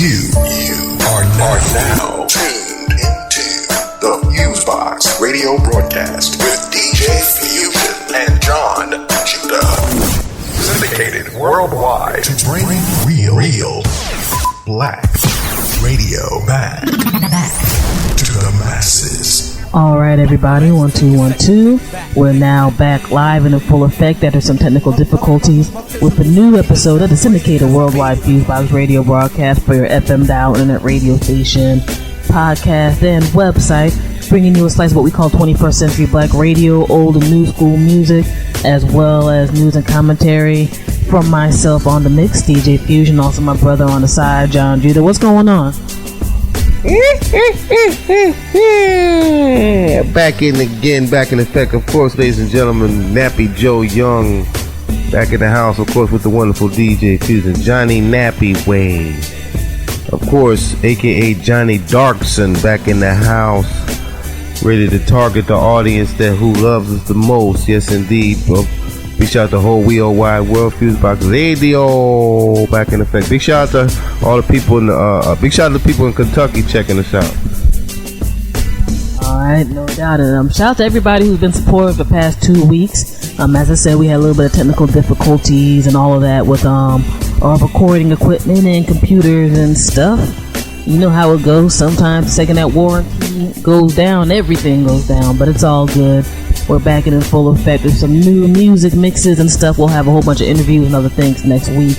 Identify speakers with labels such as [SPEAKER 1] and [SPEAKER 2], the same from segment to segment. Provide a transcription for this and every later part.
[SPEAKER 1] You are now tuned into the FuseBox Radio Broadcast with DJ Fusion and Jon Judah. Syndicated worldwide to bring real black radio back to the masses.
[SPEAKER 2] Alright everybody, 1 2 1 2. We're now back live and in full effect after some technical difficulties with a new episode of the syndicated worldwide FuseBox Radio Broadcast for your FM dial internet radio station, podcast, and website, bringing you a slice of what we call 21st century black radio, old and new school music, as well as news and commentary from myself on the mix, DJ Fusion, also my brother on the side, Jon Judah. What's going on?
[SPEAKER 3] Back in again, back in effect, of course, ladies and gentlemen. Nappy Joe Young back in the house, of course, with the wonderful DJ Fusion, Johnny Nappy Way, of course, aka Johnny Darkson, back in the house, ready to target the audience that who loves us the most. Yes, indeed. Big shout out to the whole wide world, FuseBox Radio back in effect. Big shout out to all the people in big shout out to the people in Kentucky checking us out.
[SPEAKER 2] Alright, no doubt. And shout out to everybody who's been supportive the past 2 weeks. As I said, we had a little bit of technical difficulties and all of that with our recording equipment and computers and stuff. You know how it goes. Sometimes the second that warranty goes down, everything goes down, but it's all good. We're back in full effect with some new music mixes and stuff. We'll have a whole bunch of interviews and other things next week.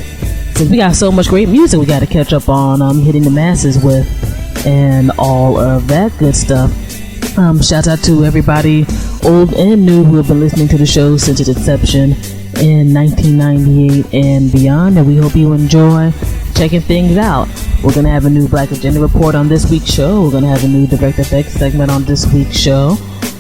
[SPEAKER 2] Since we got so much great music we got to catch up on hitting the masses with and all of that good stuff. Shout out to everybody old and new who have been listening to the show since its inception in 1998 and beyond, and we hope you enjoy checking things out. We're going to have a new Black Agenda report on this week's show. We're going to have a new Direct FX segment on this week's show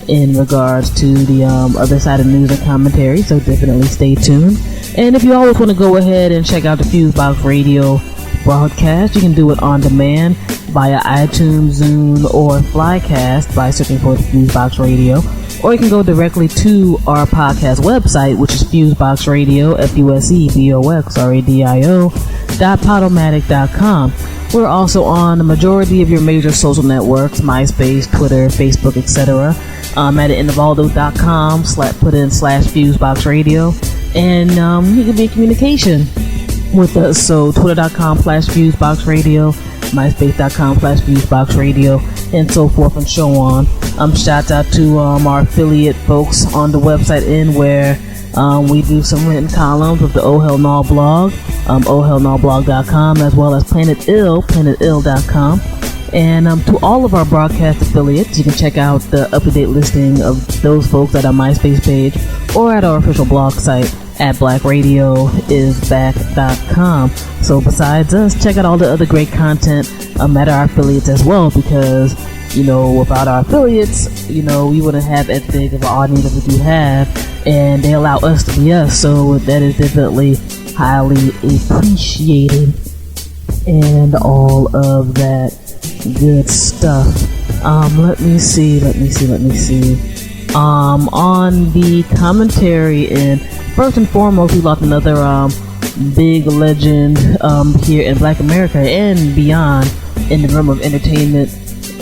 [SPEAKER 2] in regards to the other side of news and commentary, so definitely stay tuned. And if you always want to go ahead and check out the FuseBox Radio Broadcast, you can do it on demand via iTunes, Zune, or Flycast by searching for the FuseBox Radio, or you can go directly to our podcast website, which is FuseBox Radio, FuseBoxRadio.podomatic.com. We're also on the majority of your major social networks, MySpace, Twitter, Facebook, etc. At involdo.com, put in /FuseBox Radio, and you can be in communication with us. So twitter.com/FuseBox Radio, myspace.com/FuseBox Radio, and so forth and so on. Shout out to our affiliate folks on the website where we do some written columns with the Oh Hell No blog, ohhellnoblog.com, as well as planetill.com. And to all of our broadcast affiliates, you can check out the up-to-date listing of those folks at our MySpace page or at our official blog site at blackradioisback.com. So besides us, check out all the other great content at our affiliates as well, because, without our affiliates, we wouldn't have as big of an audience as we do have, and they allow us to be us, so that is definitely highly appreciated and all of that good stuff. Let me see. On the commentary, and first and foremost, we lost another big legend here in Black America and beyond in the realm of entertainment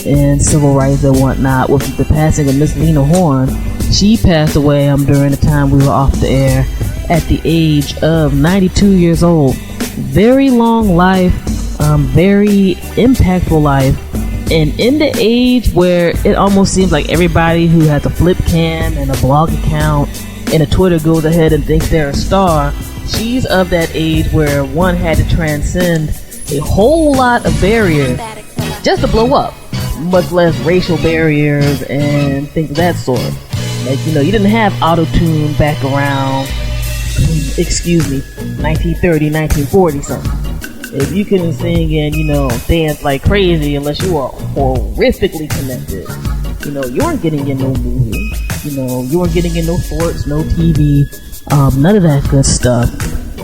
[SPEAKER 2] and civil rights and whatnot, with the passing of Miss Lena Horne. She passed away during the time we were off the air at the age of 92 years old. Very long life, very impactful life, and in the age where it almost seems like everybody who has a flip cam and a blog account and a Twitter goes ahead and thinks they're a star, she's of that age where one had to transcend a whole lot of barriers just to blow up, much less racial barriers and things of that sort. Like, you didn't have auto-tune back around, 1930, 1940 something. If you couldn't sing and, dance like crazy unless you were horrifically connected, you weren't getting in no movies, you weren't getting in no sports, no TV, none of that good stuff.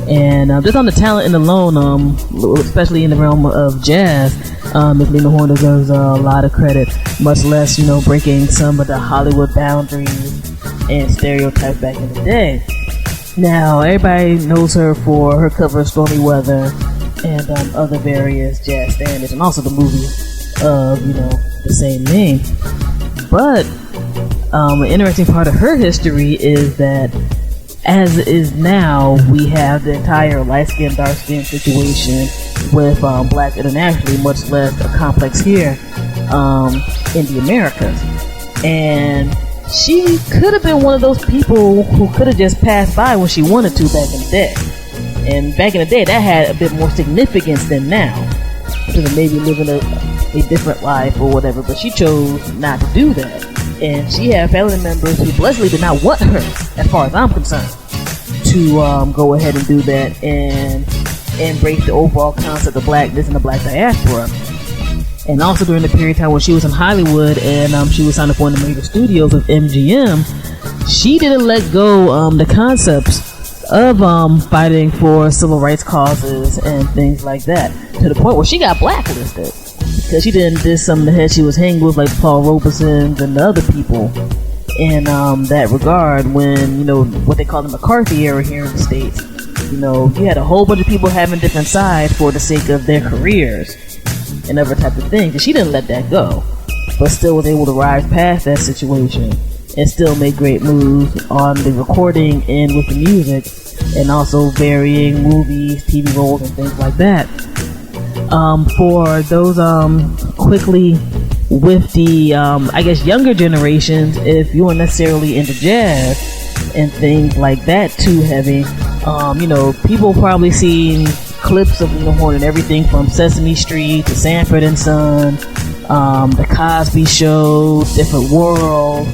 [SPEAKER 2] And just on the talent and alone, especially in the realm of jazz, Miss Lena Horne deserves a lot of credit, much less, breaking some of the Hollywood boundaries and stereotypes back in the day. Now, everybody knows her for her cover of Stormy Weather and other various jazz standards, and also the movie of, the same name. But an interesting part of her history is that, as is now, we have the entire light-skinned, dark-skinned situation with blacks internationally, much less a complex here in the Americas. And she could have been one of those people who could have just passed by when she wanted to back in the day. And back in the day, that had a bit more significance than now, because of maybe living a different life or whatever. But she chose not to do that. And she had family members who blessedly did not want her, as far as I'm concerned, to go ahead and do that and embrace the overall concept of blackness and the black diaspora. And also during the period of time when she was in Hollywood and she was signed up for one of the major studios of MGM, she didn't let go the concepts of fighting for civil rights causes and things like that, to the point where she got blacklisted because she didn't diss some of the heads she was hanging with, like Paul Robeson's and the other people in that regard, when what they call the McCarthy era here in the States. You had a whole bunch of people having different sides for the sake of their careers and other type of things, and she didn't let that go, but still was able to rise past that situation and still make great moves on the recording and with the music, and also varying movies, TV roles, and things like that. For those quickly with the I guess younger generations, if you weren't necessarily into jazz and things like that too heavy, people probably seen clips of Lena Horne and everything from Sesame Street to Sanford and Son, The Cosby Show, Different World,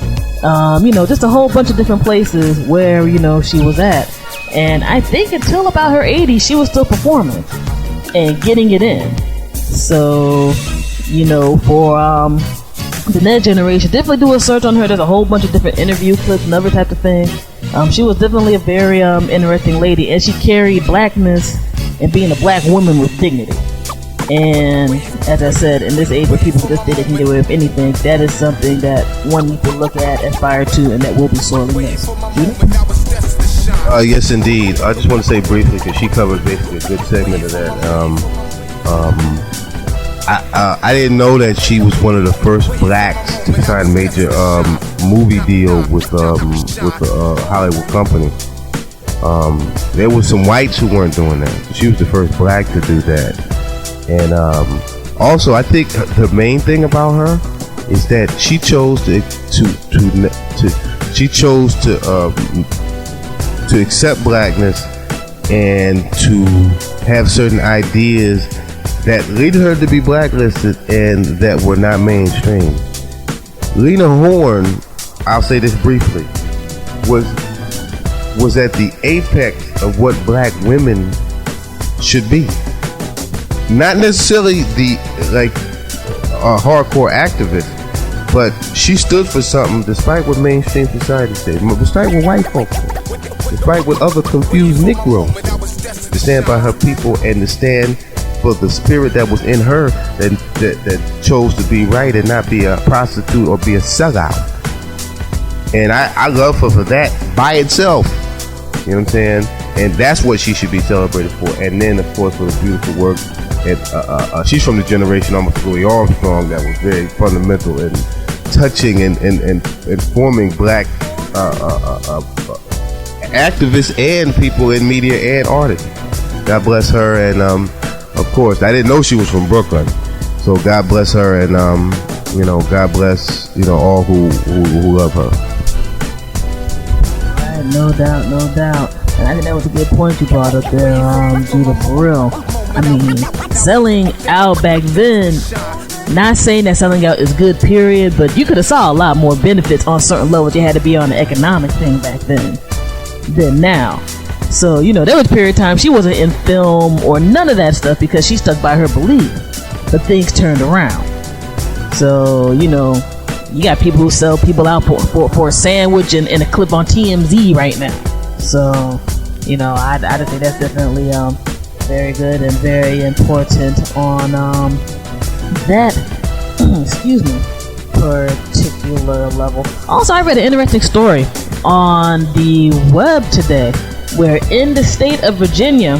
[SPEAKER 2] just a whole bunch of different places where she was at. And I think until about her 80s, she was still performing and getting it in. So, for the next generation, definitely do a search on her. There's a whole bunch of different interview clips and other type of thing. She was definitely a very interesting lady, and she carried blackness and being a black woman with dignity. And as I said, in this age where people to this day they can get away with anything, that is something that one needs to look at, aspire to, and that will be sorely missed.
[SPEAKER 3] Yes, indeed. I just want to say briefly, because she covers basically a good segment of that. I didn't know that she was one of the first blacks to sign a major movie deal with a Hollywood company. There was some whites who weren't doing that. She was the first black to do that. And also, I think the main thing about her is that she chose to accept blackness and to have certain ideas that led her to be blacklisted and that were not mainstream. Lena Horne, I'll say this briefly, was at the apex of what black women should be. Not necessarily the hardcore activist, but she stood for something despite what mainstream society said, despite what white folks said, despite what other confused Negroes said, to stand by her people and to stand for the spirit that was in her that chose to be right and not be a prostitute or be a sellout. And I love her for that by itself. You know what I'm saying? And that's what she should be celebrated for. And then, of course, for the beautiful work. And she's from the generation almost Louis Armstrong that was very fundamental in touching and forming black activists and people in media and artists. God bless her. And of course, I didn't know she was from Brooklyn. So God bless her, and God bless all who love her.
[SPEAKER 2] No doubt. And I think that was a good point you brought up there, Judah, for real. I mean, selling out back then, not saying that selling out is good, period, but you could have saw a lot more benefits on certain levels. You had to be on the economic thing back then than now. So, there was a period of time she wasn't in film or none of that stuff because she stuck by her belief. But things turned around. So, you got people who sell people out for a sandwich and a clip on TMZ right now. So, I just think that's definitely very good and very important on that particular level. Also, I read an interesting story on the web today where in the state of Virginia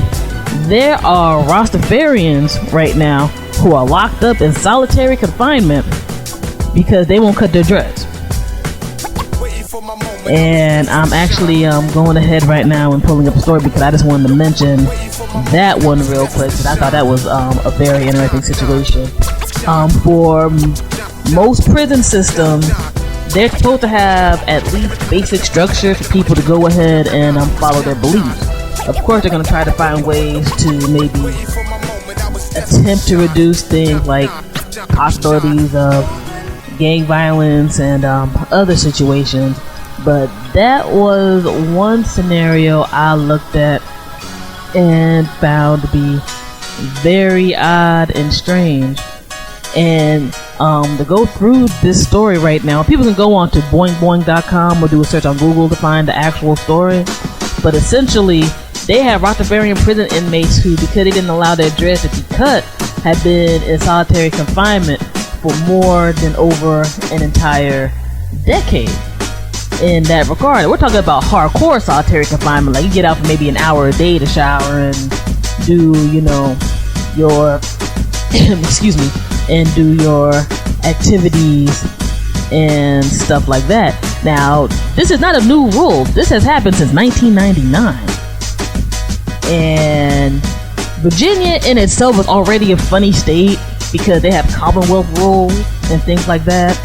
[SPEAKER 2] there are Rastafarians right now who are locked up in solitary confinement because they won't cut their dreads. And I'm actually going ahead right now and pulling up a story because I just wanted to mention that one real quick because I thought that was a very interesting situation. For most prison systems, they're supposed to have at least basic structure for people to go ahead and follow their beliefs. Of course, they're going to try to find ways to maybe attempt to reduce things like possibilities of gang violence and other situations. But that was one scenario I looked at and found to be very odd and strange. And to go through this story right now, people can go on to boingboing.com or do a search on Google to find the actual story. But essentially, they have Rastafarian prison inmates who, because they didn't allow their dreads to be cut, have been in solitary confinement for more than over an entire decade. In that regard, we're talking about hardcore solitary confinement. Like you get out for maybe an hour a day to shower and do, your excuse me, and do your activities and stuff like that. Now, this is not a new rule. This has happened since 1999. And Virginia in itself is already a funny state because they have Commonwealth rules and things like that.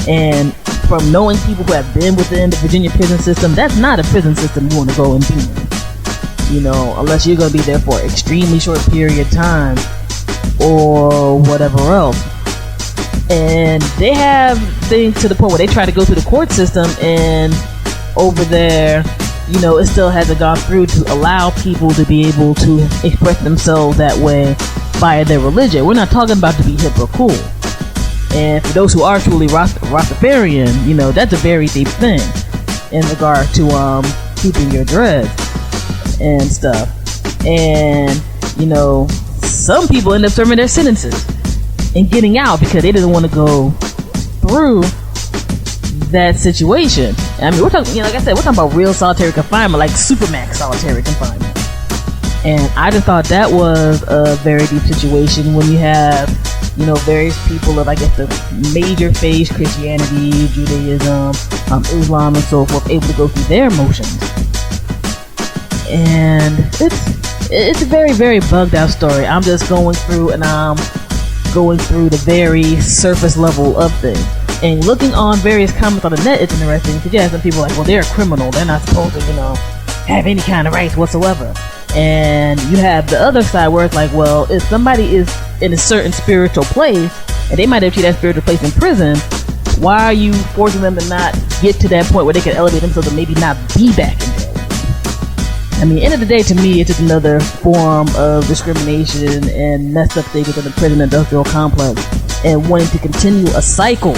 [SPEAKER 2] And from knowing people who have been within the Virginia prison system, that's not a prison system you want to go and be in. Unless you're going to be there for an extremely short period of time or whatever else. And they have things to the point where they try to go through the court system, and over there, it still hasn't gone through to allow people to be able to express themselves that way via their religion. We're not talking about to be hip or cool. And for those who are truly Rastafarian, that's a very deep thing in regard to keeping your dreads and stuff. And some people end up serving their sentences and getting out because they didn't want to go through that situation. I mean, we're talking, like I said, we're talking about real solitary confinement, like Supermax solitary confinement. And I just thought that was a very deep situation when you have, various people of, I guess, the major faiths, Christianity, Judaism, Islam, and so forth, able to go through their motions. And it's a very, very bugged out story. I'm just going through the very surface level of things. And looking on various comments on the net, it's interesting because some people are like, well, they're a criminal. They're not supposed to, have any kind of rights whatsoever. And you have the other side where it's like, well, if somebody is in a certain spiritual place and they might have achieved that spiritual place in prison, why are you forcing them to not get to that point where they can elevate themselves and maybe not be back in jail? I mean, end of the day, to me, it's just another form of discrimination and messed up things within the prison industrial complex, and wanting to continue a cycle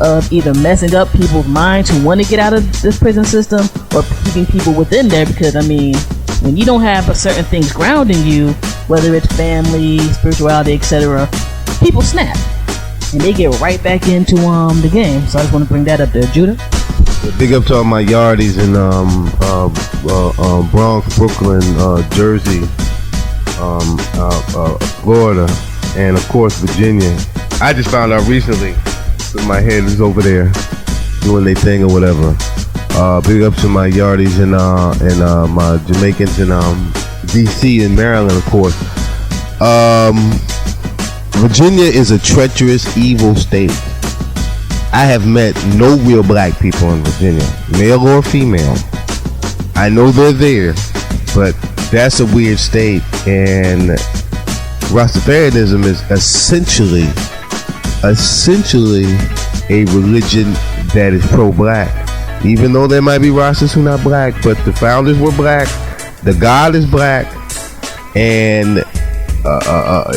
[SPEAKER 2] of either messing up people's minds who want to get out of this prison system or keeping people within there. Because, I mean, when you don't have certain things grounding you, whether it's family, spirituality, etc., people snap and they get right back into the game. So I just want to bring that up there. Judah?
[SPEAKER 3] Big up to all my yardies in Bronx, Brooklyn, Jersey, Florida, and of course Virginia. I just found out recently that my head is over there doing their thing or whatever. Big up to my yardies and my Jamaicans in DC and Maryland, of course. Virginia is a treacherous, evil state. I have met no real black people in Virginia, male or female. I know they're there, but that's a weird state. And Rastafarianism is essentially a religion that is pro-black. Even though there might be Rastas who are not black, but the founders were black, the God is black, and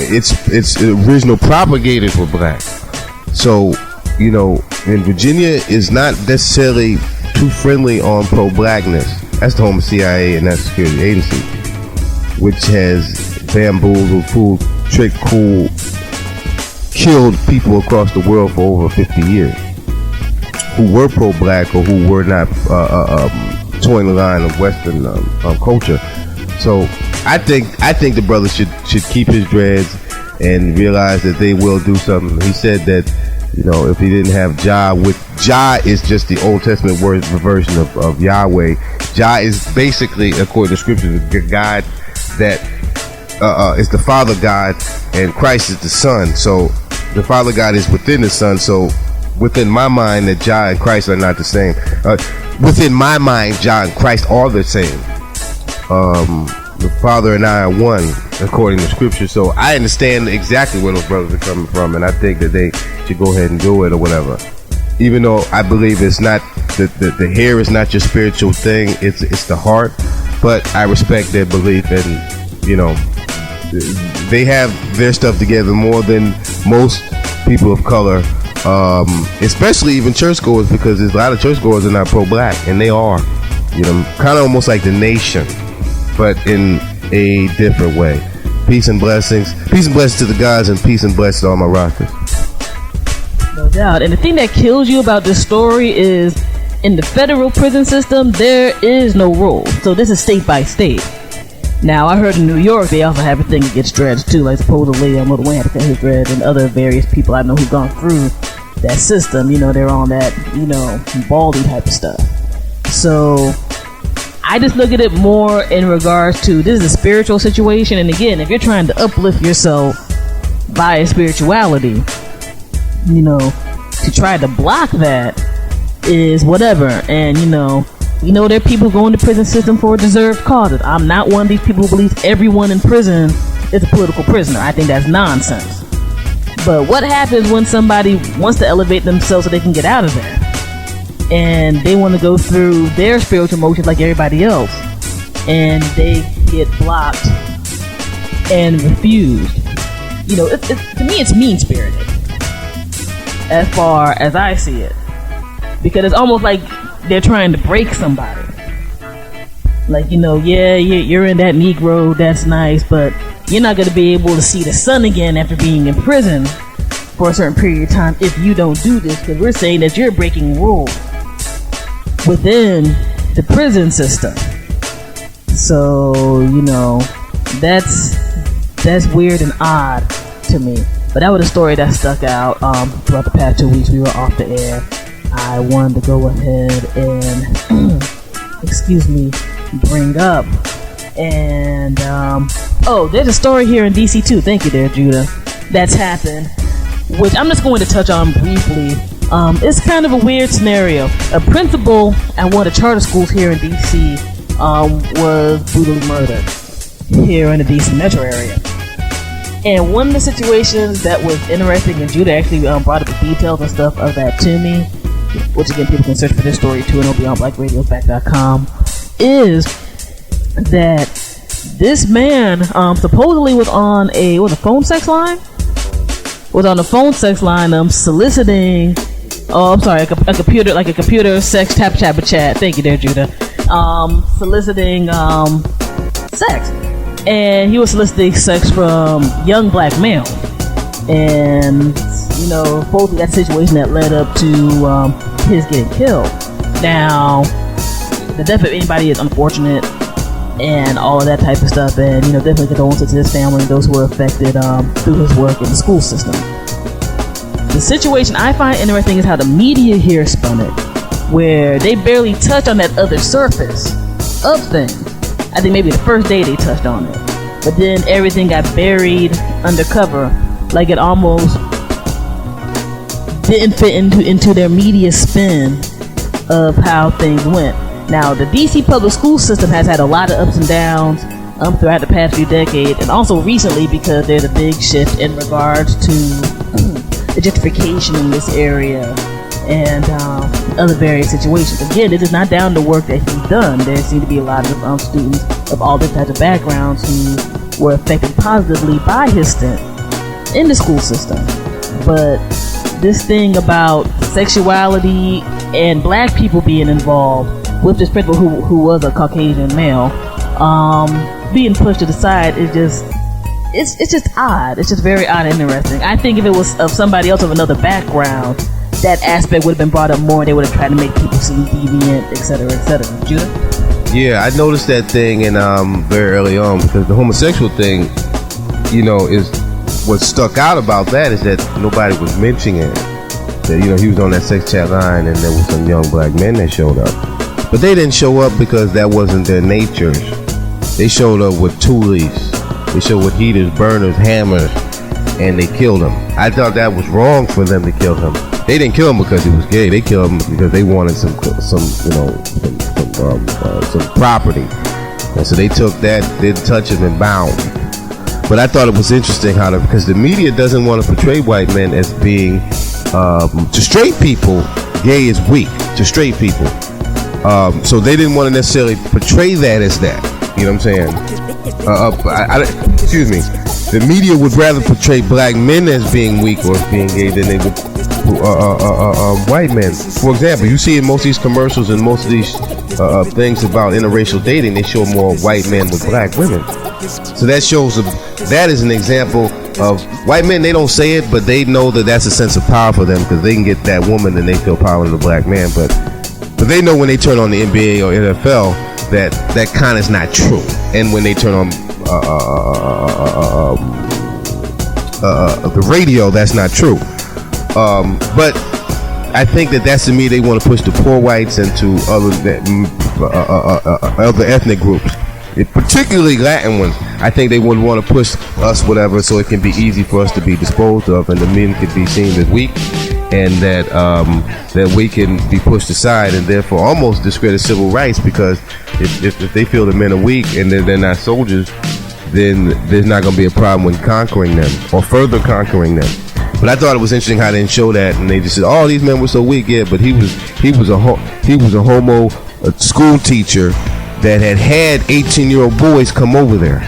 [SPEAKER 3] its original propagators were black. So, and Virginia is not necessarily too friendly on pro-blackness. That's the home of CIA and national security agency, which has bamboozled, fooled, tricked, cool, killed people across the world for over 50 years who were pro-black or who were not towing the line of Western culture. So I think the brother should keep his dreads and realize that they will do something. He said that, you know, if he didn't have Jah, Jah is just the Old Testament word version of Yahweh. Jah is basically, according to Scripture, the God that is the Father God, and Christ is the Son. So the Father God is within the Son. So within my mind, that Jah and Christ are not the same. Within my mind, Jah and Christ are the same. The Father and I are one, according to Scripture. So I understand exactly where those brothers are coming from, and I think that they should go ahead and do it or whatever. Even though I believe it's not the hair is not your spiritual thing, it's the heart. But I respect their belief, and you know, they have their stuff together more than most people of color, especially even churchgoers, because there's a lot of churchgoers are not pro-black, and they are, you know, kind of almost like the nation, but in a different way. Peace and blessings to the guys, and peace and blessings to all my rockers.
[SPEAKER 2] No doubt. And the thing that kills you about this story is, in the federal prison system, there is no rule. So this is state by state. Now, I heard in New York, they also have a thing against dreads too. Like supposedly, Lil Wayne had to cut his dreads, and other various people I know who've gone through that system. You know, they're on that, you know, baldy type of stuff. So I just look at it more in regards to, this is a spiritual situation. And again, if you're trying to uplift yourself via spirituality, you know, to try to block that is whatever. And you know there are people who go in the prison system for deserved causes. I'm not one of these people who believes everyone in prison is a political prisoner. I think that's nonsense. But what happens when somebody wants to elevate themselves so they can get out of there, and they want to go through their spiritual motions like everybody else, and they get blocked and refused? You know, to me, it's mean-spirited, as far as I see it, because it's almost like they're trying to break somebody. Like, you know, yeah, you're in that Negro, that's nice, but you're not going to be able to see the sun again after being in prison for a certain period of time if you don't do this, because we're saying that you're breaking rules within the prison system. So, you know, that's weird and odd to me. But that was a story that stuck out throughout the past 2 weeks. We were off the air. I wanted to go ahead and bring up. And there's a story here in DC too. Thank you there, Judah. That's happened, which I'm just going to touch on briefly. It's kind of a weird scenario. A principal at one of the charter schools here in DC was brutally murdered here in the DC metro area. And one of the situations that was interesting, and Judah actually brought up the details and stuff of that to me, which again, people can search for this story too, and it'll be on blackradiosback.com, is that this man supposedly was on a phone sex line? Was on a phone sex line soliciting, a computer sex chat. Thank you there, Judah. Soliciting sex. And he was soliciting sex from young black males. And, you know, supposedly that situation that led up to his getting killed. Now, the death of anybody is unfortunate and all of that type of stuff, and, you know, definitely condolences to his family and those who were affected through his work in the school system. The situation I find interesting is how the media here spun it, where they barely touch on that other surface of things. I think maybe the first day they touched on it, but then everything got buried undercover, like it almost didn't fit into their media spin of how things went. Now, the DC public school system has had a lot of ups and downs throughout the past few decades, and also recently, because there's a big shift in regards to the gentrification in this area and other various situations. Again, this is not down to work that he's done. There seem to be a lot of students of all different types of backgrounds who were affected positively by his stint in the school system. But this thing about sexuality and black people being involved with this principal who was a Caucasian male being pushed to the side is just it's just odd. It's just very odd and interesting. I think if it was of somebody else of another background, that aspect would have been brought up more. They would have tried to make people seem deviant, etc., etc. Judah?
[SPEAKER 3] Yeah, I noticed that thing in very early on, because the homosexual thing, is what stuck out about that is that nobody was mentioning it. That he was on that sex chat line, and there was some young black men that showed up, but they didn't show up because that wasn't their nature. They showed up with toolies. They showed up with heaters, burners, hammers, and they killed him. I thought that was wrong for them to kill him. They didn't kill him because he was gay. They killed him because they wanted some property. And so they took that, didn't touch him, and bound. But I thought it was interesting because the media doesn't want to portray white men as being, to straight people, gay is weak. To straight people. So they didn't want to necessarily portray that as that. You know what I'm saying? Excuse me. The media would rather portray black men as being weak or as being gay than they would white men. For example, you see in most of these commercials and most of these things about interracial dating, they show more white men with black women. So that shows that is an example of white men. They don't say it, but they know that that's a sense of power for them, because they can get that woman and they feel power in the black man. But they know when they turn on the NBA or NFL that kind of is not true. And when they turn on the radio, that's not true. But I think that's to me, they want to push the poor whites into other ethnic groups, particularly Latin ones. I think they would want to push us whatever, so it can be easy for us to be disposed of, and the men can be seen as weak, and that we can be pushed aside, and therefore almost discredit civil rights, because if they feel the men are weak and they're not soldiers, then there's not going to be a problem with conquering them or further conquering them. But I thought it was interesting how they didn't show that, and they just said, "Oh, these men were so weak." Yeah, but he was a homo school teacher that had 18-year-old boys come over there.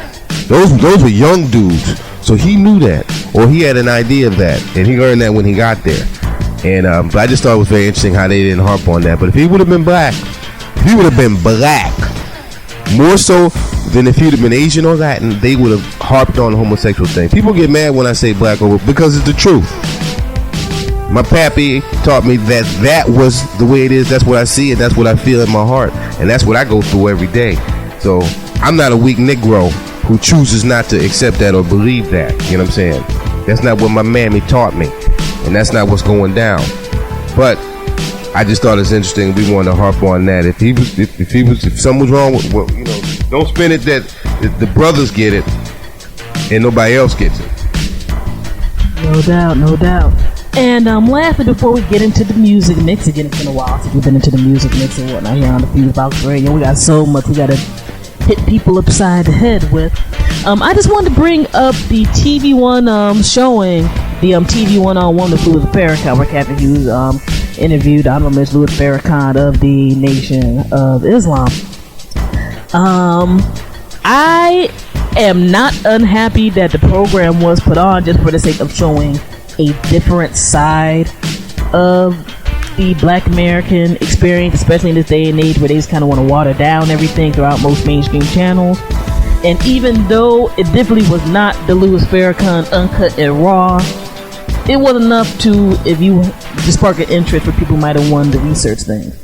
[SPEAKER 3] Those were young dudes, so he knew that, or he had an idea of that, and he learned that when he got there. And but I just thought it was very interesting how they didn't harp on that. But if he would have been black, more so than if he'd have been Asian or Latin, they would have harped on the homosexual thing. People get mad when I say black because it's the truth. My pappy taught me that was the way it is. That's what I see, and that's what I feel in my heart, and that's what I go through every day. So I'm not a weak Negro who chooses not to accept that or believe that. You know what I'm saying? That's not what my mammy taught me, and that's not what's going down. But I just thought it's interesting. We wanted to harp on that. If something was wrong with, well, don't spin it that the brothers get it and nobody else gets it.
[SPEAKER 2] No doubt. And lastly, before we get into the music mix, again, it's been a while since we've been into the music mix and whatnot here on the FuseBox Radio. We got so much we got to hit people upside the head with. I just wanted to bring up the TV One showing, the TV One-on-One with Loius Farrakhan, where Captain Hughes interviewed Honorable Miss Loius Farrakhan of the Nation of Islam. I am not unhappy that the program was put on just for the sake of showing a different side of the Black American experience, especially in this day and age where they just kind of want to water down everything throughout most mainstream channels. And even though it definitely was not the Loius Farrakhan uncut and raw, it was enough to spark an interest for people who might have wanted to research things.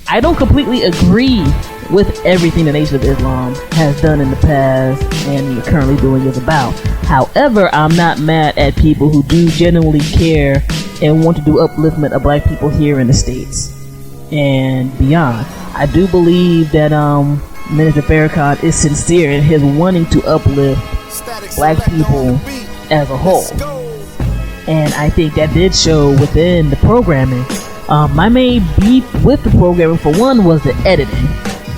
[SPEAKER 2] I don't completely agree with everything the Nation of Islam has done in the past and currently doing is about. However, I'm not mad at people who do genuinely care and want to do upliftment of black people here in the States and beyond. I do believe that Minister Farrakhan is sincere in his wanting to uplift black people as a whole. And I think that did show within the programming. My main beef with the programming, for one, was the editing.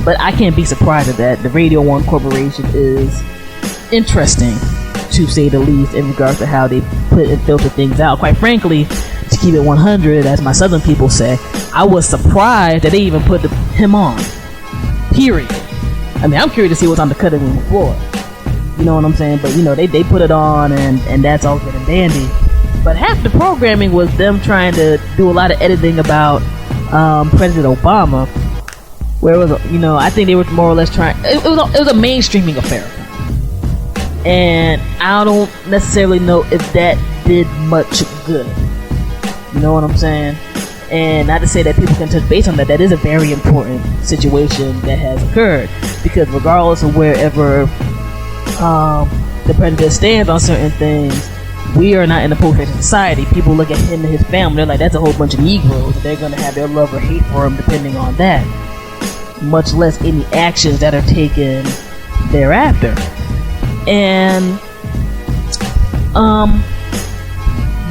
[SPEAKER 2] But I can't be surprised at that. The Radio 1 Corporation is interesting, to say the least, in regards to how they put and filter things out. Quite frankly, to keep it 100, as my southern people say, I was surprised that they even put him on. Period. I mean, I'm curious to see what's on the cutting room floor. You know what I'm saying? But, they put it on, and that's all good and dandy. But half the programming was them trying to do a lot of editing about President Obama, where it was, I think they were more or less trying. It was a mainstreaming affair, and I don't necessarily know if that did much good. You know what I'm saying? And not to say that people can touch base on that, that is a very important situation that has occurred, because regardless of wherever the president stands on certain things, we are not in a post-racial society. People look at him and his family, they're like, that's a whole bunch of Negroes. They're going to have their love or hate for him depending on that, much less any actions that are taken thereafter. And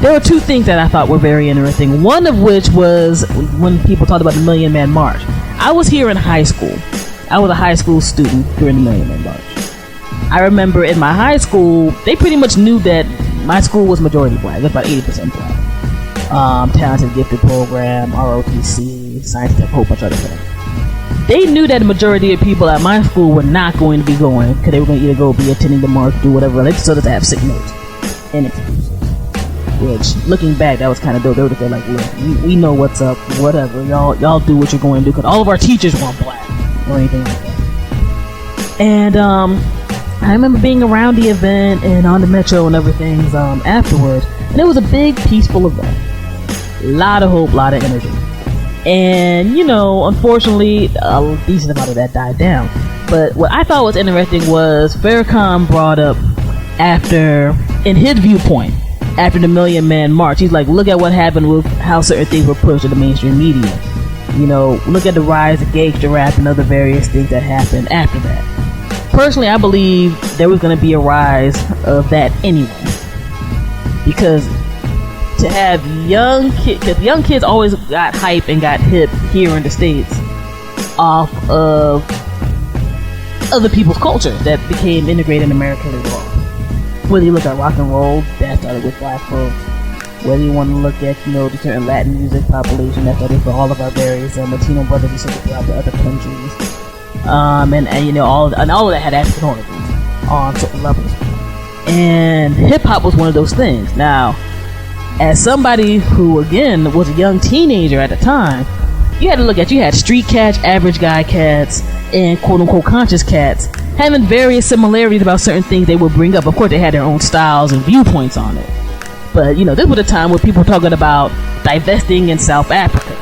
[SPEAKER 2] there were two things that I thought were very interesting. One of which was when people talked about the Million Man March. I was here in high school. I was a high school student during the Million Man March. I remember in my high school, they pretty much knew that my school was majority black. It was about 80% black. Talented Gifted Program, ROTC, Science Tech, a whole bunch of other things. They knew that the majority of people at my school were not going to be going, because they were going to either go be attending the march, do whatever. They just sort of have sick notes and excuses. Which, looking back, that was kind of dope. They were just like, look, we know what's up, whatever. Y'all do what you're going to do, because all of our teachers weren't black or anything like that. And I remember being around the event and on the metro and everything afterwards, and it was a big, peaceful event. A lot of hope, a lot of energy. And, you know, unfortunately, a decent amount of that died down. But what I thought was interesting was Farrakhan brought up after, in his viewpoint, after the Million Man March, he's like, look at what happened with how certain things were pushed in the mainstream media. You know, look at the rise of gangster rap and other various things that happened after that. Personally, I believe there was going to be a rise of that anyway. Because to have young kids, because young kids always got hype and got hip here in the States off of other people's culture that became integrated in America later on. Whether you look at rock and roll, that started with black folks. Whether you want to look at, you know, the certain Latin music population that started for all of our various Latino brothers and sisters throughout the other countries. And you know, all of that had African origins on certain levels. And hip hop was one of those things. Now, as somebody who, again, was a young teenager at the time, you had to look at, you had street cats, average guy cats, and quote-unquote conscious cats having various similarities about certain things they would bring up. Of course, they had their own styles and viewpoints on it. But, you know, this was a time where people were talking about divesting in South Africa.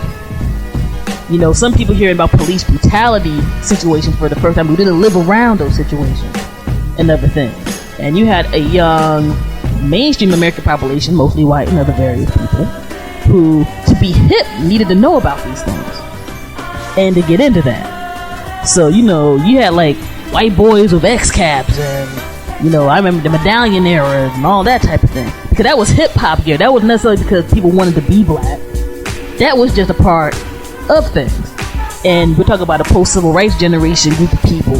[SPEAKER 2] You know, some people hearing about police brutality situations for the first time who didn't live around those situations and other things. And you had a young mainstream American population, mostly white and other various people, who, to be hip, needed to know about these things and to get into that. So, you know, you had like white boys with X-caps and, you know, I remember the medallion era and all that type of thing. Because that was hip-hop gear. That wasn't necessarily because people wanted to be black. That was just a part of things. And we're talking about a post-civil rights generation group of people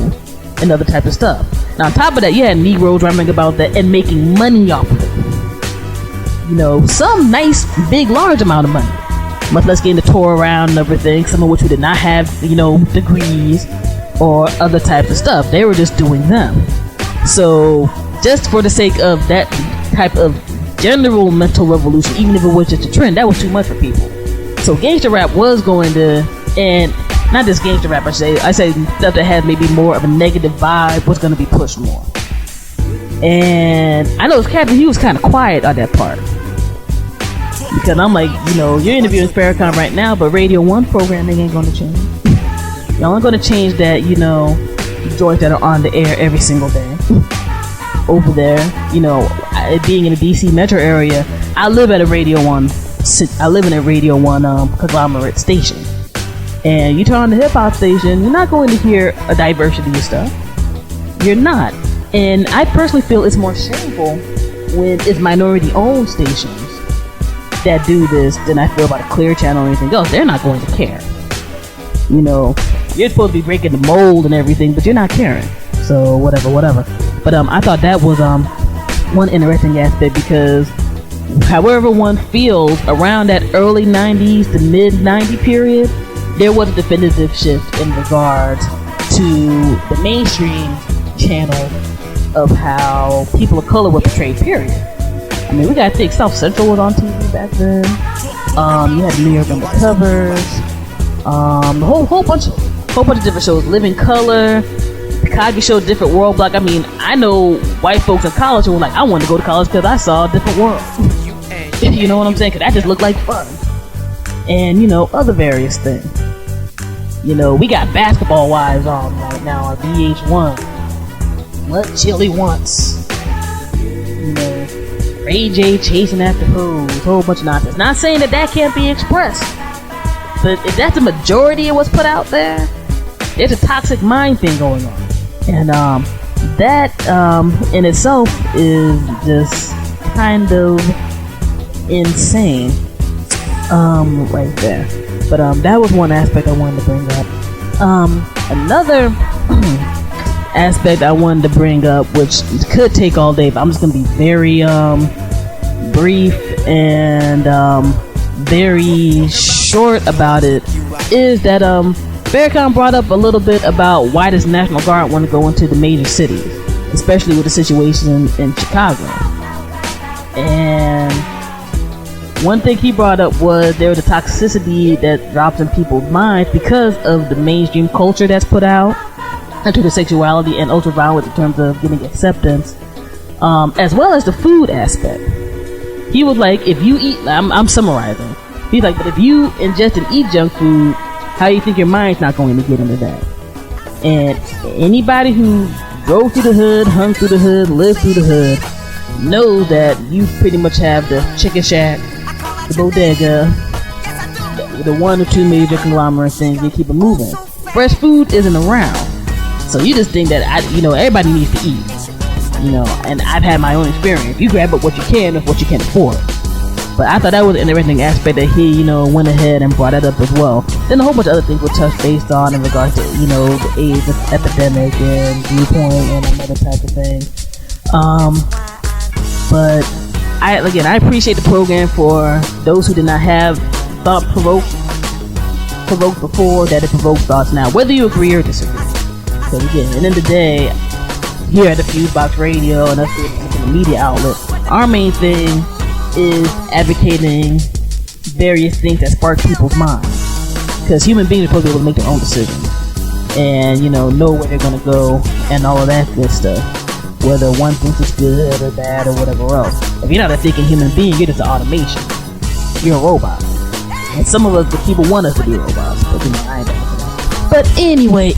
[SPEAKER 2] and other type of stuff. Now, on top of that, you had Negroes rhyming about that and making money off of it. You know, some nice, big, large amount of money. Much less getting to tour around and everything, some of which we did not have, you know, degrees or other types of stuff. They were just doing them. So, just for the sake of that type of general mental revolution, even if it was just a trend, that was too much for people. So gangster rap was going to, and not just gangster rap, I say stuff that had maybe more of a negative vibe was going to be pushed more. And I know Captain, he was kind of quiet on that part. Because I'm like, you know, you're interviewing Farrakhan right now, but Radio 1 programming ain't going to change. Y'all aren't going to change that, you know, joints that are on the air every single day. Over there, you know, being in the DC metro area, I live at a Radio 1. I live in a Radio 1 conglomerate station. And you turn on the hip hop station, you're not going to hear a diversity of stuff. You're not. And I personally feel it's more shameful when it's minority owned stations that do this than I feel about a Clear Channel or anything else. They're not going to care. You know, you're supposed to be breaking the mold and everything, but you're not caring. So whatever. But I thought that was one interesting aspect, because however one feels, around that early 90s to mid 90 period, there was a definitive shift in regards to the mainstream channel of how people of color were portrayed, period. I mean, we got to think South Central was on TV back then. You had New York Undercovers, a whole bunch of different shows. Living Color, The Cosby Show, Different World Block. I mean, I know white folks in college who were like, I wanted to go to college because I saw a different world. You know what I'm saying? Because that just looked like fun. and, you know, other various things. You know, we got Basketball Wives on right now on VH1. What Chili Wants. You know, Ray J chasing after hoes, a whole bunch of nonsense. Not saying that can't be expressed, but if that's the majority of what's put out there, there's a toxic mind thing going on. And that in itself is just kind of insane right there. But that was one aspect I wanted to bring up. Another aspect I wanted to bring up, which could take all day, but I'm just going to be very brief and very short about it, is that Farrakhan brought up a little bit about why does National Guard want to go into the major cities, especially with the situation in Chicago. And one thing he brought up was there was a toxicity that drops in people's minds because of the mainstream culture that's put out into the sexuality and ultra-violence in terms of getting acceptance, as well as the food aspect. He was like, if you eat, I'm summarizing, he's like, but if you ingest and eat junk food, how do you think your mind's not going to get into that? And anybody who drove through the hood, hung through the hood, lived through the hood, knows that you pretty much have the chicken shack, the bodega, the one or two major conglomerate things, you keep it moving. Fresh food isn't around. So you just think that, everybody needs to eat. You know, and I've had my own experience. You grab up what you can with what you can afford. But I thought that was an interesting aspect that he, went ahead and brought that up as well. Then a whole bunch of other things were touched based on in regards to, the AIDS epidemic and viewpoint and another type of thing. But I appreciate the program for those who did not have thought provoked before, that it provoked thoughts now, whether you agree or disagree. So again, at the end of the day, here at the FuseBox Radio and us in the media outlet, our main thing is advocating various things that spark people's minds. Because human beings are supposed to be able to make their own decisions. And, know where they're going to go and all of that good stuff. Whether one thinks it's good or bad or whatever else. If you're not a thinking human being, you're just an automation. You're a robot. And some of us, the people want us to be robots. But I ain't down for that. But anyway.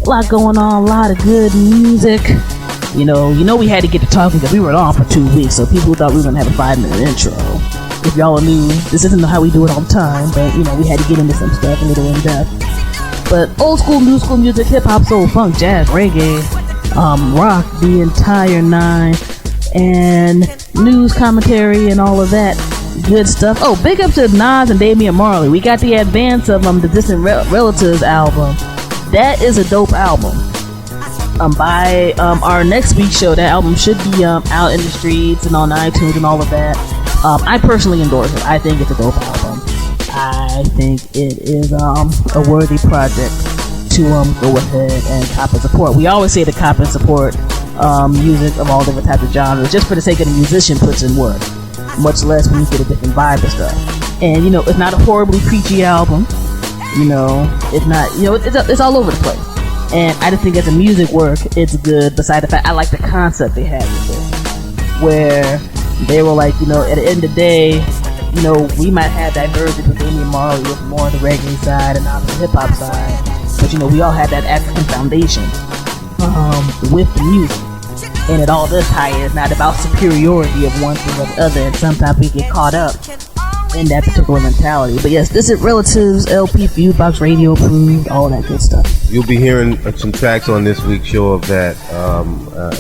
[SPEAKER 2] A lot going on, a lot of good music. We had to get to talking because we were on for 2 weeks, so people thought we were going to have a 5-minute intro. If y'all knew, this isn't how we do it all the time, but, we had to get into some stuff a little in depth. But old school, new school music, hip-hop, soul, funk, jazz, reggae, rock, the entire nine, and news commentary and all of that good stuff. Oh, big up to Nas and Damian Marley. We got the advance of the Distant Relatives album. That is a dope album. By our next week's show, that album should be out in the streets and on iTunes and all of that. I personally endorse it. I think it's a dope album. I think it is a worthy project to go ahead and cop and support. We always say to cop and support music of all different types of genres, just for the sake of the musician puts in work. Much less when you get a different vibe and stuff. And it's not a horribly preachy album. It's not, it's all over the place. And I just think as a music work, it's good. Besides the fact, I like the concept they had with it. Where they were like, at the end of the day, we might have divergence with Damian Marley with more of the reggae side and not the hip-hop side. But, we all have that African foundation with the music. And it all does tie in. It's not about superiority of one thing or the other. And sometimes we get caught up in that particular mentality. But yes, this is Relatives, LP, FuseBox Radio approved, all that good stuff.
[SPEAKER 3] You'll be hearing some tracks on this week's show of that,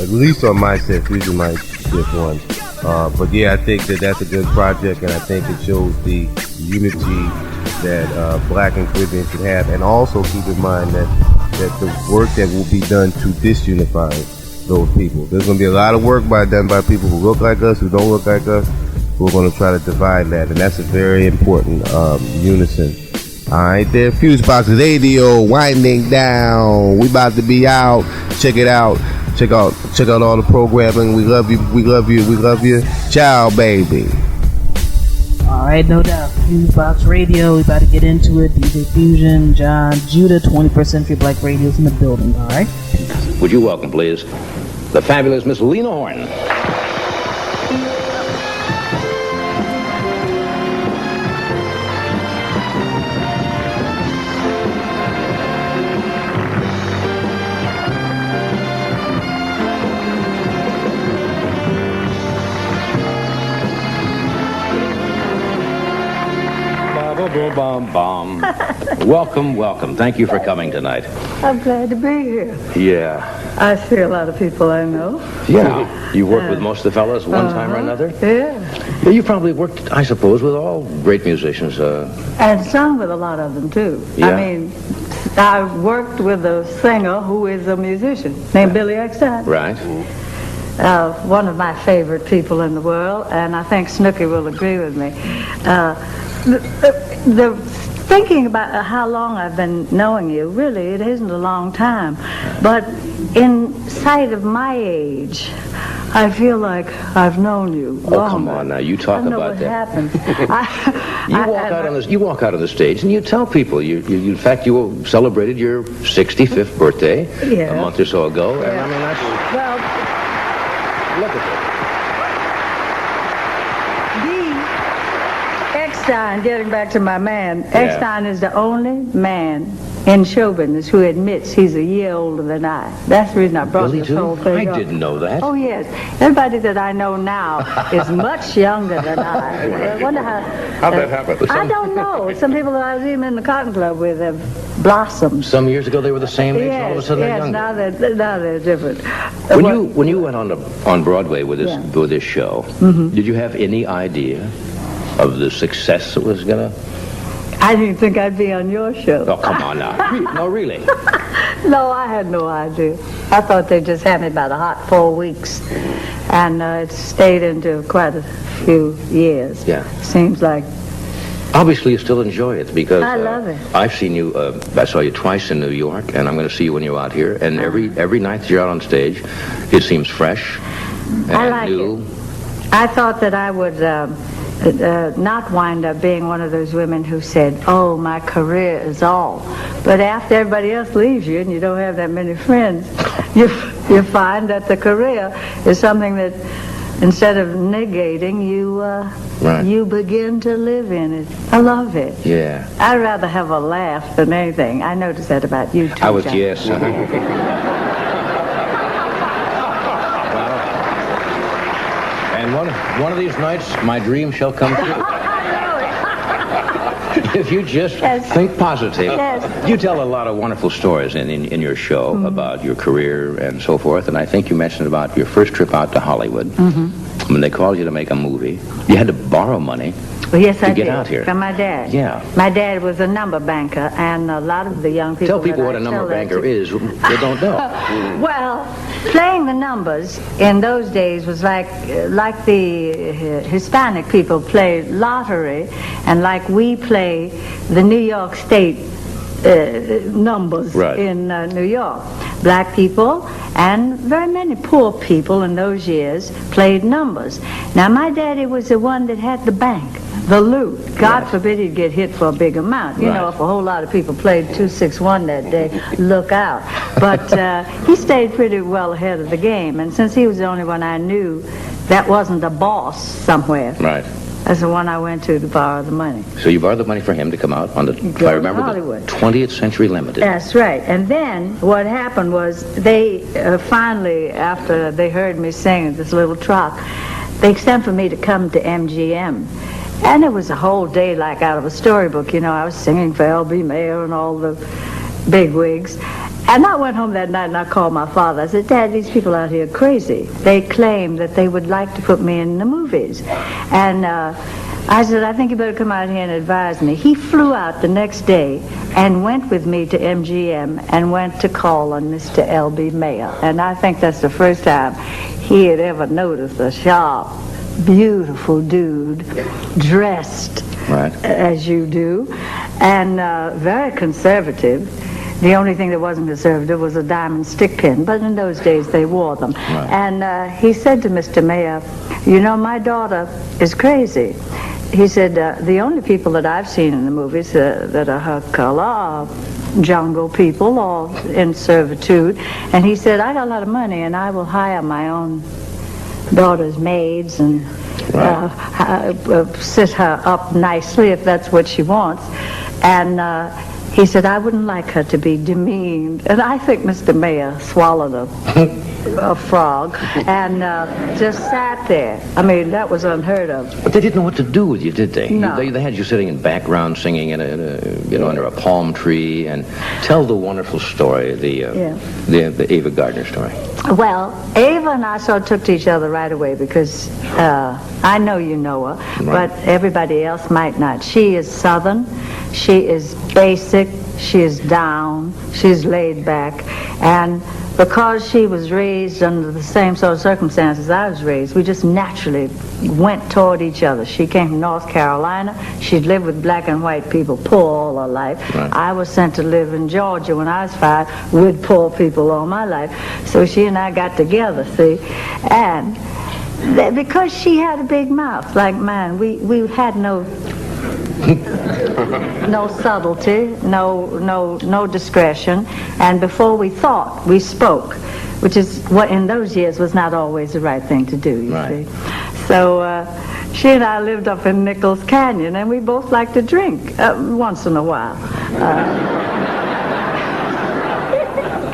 [SPEAKER 3] at least on my set. Fusion might get one. But yeah, I think that's a good project, and I think it shows the unity that Black and Caribbean should have. And also keep in mind that the work that will be done to disunify those people. There's going to be a lot of work done by people who look like us, who don't look like us. We're going to try to divide that, and that's a very important unison. All right, there, FuseBox Radio winding down. We about to be out. Check it out. Check out all the programming. We love you. We love you. We love you. Ciao, baby.
[SPEAKER 2] All right, no doubt. FuseBox Radio. We about to get into it. DJ Fusion Jon Judah, 21st Century Black Radio's in the building. All right.
[SPEAKER 4] Would you welcome, please, the fabulous Miss Lena Horne. Ba-ba-bum-bum. Welcome, welcome. Thank you for coming tonight.
[SPEAKER 5] I'm glad to be here.
[SPEAKER 4] Yeah.
[SPEAKER 5] I see a lot of people I know.
[SPEAKER 4] Yeah. You worked with most of the fellas one time or another?
[SPEAKER 5] Yeah.
[SPEAKER 4] Yeah, you probably worked, I suppose, with all great musicians.
[SPEAKER 5] And sung with a lot of them, too.
[SPEAKER 4] Yeah.
[SPEAKER 5] I mean, I worked with a singer who is a musician named Billy Eckstein.
[SPEAKER 4] Right.
[SPEAKER 5] One of my favorite people in the world, and I think Snooky will agree with me. Thinking about how long I've been knowing you, really, it isn't a long time. But in sight of my age, I feel like I've known you longer.
[SPEAKER 4] Oh, come on now. You talk about that.
[SPEAKER 5] I don't know what happened.
[SPEAKER 4] You walk out on the stage and you tell people. In fact, you celebrated your 65th birthday a month or so ago.
[SPEAKER 5] Yeah.
[SPEAKER 4] And I mean, that's...
[SPEAKER 5] Well,
[SPEAKER 4] look at
[SPEAKER 5] Eckstein, getting back to my man, Eckstein is the only man in show business who admits he's a year older than I. That's the reason I brought
[SPEAKER 4] Really
[SPEAKER 5] this
[SPEAKER 4] too?
[SPEAKER 5] whole thing up.
[SPEAKER 4] I didn't know that.
[SPEAKER 5] Oh, yes. Everybody that I know now is much younger than I. I wonder
[SPEAKER 4] How'd that happen?
[SPEAKER 5] I don't know. Some people that I was even in the Cotton Club with have blossomed.
[SPEAKER 4] Some years ago they were the same age, and all of a sudden they're younger.
[SPEAKER 5] Now they're different.
[SPEAKER 4] When you went on Broadway with this show, did you have any idea of the success it was gonna?
[SPEAKER 5] I didn't think I'd be on your show.
[SPEAKER 4] Oh, come on now. No, really.
[SPEAKER 5] No, I had no idea. I thought they just had me about a hot 4 weeks. And it stayed into quite a few years.
[SPEAKER 4] Yeah.
[SPEAKER 5] Seems like.
[SPEAKER 4] Obviously, you still enjoy it because
[SPEAKER 5] I love it.
[SPEAKER 4] I've seen you. I saw you twice in New York, and I'm going to see you when you're out here. And every night that you're out on stage, it seems fresh and
[SPEAKER 5] I like
[SPEAKER 4] new.
[SPEAKER 5] it. I thought that I would not wind up being one of those women who said, "Oh, my career is all." But after everybody else leaves you and you don't have that many friends, you find that the career is something that, instead of negating, you begin to live in it. I love it.
[SPEAKER 4] Yeah.
[SPEAKER 5] I'd rather have a laugh than anything. I noticed that about you too.
[SPEAKER 4] I was,
[SPEAKER 5] John.
[SPEAKER 4] yes. And one of these nights, my dream shall come true. If you just think positive.
[SPEAKER 5] Yes.
[SPEAKER 4] You tell a lot of wonderful stories in your show about your career and so forth, and I think you mentioned about your first trip out to Hollywood. When they called you to make a movie, you had to borrow money
[SPEAKER 5] Well, yes, I
[SPEAKER 4] get
[SPEAKER 5] did.
[SPEAKER 4] out here.
[SPEAKER 5] From my dad.
[SPEAKER 4] Yeah.
[SPEAKER 5] My dad was a number banker, and a lot of the young people.
[SPEAKER 4] Tell people
[SPEAKER 5] that
[SPEAKER 4] what
[SPEAKER 5] I
[SPEAKER 4] a number
[SPEAKER 5] tell that
[SPEAKER 4] banker
[SPEAKER 5] to-
[SPEAKER 4] is. They don't know.
[SPEAKER 5] Well, playing the numbers in those days was like the Hispanic people play lottery, and like we play the New York State numbers in New York. Black people and very many poor people in those years played numbers. Now, my daddy was the one that had the bank, the loot. God forbid he'd get hit for a big amount. You know, if a whole lot of people played 261 that day, look out. But he stayed pretty well ahead of the game. And since he was the only one I knew that wasn't a boss somewhere,
[SPEAKER 4] Right.
[SPEAKER 5] that's the one I went to borrow the money.
[SPEAKER 4] So you borrowed the money for him to come out on the, if I remember,
[SPEAKER 5] Hollywood.
[SPEAKER 4] the 20th Century Limited.
[SPEAKER 5] That's right. And then what happened was they finally, after they heard me sing this little truck, they sent for me to come to MGM. And it was a whole day like out of a storybook. You know, I was singing for L.B. Mayer and all the big wigs. And I went home that night and I called my father. I said, Dad, these people out here are crazy. They claim that they would like to put me in the movies. And I said, I think you better come out here and advise me. He flew out the next day and went with me to MGM and went to call on Mr. L.B. Mayer. And I think that's the first time he had ever noticed a sharp, beautiful dude dressed as you do and very conservative. The only thing that wasn't conservative was a diamond stick pin, but in those days they wore them. And he said to Mr. Mayer, you know, my daughter is crazy. He said, the only people that I've seen in the movies that are her color are jungle people or in servitude. And he said, I got a lot of money and I will hire my own daughter's maids and sit her up nicely if that's what she wants. And he said, I wouldn't like her to be demeaned. And I think Mr. Mayer swallowed a a frog, and just sat there. I mean, that was unheard of.
[SPEAKER 4] But they didn't know what to do with you, did they?
[SPEAKER 5] No.
[SPEAKER 4] They had you sitting in background singing under a palm tree. And tell the wonderful story, the Ava Gardner story.
[SPEAKER 5] Well, Ava and I sort of took to each other right away because I know you know her,
[SPEAKER 4] right.
[SPEAKER 5] but everybody else might not. She is Southern. She is basic. She is down. She's laid back. And because she was raised under the same sort of circumstances I was raised, we just naturally went toward each other. She came from North Carolina. She'd lived with black and white people poor all her life.
[SPEAKER 4] Right.
[SPEAKER 5] I was sent to live in Georgia when I was 5 with poor people all my life. So she and I got together, see? And because she had a big mouth like mine, we had no subtlety, no discretion, and before we thought, we spoke, which is what in those years was not always the right thing to do, you see. So she and I lived up in Nichols Canyon, and we both liked to drink once in a while.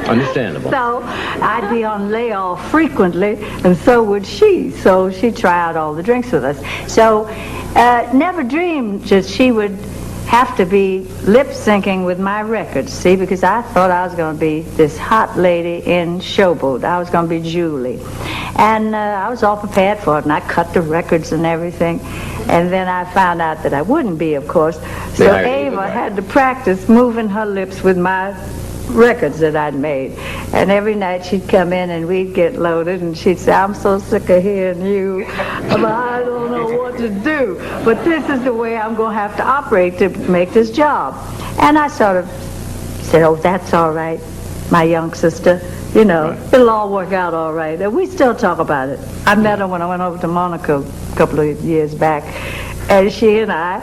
[SPEAKER 4] Understandable.
[SPEAKER 5] So I'd be on layoff frequently, and so would she. So she'd try out all the drinks with us. So never dreamed that she would have to be lip-syncing with my records, see, because I thought I was going to be this hot lady in Showboat. I was going to be Julie. And I was all prepared for it, and I cut the records and everything. And then I found out that I wouldn't be, of course. So Ava had to practice moving her lips with my records that I'd made. And every night she'd come in and we'd get loaded and she'd say, I'm so sick of hearing you. I don't know what to do. But this is the way I'm going to have to operate to make this job. And I sort of said, oh, that's all right, my young sister. You know, it'll all work out all right. And we still talk about it. I met her when I went over to Monaco a couple of years back. And she and I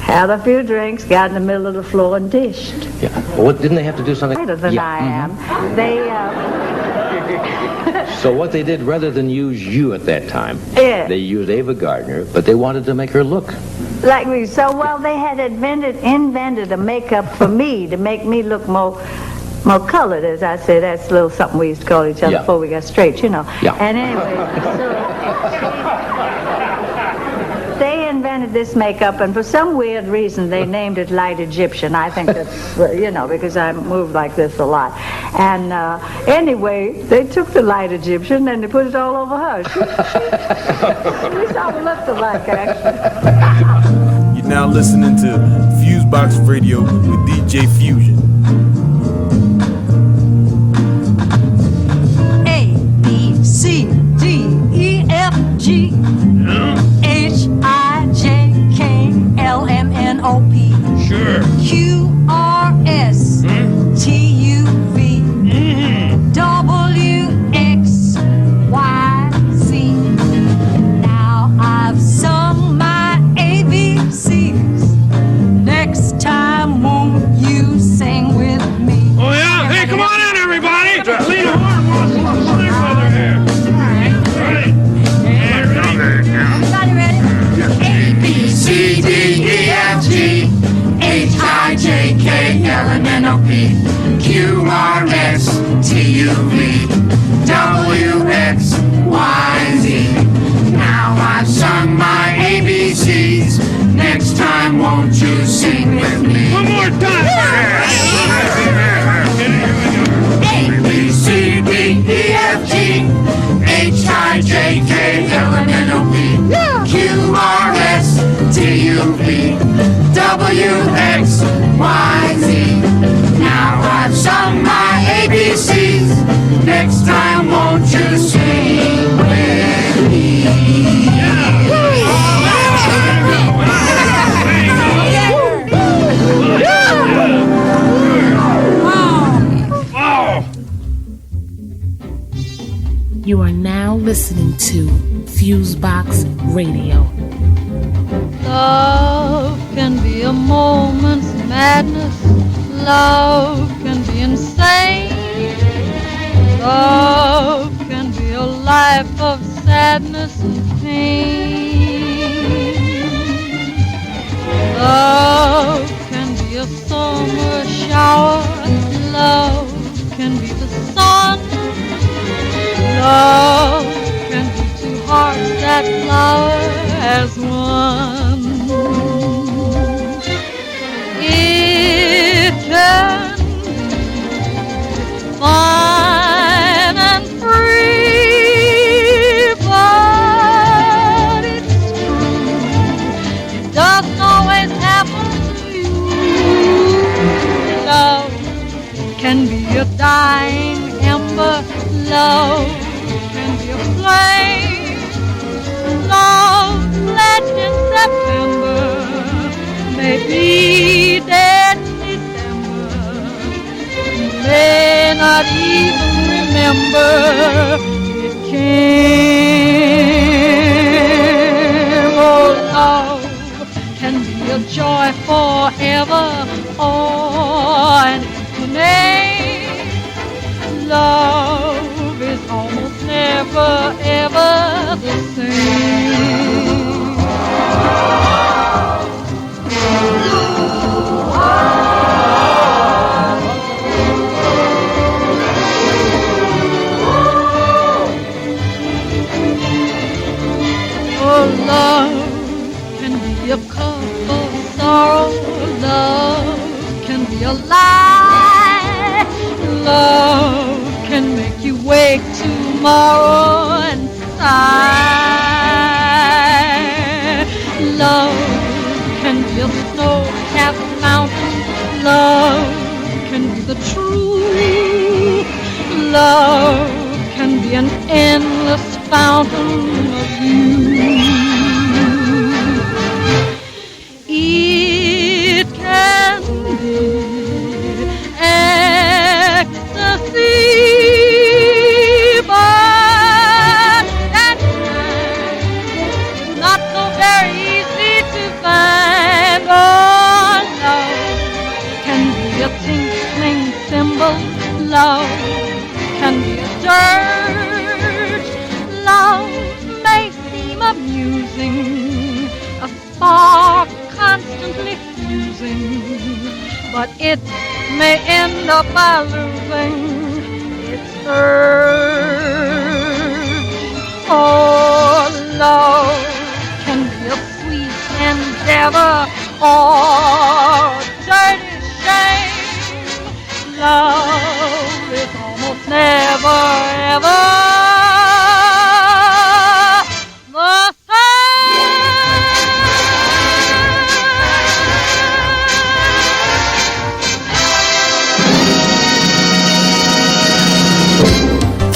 [SPEAKER 5] had a few drinks, got in the middle of the floor and dished.
[SPEAKER 4] Yeah. Well, didn't they have to do something?
[SPEAKER 5] Later than I am. They,
[SPEAKER 4] So what they did, rather than use you at that time, they used Ava Gardner, but they wanted to make her look
[SPEAKER 5] like me. So, well, they had invented a makeup for me to make me look more colored, as I said. That's a little something we used to call each other before we got straight, you know.
[SPEAKER 4] Yeah.
[SPEAKER 5] And anyway, they invented this makeup, and for some weird reason, they named it Light Egyptian. I think that's, because I move like this a lot. And anyway, they took the Light Egyptian and they put it all over her. She sort of looked alike, actually.
[SPEAKER 6] You're now listening to FuseBox Radio with DJ Fusion.
[SPEAKER 7] A, B, C, D, E, F, G, H, I, J, K, L, M, N, O, P.
[SPEAKER 6] Sure.
[SPEAKER 7] Q, R, S, T, U, V, W, X, Y, Z. Now I've sung my ABCs. Next time, won't you sing with me?
[SPEAKER 6] Oh, yeah? Hey, come on in, everybody. Lena Horne wants to sing with her here.
[SPEAKER 7] Everybody ready? A, B, C, D, E, F, G, H, I, J, K, L, M, N, O, P, Q, R, S, T, U, V, W, X, Y, Z. Now I've sung my ABCs. Next time, won't you sing with me?
[SPEAKER 6] One more time.
[SPEAKER 7] A, B, C, D, E, F, G, H, I, J, K, L, M, N, O, P, Q, R, S, T, U, V, W, X, Y, Z. Now I've sung my ABCs. Next time, won't you sing with me?
[SPEAKER 8] You are now listening to FuseBox Radio.
[SPEAKER 9] Love can be a moment's madness. Love can be insane. Love can be a life of sadness and pain. Love can be a summer shower. Love can be the sun. one. It can be fine and free, but it's true, it doesn't always happen to you. Love can be a dying ember, love can be a flame, love pledged in September may be dead in December, you may not even remember it came. Oh, love can be a joy forever, or an name. Love is almost never, ever the same. Oh, love can be a cup of sorrow, love can be a lie, love can make you wake tomorrow and sigh. Love can be a snow-capped mountain, love can be the truth, love can be an endless fountain of youth. It can be ecstasy, but that's not so very easy to find. Oh, love can be a tinkling cymbal, love can be a dirge, love may seem amusing, a spark constantly fusing, but it may end up by losing its urge. Oh, love can be a sweet endeavor or dirty shame. Love is almost never, ever the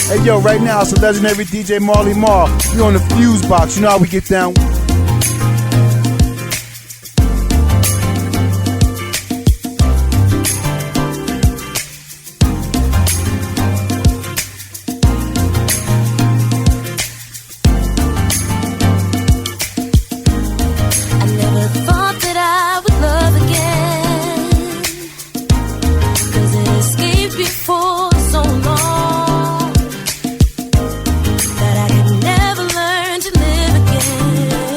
[SPEAKER 6] Hey yo, right now it's the legendary DJ Marley Marl. We on the FuseBox, you know how we get down.
[SPEAKER 10] I never thought that I would love again, 'cause it escaped me for so long that I could never learn to live again.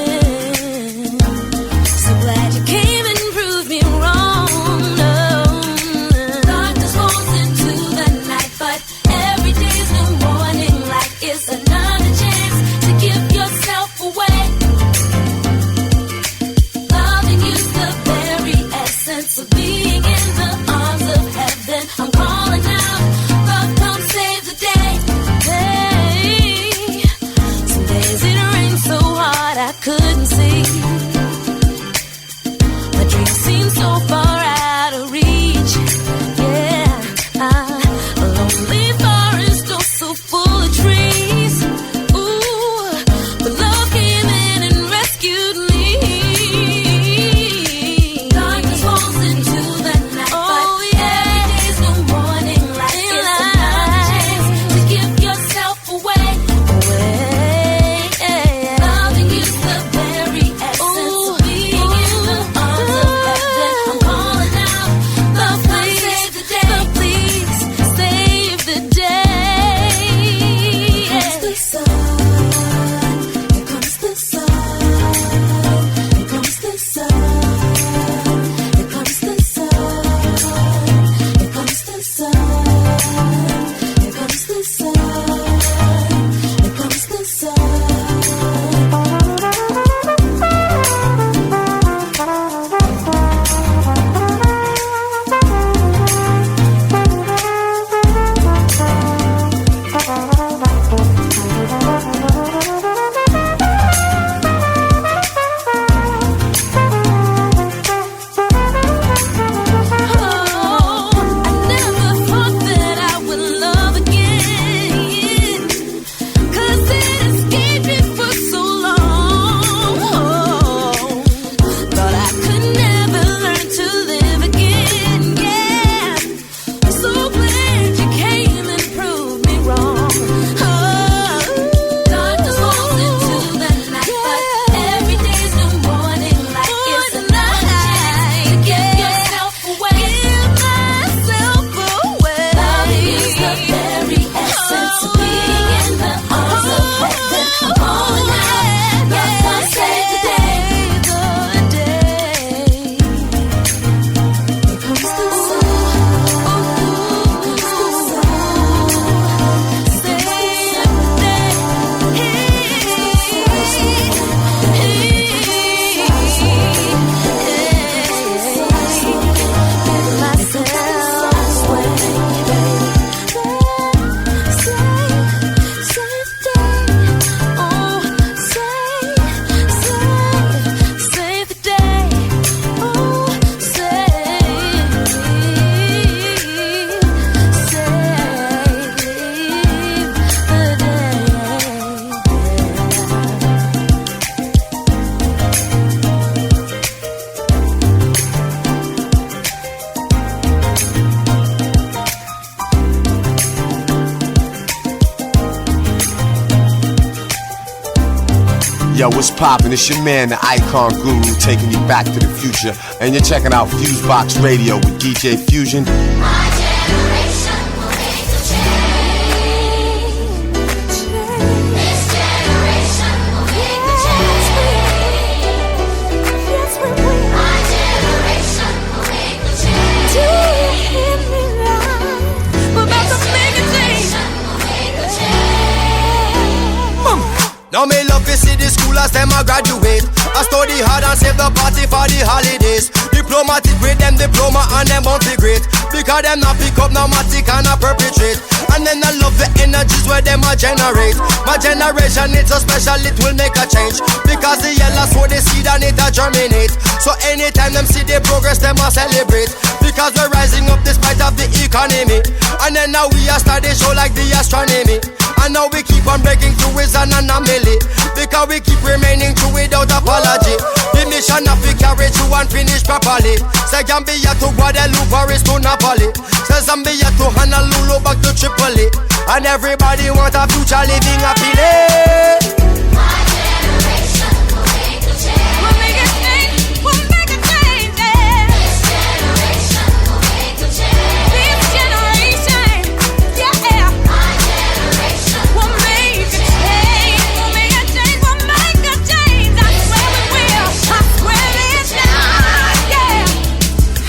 [SPEAKER 11] Yo, what's poppin'? It's your man, the Icon Guru, taking you back to the future. And you're checking out FuseBox Radio with DJ Fusion.
[SPEAKER 10] My generation will make a change. This generation will make a change. Yes, we will. My generation will make a change. Do you hear me now? We're about to make a change.
[SPEAKER 12] Now me love to see the schoolers, them a graduate. I study hard and save the party for the holidays. Diplomatic with them diploma and them won't be great. Because them not pick up no matic and a perpetrate. And then I love the energies where them a generate. My generation it's so special it will make a change. Because the yellow sow the seed and it a germinate. So anytime them see the progress them a celebrate. Because we're rising up despite of the economy. And then now we are starting show like the astronomy. And now we keep on breaking through is an anomaly. Because we keep remaining true without apology. The mission of we carry through and finish properly. Say Gambia to Guadeloupe or is to Napoli. Say Zambia to Honolulu back to Tripoli. And everybody want a future living happily.
[SPEAKER 10] My generation will make a change. We'll make a change. We'll make a change. Yeah. This generation will make a change. This generation, yeah. My generation will make a change. We'll make a change. We'll make a change. I swear we will. I swear it's not. Yeah.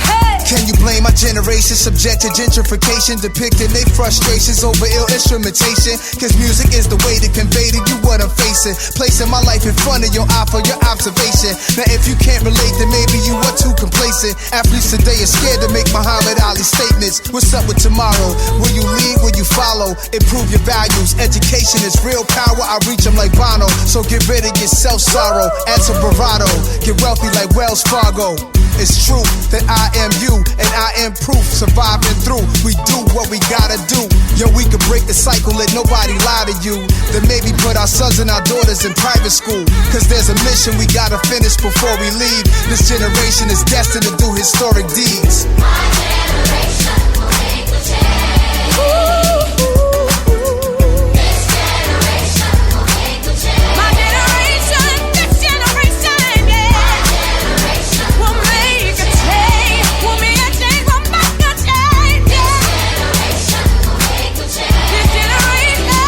[SPEAKER 10] Hey.
[SPEAKER 13] Can you blame my generation subject to gentrification, depicting their frustrations over ill instrumentation? Cause music is the way to convey to you what I'm facing, placing my life in front of your eye for your observation. Now if you can't relate, then maybe you are too complacent. Athletes today are scared to make Muhammad Ali statements. What's up with tomorrow? Will you lead, will you follow? Improve your values, education is real power. I reach them like Bono, so get rid of your self-sorrow. Add some bravado, get wealthy like Wells Fargo. It's true that I am you and I am proof. Surviving through, we do what we gotta do. Yo, we could break the cycle, let nobody lie to you. Then maybe put our sons and our daughters in private school. Cause there's a mission we gotta finish before we leave. This generation is destined to do historic deeds.
[SPEAKER 10] My generation will make a change. This generation will make a change. My generation, this generation, yeah. My generation will make a change. We'll make a change. We'll make a change, yeah. This generation will make a change. This generation,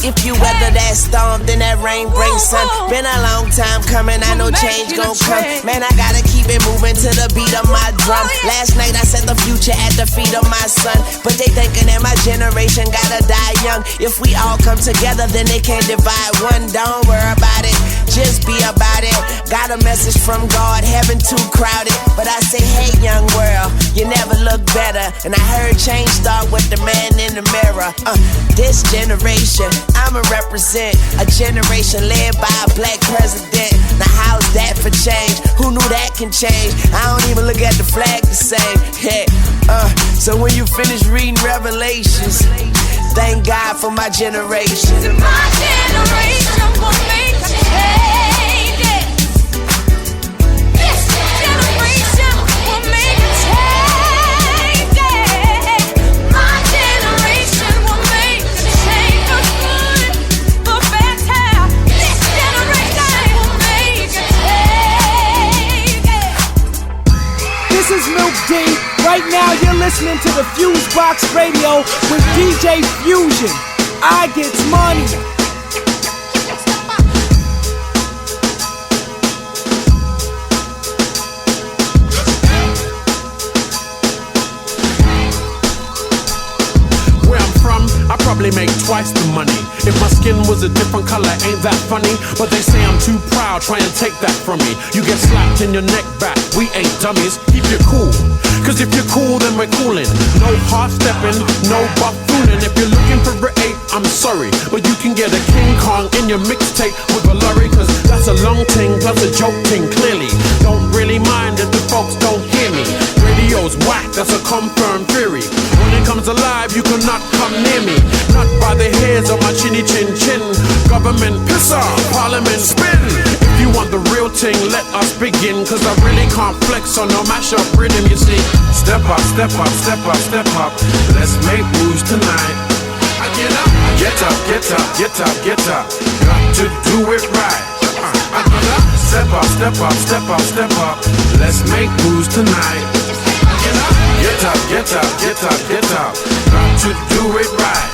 [SPEAKER 14] If you weather that storm, then that rain brings sun. Been a long time coming, I know change gon' come. Man, I gotta keep it moving to the beat of my drum. Last night I set the future at the feet of my son. But they thinking that my generation gotta die young. If we all come together, then they can't divide one. Don't worry about it, just be about it. Got a message from God, heaven too crowded. But I say, hey young world, you never look better. And I heard change start with the man in the mirror. This generation, I'ma represent a generation led by a black president. Now how's that for change? Who knew that can change? I don't even look at the flag the same. Yeah. So when you finish reading Revelations, thank God for my generation.
[SPEAKER 10] My generation will make a change. This generation will make a change. My generation will make a change for good, for better. This generation will make a change.
[SPEAKER 15] This is Milk D. Right now you're listening to the FuseBox Radio with DJ Fusion. I get money.
[SPEAKER 16] I probably make twice the money. If my skin was a different color, ain't that funny? But they say I'm too proud, try and take that from me. You get slapped in your neck back, we ain't dummies. Keep your cool, cause if you're cool, then we're coolin'. No half-stepping, no buffooning. If you're looking for an 8, I'm sorry, but you can get a King Kong in your mixtape with a lorry. Cause that's a long ting, plus a joke ting, clearly. Don't really mind if the folks don't hear me. Radio's whack, that's a confirmed theory. When it comes alive, you cannot come near me. Not by the hairs of my chinny chin chin. Government piss off, parliament spin. If you want the real thing, let us begin. Cause I really can't flex on no mashup rhythm, you see. Step up, step up, step up, step up. Let's make moves tonight. I get up, I Get up, get up, get up, get up. Got to do it right. Step up, step up, step up, step up. Let's make moves tonight. Get up, get up, get up, get up. Got to do it right.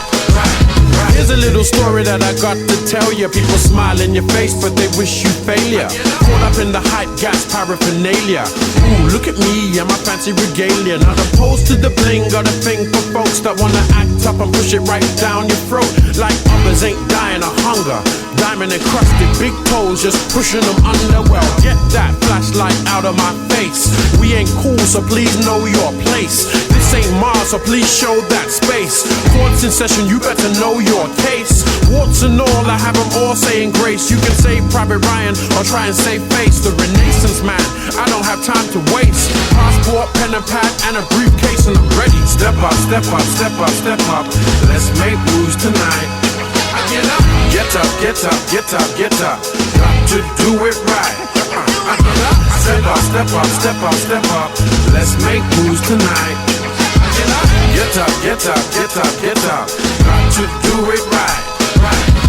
[SPEAKER 16] Here's a little story that I got to tell you. People smile in your face, but they wish you failure. Caught up in the hype, gas, paraphernalia. Ooh, look at me and my fancy regalia. Not opposed to the bling, got a thing for folks that wanna act up and push it right down your throat. Like others ain't dying of hunger. Diamond encrusted, big toes, just pushing them under. Well, get that flashlight out of my face. We ain't cool, so please know your place. This ain't Mars, so please show that space. Courts in session, you better know your case. Warts and all, I have them all saying grace. You can say Private Ryan or try and save face. The Renaissance man, I don't have time to waste. Passport, pen and pad, and a briefcase, and I'm ready. Step up, step up, step up, step up. Let's make moves tonight. Get up, get up, get up, get up, get up. Got to do it right. Step up, step up, step up, step up. Let's make moves tonight. Get up, get up, get up, get up. Got to do it right.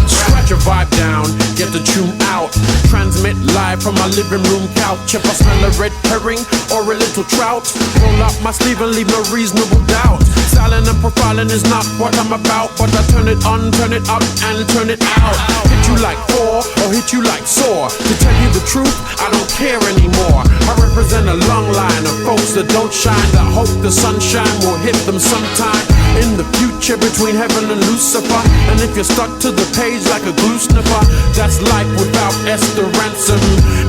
[SPEAKER 16] Scratch your vibe down, get the tune out. Transmit live from my living room couch. If I smell a red herring or a little trout, roll up my sleeve and leave no reasonable doubt. Styling and profiling is not what I'm about, but I turn it on, turn it up, and turn it out. Hit you like Thor or hit you like Saw. To tell you the truth, I don't care anymore. I represent a long line of folks that don't shine, that hope the sunshine will hit them sometime in the future between heaven and Lucifer. And if you're stuck to the page like a glue sniffer, that's life without Esther Ransom.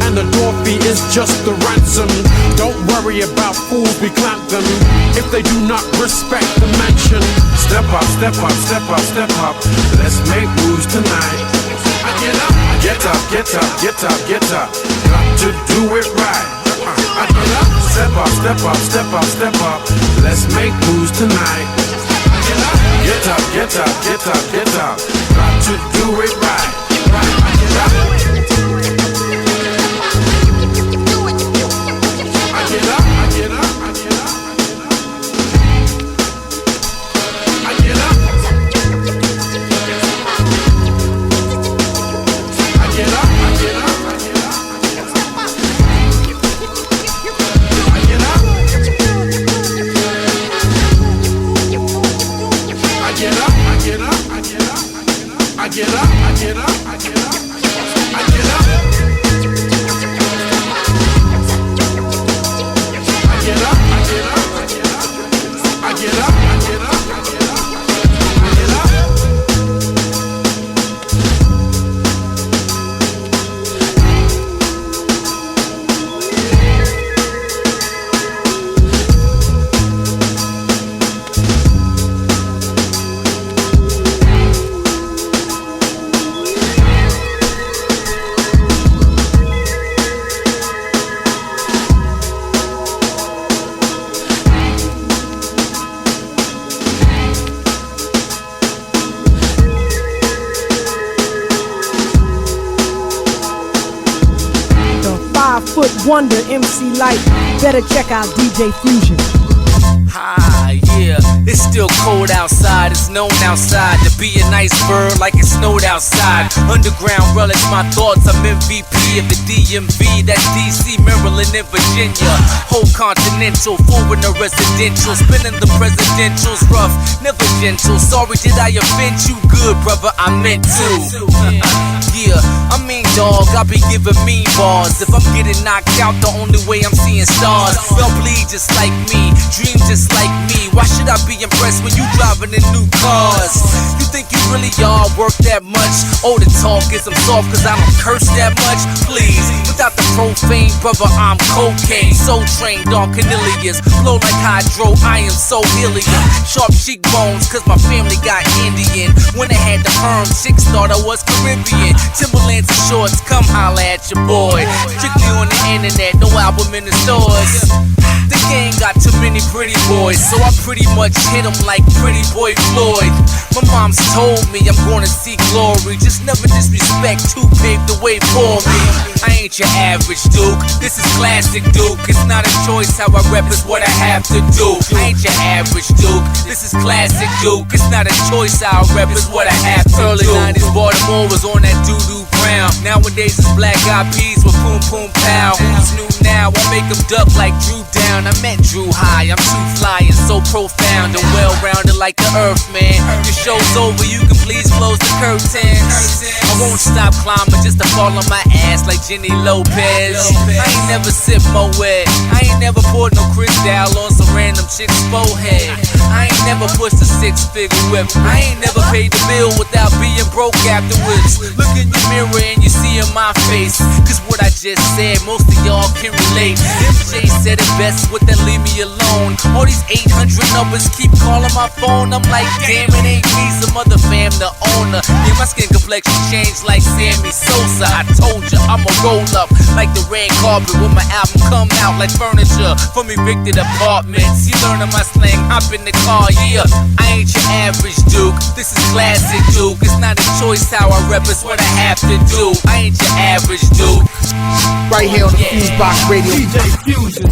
[SPEAKER 16] And the door fee is just the ransom. Don't worry about fools, we clamp them if they do not respect the mansion. Step up, step up, step up, step up. Let's make moves tonight. Get up, get up, get up, get up, get up. Got to do it right. Step up, step up, step up, step up. Let's make moves tonight. Get up, get up, get up, get up. Got to do it right. Get up. I get up, I get up, I get up. I get up. I get up, I get up, I get up. I get up. I get up, I get up, I get up. I get up, I get up, I get up. I get up. I get up, I get up, I get up. I get up, I get up, I get up. I get up.
[SPEAKER 15] Wonder MC Light, better check out DJ Fusion.
[SPEAKER 17] Hi, yeah, it's still cold outside. It's known outside to be an iceberg like it snowed outside. Underground relish my thoughts. I'm MVP of the DMV. That's DC, Maryland, and Virginia. Whole continental, foreign or residential. Spinning the presidentials rough, never gentle. Sorry, did I offend you? Good, brother, I meant to. Yeah, I mean, dog, I be giving mean bars. If I'm getting knocked out, the only way I'm seeing stars. They'll bleed just like me, dream just like me. Why should I be impressed when you driving in new cars? You think you really all work that much? Oh, the talk is I'm soft cause I don't curse that much. Please, without the profane, brother, I'm cocaine. So trained on Cornelius, blow like hydro, I am so helium. Sharp cheekbones cause my family got Indian. When I had the perm, chicks thought I was Caribbean. Timberlands and shorts, come holla at your boy. Strictly on the internet, no album in the stores. The gang got too many any pretty boys, so I pretty much hit them like Pretty Boy Floyd. My mom's told me I'm gonna see glory, just never disrespect to pave the way for me. I ain't your average Duke, this is classic Duke. It's not a choice how I rep, it's what I have to do. I ain't your average Duke, this is classic Duke. It's not a choice how I rep, it's what I have to do. Early 90s Baltimore was on that doo-doo brown. Nowadays it's Black Eyed Peas with Poom Poom Pow. Who's new now? I make them duck like Drew Down. I met Drew High, I'm too fly and so profound and well-rounded like the earth, man. Your show's over, you can please close the curtains. I won't stop climbing just to fall on my ass like Jenny Lopez. I ain't never sip Moet, I ain't never poured no Cristal on some random chick's forehead. I ain't never pushed a six-figure whip, I ain't never paid the bill without being broke afterwards. Look in your mirror and you see in my face, cause what I just said, most of y'all can relate. MJ said it best with that leave me alone. All these 800 numbers keep calling my phone, I'm like, damn, it ain't me, some other fam, the owner. Yeah, my skin complexion changed like Sammy Sosa. I told ya, I'ma roll up like the red carpet when my album come out like furniture from evicted apartments. You learning my slang, hop in the car, yeah. I ain't your average Duke, this is classic Duke. It's not a choice how I rep, it's what I have to do. I ain't your average Duke.
[SPEAKER 15] Right here on the FuseBox Radio. DJ Fusion.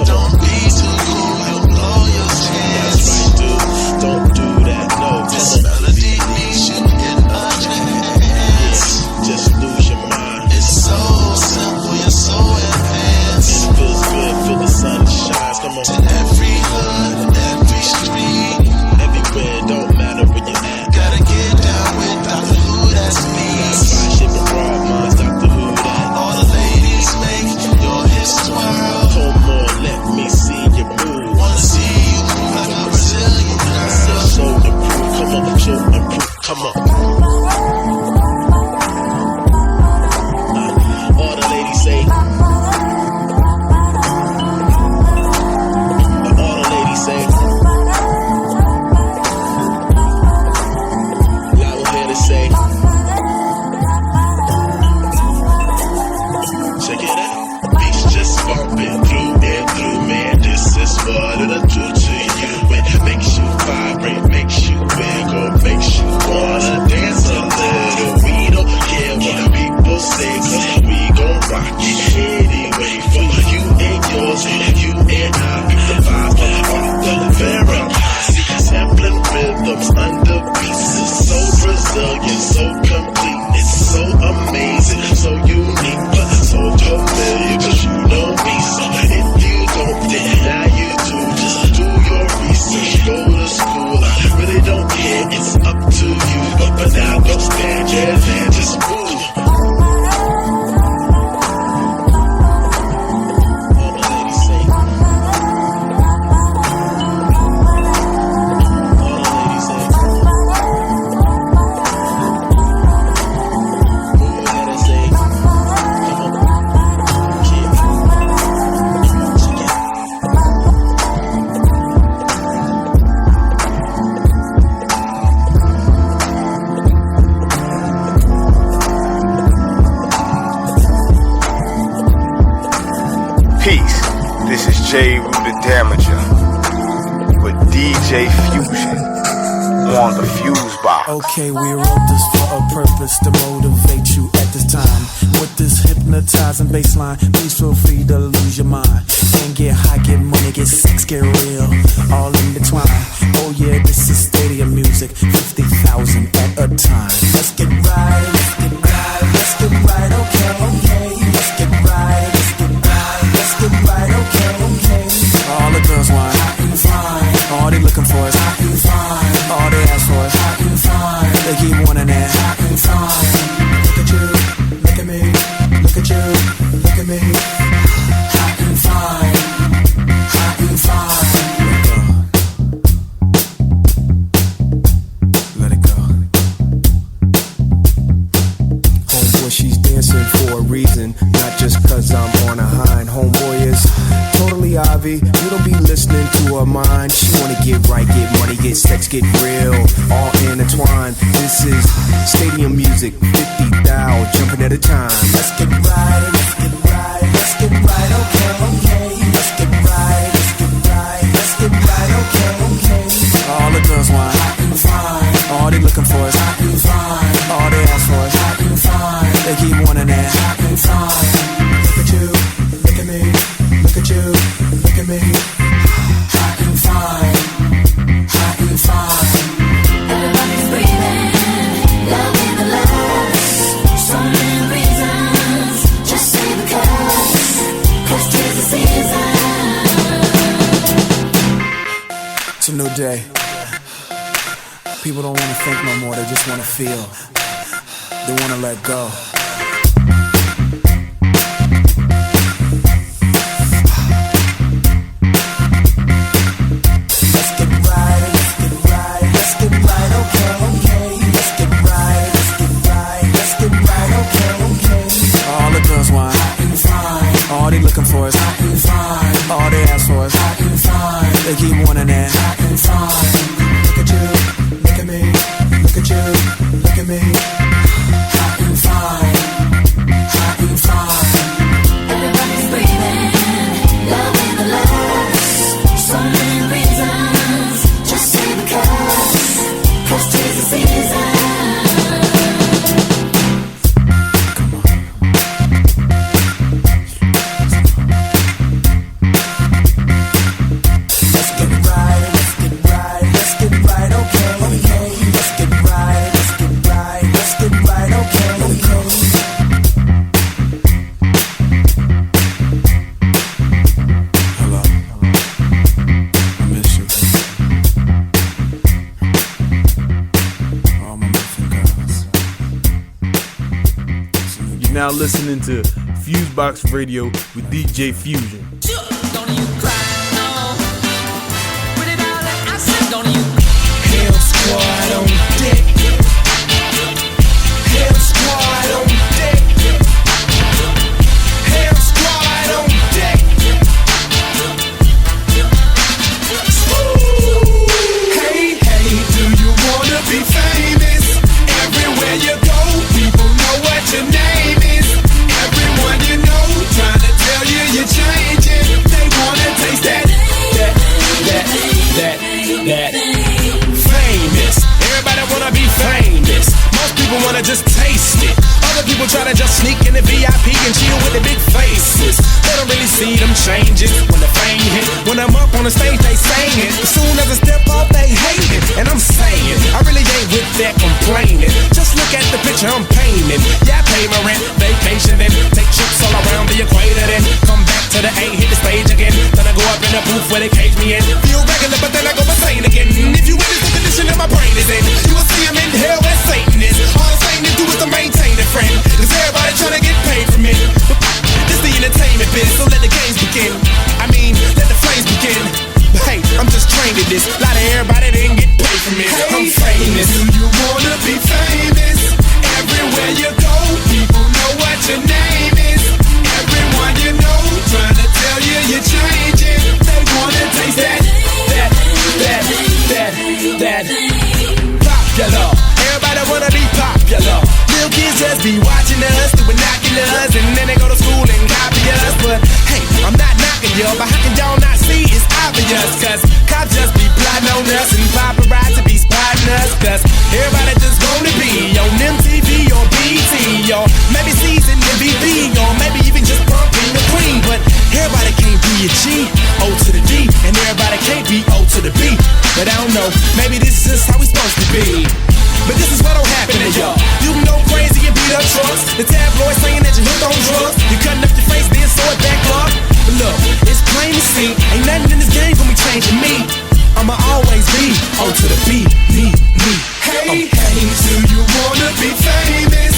[SPEAKER 7] Don't be too cool, help lawyers. That's right, dude. Don't do
[SPEAKER 18] is J. Rue the Damager with DJ Fusion on the FuseBox.
[SPEAKER 19] Okay, we wrote this for a purpose to motivate you at this time. With this hypnotizing bassline, please feel free to lose your mind. And get high, get money, get sex, get real, all in between. Oh yeah, this is stadium music, 50,000 at a time. Let's get right, let's get right, let's get right, okay, okay. Let's get right, let's get right, let's get right, okay, okay. All the girls want hot and fine. All they looking for is hot and fine. All they ask for is hot and fine. They keep wanting that hot and fine. Look at you, look at me, look at you, look at me. Hot and fine, hot and fine. Let it go. Homeboy, she's dancing for a reason, not just cause I'm on a hind. Homeboy is totally Ivy, you don't be listening to her mind. She wanna get right, get money, get sex, get real, all intertwined. This is stadium music, 50,000 jumping at a time. Let's get right, let's get right, let's get right, okay, okay. Let's get right, let's get right, let's get right, okay, okay. All the girls want hot and fine. All they looking for is hot and fine. All they ask for is hot and fine. They keep wanting that hot and fine. Look at you, look at me, look at you, look at me. Hot and fine, hot and fine.
[SPEAKER 10] Everybody's breathing, love in the lungs. So many reasons, just say because 'tis the season.
[SPEAKER 19] It's a new day. People don't want to think no more, they just want to feel. They want to let go. Let's get right, let's get right, let's get right, okay, okay. Let's get right, let's get right, let's get right, okay, okay. All the girls want hot and fine. All they looking for is hot and fine. All they ask for is hot and fine. They keep wanting that hot and fine. Look at you, look at me, look at you, look at me. Hot and fine, hot and fine.
[SPEAKER 10] Everybody's breathing, love in the lungs. So many reasons, just say because 'tis the season.
[SPEAKER 19] Let's get right, let's get right, let's get right, okay, okay. Let's get right, let's get right, let's get right, okay, okay. Hello, I miss you. All my muffin girls.
[SPEAKER 6] You're now listening to FuseBox Radio with DJ Fusion.
[SPEAKER 7] Hell Squad on deck. Hell Squad on deck. Hell Squad on deck. Hey, hey, do you wanna be famous? Everywhere you go, people know what your name is. Everyone you know trying to tell you you're changing. They wanna taste that famous. Everybody wanna be famous. Most people wanna just taste it. Other people try to just sneak in the VIP and chill with the big faces. They don't really see them changes when the fame hit. When I'm up on the stage, they sing it. As soon as I step off, they hate it. And I'm saying, I really ain't with that complaining. Just look at the picture I'm painting. Yeah, I pay my rent, vacation, then take trips all around the equator, then come back to the A, hit the stage again. Then I go up in the booth where they cage me in. Feel regular, but then I go insane again. If you witness the condition that my brain is in, you will see I'm in hell where Satan is. All I'm saying is do is to maintain it, friend. Cause everybody trying to get paid from it. This the entertainment biz, so let the games begin. I mean, let the flames begin. But hey, I'm just trained in this. A lot of everybody didn't get paid from it. Hey, I'm famous. Do you wanna be famous? Everywhere you go, people know what your name is. Everyone you know trying to tell you you're changing. They wanna taste that popular. Everybody wanna be popular. Little kids just be watching us through binoculars, and then they go to school and copy us. But hey, I'm not knocking y'all, but how can y'all
[SPEAKER 20] y'all not see is obvious, cause cops just be plotting on us and paparazzi be spotting us, cause everybody just wanna be on MTV or BT or maybe season MVP or maybe even just bumping the queen, but everybody can't be a G, O to the D, and everybody can't be O to the B, but I don't know, maybe this is just how we supposed to be. But this is what'll happen to y'all. You can go crazy and beat up trucks. The tabloids saying that you hooked on drugs. You cutting up your face, then sew it back up. But look, it's plain to see, ain't nothing in this game gonna be changing me. I'ma always be O to the B, me. Hey, hey, do you wanna be famous?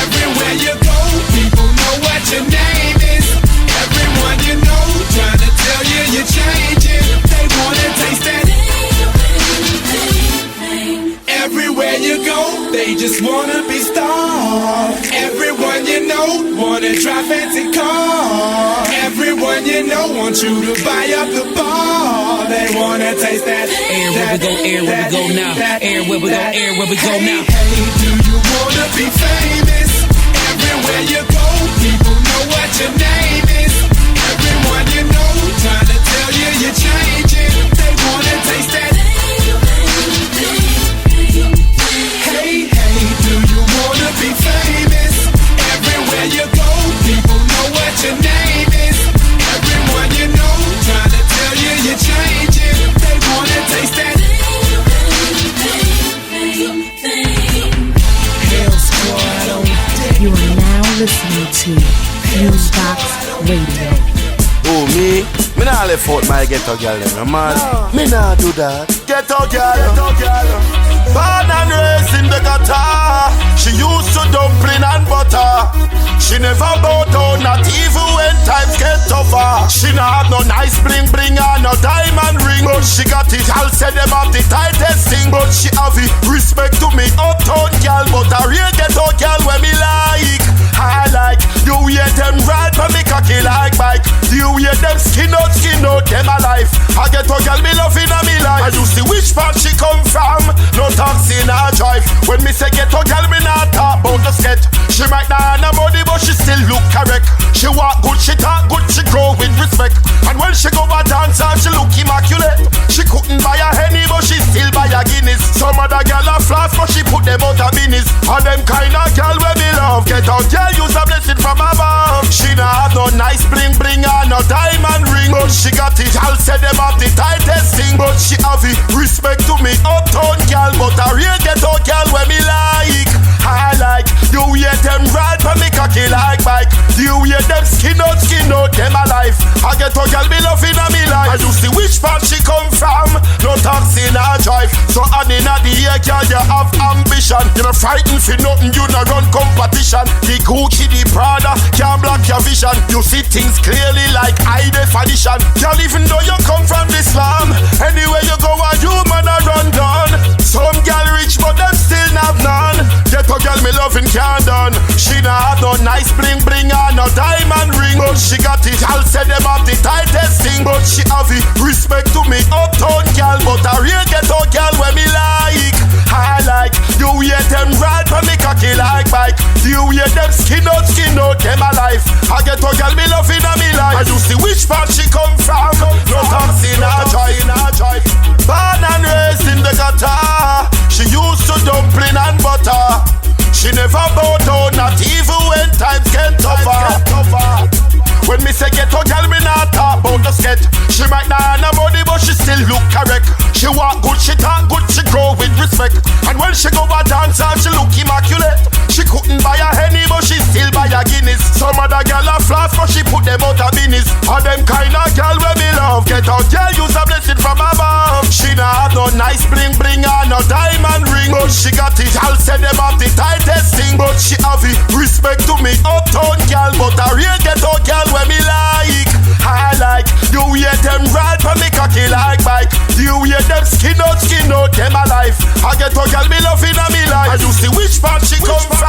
[SPEAKER 20] Everywhere you go, people know what your name is. Everyone you know trying to tell you you're changing. They wanna taste that. Everywhere you go, they just wanna be stars. Everyone you know wanna drive fancy cars. Everyone you know wants you to buy up the bar. They wanna taste that air. Where we go, air, where we go now. Air, where we go, air, where we go now. Hey, do you wanna be famous? Everywhere you go, people know what your name is. Everyone you know trying to tell you you're changing. They wanna taste that. Hey, hey, do you wanna be famous? Everywhere you go, people know what your name is. Everyone you know trying to tell you you're changing. They wanna taste that. Hell Squad on deck.
[SPEAKER 8] You are now listening to FuseBox Radio.
[SPEAKER 21] Oh, me nah left out my ghetto girl, man. Me nah do that. Ghetto girl. Born and raised in the gutter. She used to dumpling and butter. She never bowed down, not even when times get tougher. She not have no nice bling bling and no diamond ring, but she got it. I'll say them have the tightest thing, but she have it. Respect to me uptown girl, but a real ghetto girl when me like. I like the way them ride for me cocky like bike. The way them skin out, them alive. I get a girl me loving a me life. I you see which part she come from. No taxi, nah drive. When me say get a girl me not talk about the skate. She might not have no money but she still look correct. She walk good, she talk good, she grow with respect. And when she go a dance she look immaculate. She couldn't buy a Henny but she still buy a Guinness. Some other girl a flash but she put them out of business. And them kind of girl where me love. Get a girl use a blessing from above. She not have no nice bling bling and no diamond ring, but she got it. I'll say them have the tightest thing, but she have it. Respect to me uptown girl, but a real ghetto girl where me like. I like the way them ride for me cocky like bike. The way them skin out, them alive. I get a girl me loving a me life. And you see which part she come from. No taxi, nah drive. So on in the air, girl, you have ambition. You not frightened for nothing, you not run competition. The Gucci, the Prada, can't block your vision. You see things clearly like high definition. Girl, even though you come from the slum, anywhere you go, a human a run down. Some girl rich, but them still have none. Get a girl me loving can't done. She not have no nice bling bling and no diamond ring, but she got it. I'll say them have the tightest thing, but she have it. Respect to me uptown girl, but a real ghetto girl where me like. I like the way them ride for me cocky like bike. The way them skin out, them alive. I get a girl me loving a me life. And you see which part she come from. No taxi, nah drive. Born and raised in the gutter. She used to dumpling and butter. She never bowed down, not even when times get tougher. When me say get a girl, me not talk about the skate. She might not have no money, but she still look correct. She walk good, she talk good, she grow with respect. And when she go a dance, she look immaculate. She couldn't buy a Henny, but she still buy a Guinness. Some other girl a flash, but she put them out of business. And them kind of girl where me love. Get a girl, use a blessing from above. She not have no nice bling bling and no diamond ring, but she got it. I'll say them have the tightest thing, but she have it. Respect to me uptown girl, but a real ghetto girl where me like. I like the way them ride for me cocky like bike. The way them skin out, them alive. I get a girl me loving a me life. And you see which part she come from.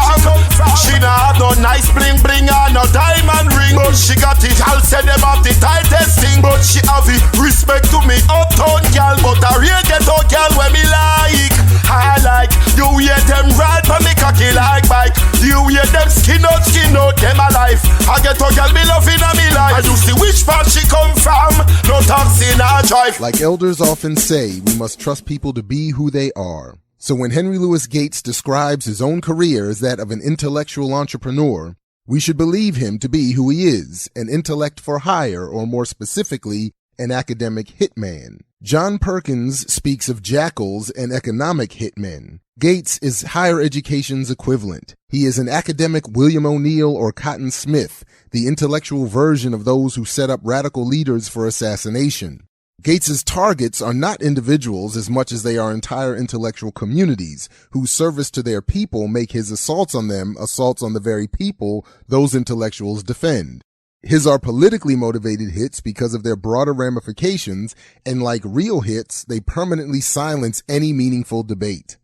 [SPEAKER 21] She not have no nice bling bling and no diamond ring, but she got it. I'll say them have the tightest thing, but she have it. Respect to me uptown girl, but a real ghetto girl where me like. I like you hear them ride for me cocky like bike. You hear them skin out, them alive. I get a girl me loving a me life. And you see which part she come from. No taxi, no drive.
[SPEAKER 1] Like elders often say, we must trust people to be who they are. So when Henry Louis Gates describes his own career as that of an intellectual entrepreneur, we should believe him to be who he is, an intellect for hire, or more specifically, an academic hitman. John Perkins speaks of jackals and economic hitmen. Gates is higher education's equivalent. He is an academic William O'Neill or Cotton Smith, the intellectual version of those who set up radical leaders for assassination. Gates's targets are not individuals as much as they are entire intellectual communities whose service to their people make his assaults on them assaults on the very people those intellectuals defend. His are politically motivated hits because of their broader ramifications, and like real hits, they permanently silence any meaningful debate.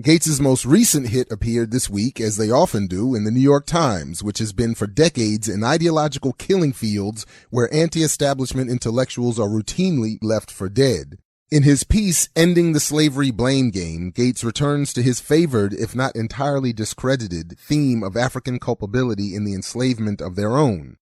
[SPEAKER 1] Gates's most recent hit appeared this week, as they often do, in the New York Times, which has been for decades in ideological killing fields where anti-establishment intellectuals are routinely left for dead. In his piece, Ending the Slavery Blame Game, Gates returns to his favored, if not entirely discredited, theme of African culpability in the enslavement of their own.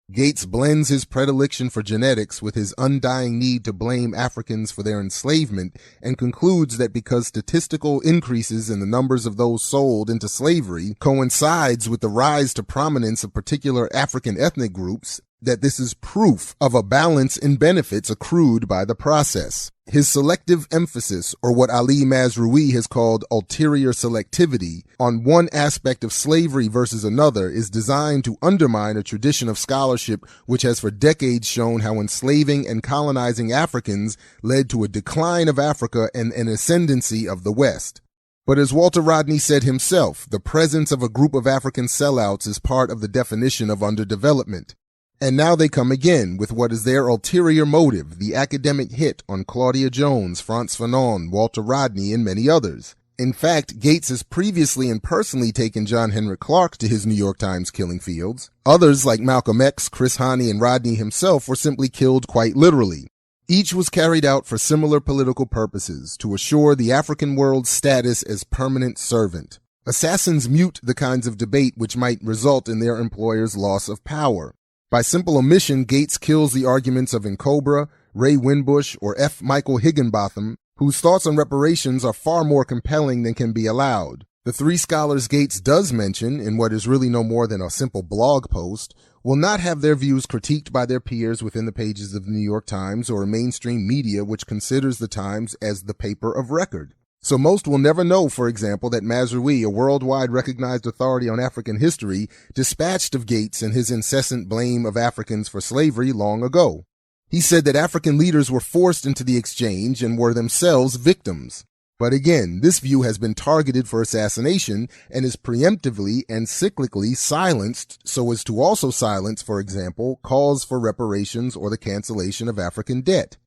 [SPEAKER 1] Gates blends his predilection for genetics with his undying need to blame Africans for their enslavement and concludes that because statistical increases in the numbers of those sold into slavery coincides with the rise to prominence of particular African ethnic groups, that this is proof of a balance in benefits accrued by the process. His selective emphasis, or what Ali Mazrui has called ulterior selectivity, on one aspect of slavery versus another is designed to undermine a tradition of scholarship which has for decades shown how enslaving and colonizing Africans led to a decline of Africa and an ascendancy of the West. But as Walter Rodney said himself, the presence of a group of African sellouts is part of the definition of underdevelopment. And now they come again with what is their ulterior motive, the academic hit on Claudia Jones, Frantz Fanon, Walter Rodney, and many others. In fact, Gates has previously and personally taken John Henrik Clarke to his New York Times killing fields. Others, like Malcolm X, Chris Hani, and Rodney himself, were simply killed quite literally. Each was carried out for similar political purposes, to assure the African world's status as permanent servant. Assassins mute the kinds of debate which might result in their employer's loss of power. By simple omission, Gates kills the arguments of N'Cobra, Ray Winbush, or F. Michael Higginbotham, whose thoughts on reparations are far more compelling than can be allowed. The three scholars Gates does mention, in what is really no more than a simple blog post, will not have their views critiqued by their peers within the pages of the New York Times or a mainstream media which considers the Times as the paper of record. So most will never know, for example, that Mazrui, a worldwide recognized authority on African history, dispatched of Gates and his incessant blame of Africans for slavery long ago. He said that African leaders were forced into the exchange and were themselves victims. But again, this view has been targeted for assassination and is preemptively and cyclically silenced so as to also silence, for example, calls for reparations or the cancellation of African debt.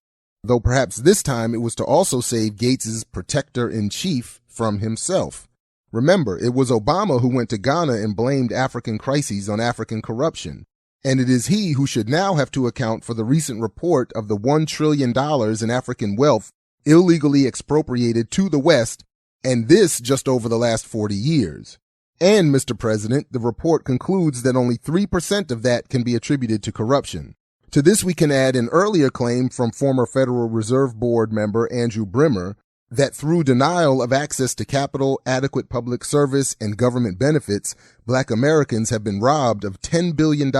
[SPEAKER 1] Though perhaps this time it was to also save Gates's protector-in-chief from himself. Remember, it was Obama who went to Ghana and blamed African crises on African corruption. And it is he who should now have to account for the recent report of the $1 trillion in African wealth illegally expropriated to the West, and this just over the last 40 years. And, Mr. President, the report concludes that only 3% of that can be attributed to corruption. To this we can add an earlier claim from former Federal Reserve Board member Andrew Brimmer that through denial of access to capital, adequate public service, and government benefits, Black Americans have been robbed of $10 billion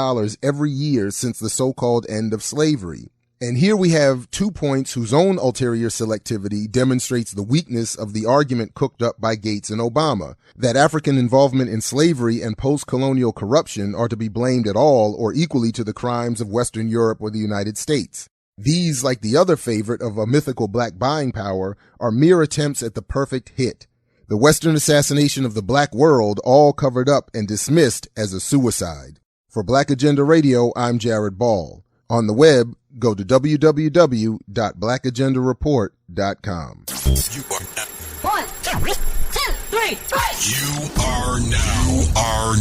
[SPEAKER 1] every year since the so-called end of slavery. And here we have 2 points whose own ulterior selectivity demonstrates the weakness of the argument cooked up by Gates and Obama, that African involvement in slavery and post-colonial corruption are to be blamed at all or equally to the crimes of Western Europe or the United States. These, like the other favorite of a mythical black buying power, are mere attempts at the perfect hit. The Western assassination of the black world, all covered up and dismissed as a suicide. For Black Agenda Radio, I'm Jared Ball. On the web, go to www.blackagendareport.com.
[SPEAKER 7] You are now. 1, 2, 3, 4. You are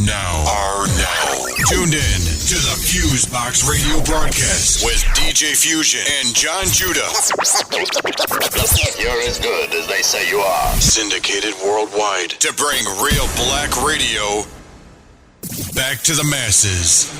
[SPEAKER 7] now tuned in
[SPEAKER 3] to the FuseBox Radio Broadcast with DJ Fusion and Jon Judah.
[SPEAKER 22] You're as good as they say you are.
[SPEAKER 3] Syndicated worldwide to bring real black radio back to the masses.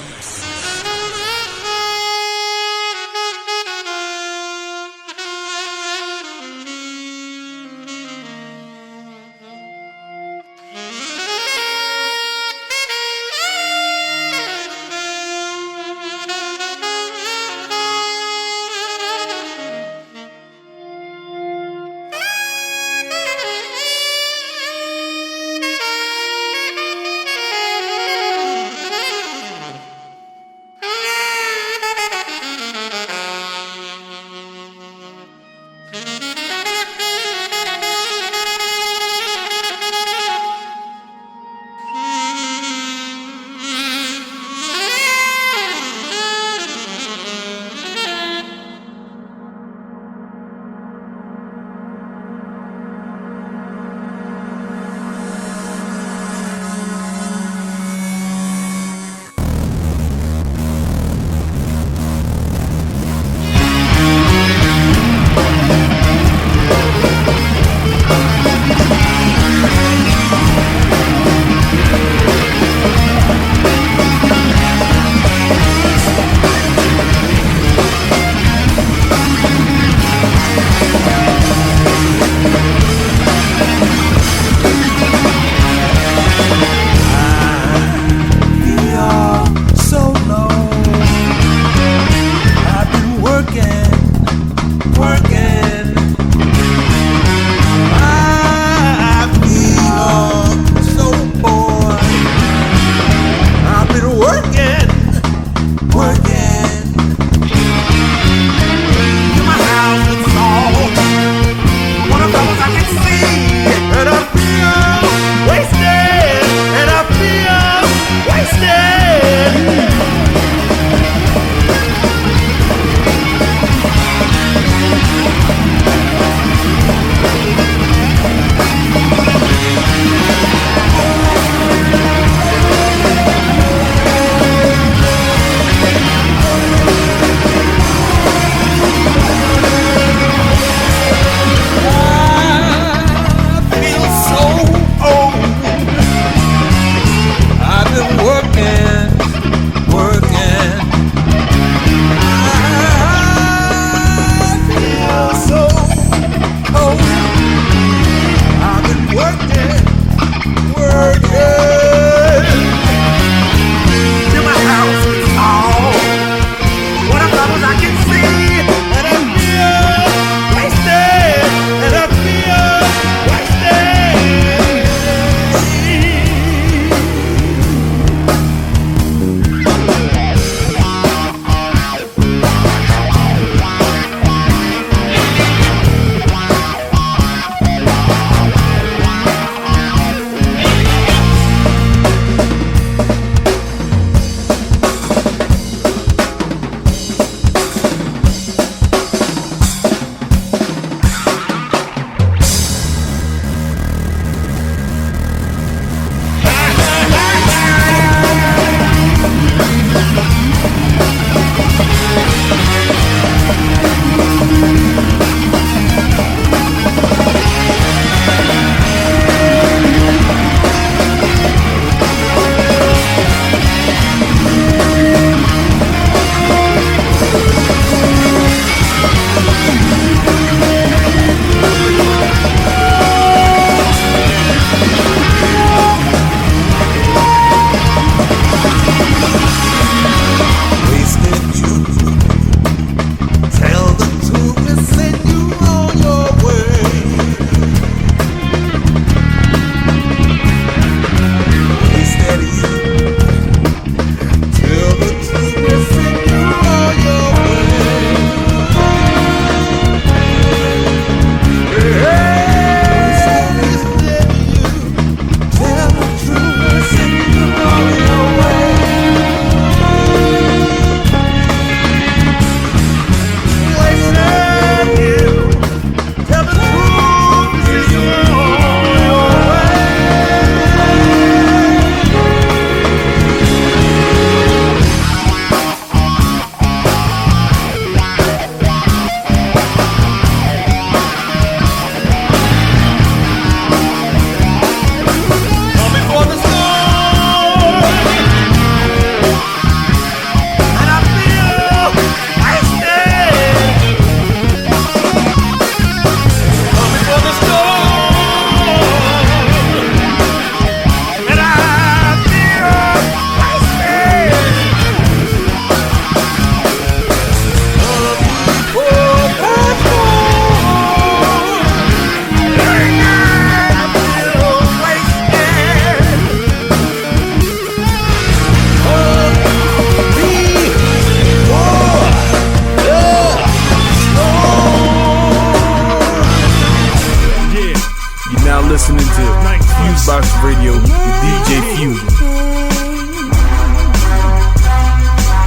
[SPEAKER 6] FuseBox Radio with DJ Fusion.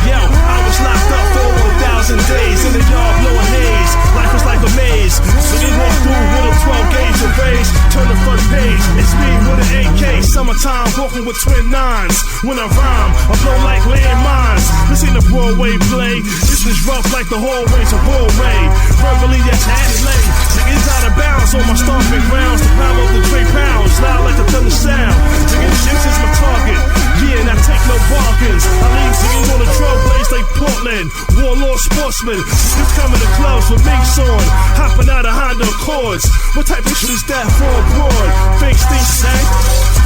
[SPEAKER 2] Yo, I was locked up for over 1,000 days in the yard blowing haze. Life was like a maze, so they walk through with a 12 gauge of rage. Turn the front page, it's me with an AK. Summertime, walking with twin nines. When I rhyme, I blow like landmines. This ain't a Broadway play. This is rough like the hallways of Broadway. Verbally, that's lay. Niggas out of bounds on my stomping grounds. The power of the 3 pounds, loud like a thunder sound. Niggas, this is my target. Yeah, and I take no bargains. I leave singing on the trailblaze like Portland. Warlord sportsman. Just coming to clubs with minks on. Hopping out of Honda Accords. What type of shit is that for abroad? Fake stink stank.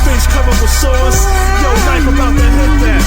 [SPEAKER 2] Face covered with sauce. Yo, knife about to hit that.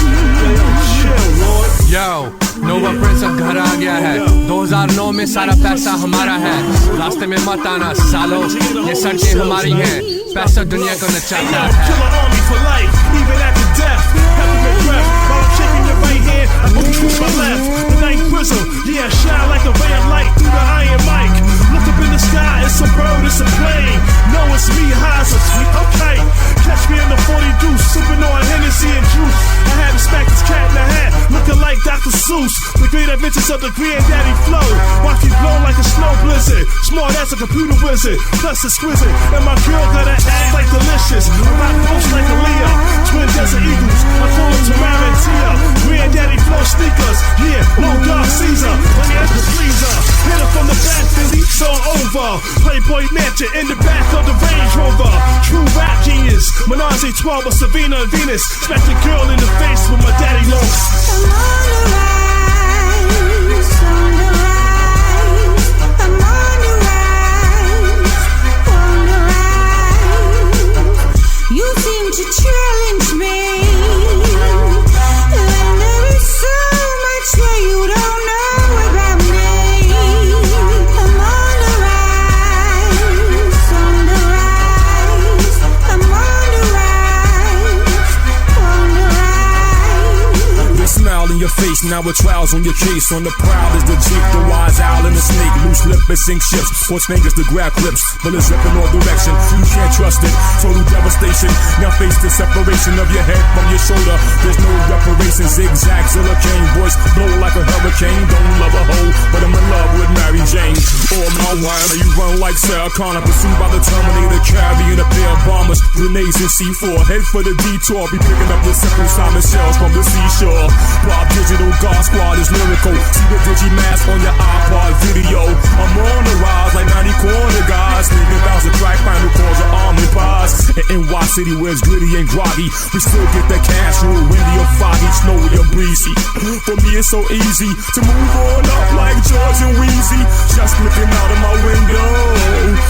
[SPEAKER 2] Yo, chill, Lord.
[SPEAKER 4] Yo, Nova Prince अब घर आ गया है 2009 में सारा पैसा हमारा है रास्ते में मत आना सालो ये सड़कें हमारी हैं पैसा दुनिया को नचाता है
[SPEAKER 2] Killer army for life, even after death. Peppermint breath, while I'm shaking your right hand, I move to my left. The night prism, yeah, shine like a ray of light through the iron mic. Look up in the sky, it's a bird, it's a plane. No, it's me, high as a sweet, okay. Catch me in the 40 deuce, sipping on Hennessy and juice. I had him smack this cat in the hat, looking like Dr. Seuss. The great adventures of the granddaddy flow. Watch me blow like a snow blizzard. Smart as a computer wizard, plus exquisite. And my girl got an ass like delicious. I rock ghosts like a Leo. Twin Desert Eagles, I call them Tamara and Tia. Granddaddy flow sneakers, yeah, low dark Caesar. Money as the freezer. Hit her from the back, then it's all over. Playboy Mansion in the back of the Range Rover. True rap genius. Menage a 12 with Savina and Venus. Smack the girl in the face with my daddy long.
[SPEAKER 10] You seem to challenge me, and there is so much that you don't know about me. I'm on the rise, on the rise. I'm on the rise, on the rise.
[SPEAKER 20] They smile in your face, now with trials on your case. On the prowl is the Jeep, the wise owl and the snake. Loose lip and sink ships, force fingers to grab clips. Bullets ripping all direction, you can't trust it. Total devastation, now face the separation of your head from your shoulder. There's no reparation, zigzag, zilla cane. Voice blow like a hurricane. Don't love a hoe, but I'm in love with Mary Jane. All my while, you run like Sarah Connor, pursued by the Terminator, carrying a pair of bombers, grenades and C4. Head for the detour, be picking up your simple Simon shells from the seashore. Bob Digital, God Squad is lyrical. See the Digimask on your iPod video. I'm on the rise like 90 corner guys. Sneaking bounce a crack, final calls are almond pies. In NY City where it's gritty and groggy, we still get that cash roll, windy or foggy, snowy or breezy. For me it's so easy to move on up like George and Wheezy. Just looking out of my window,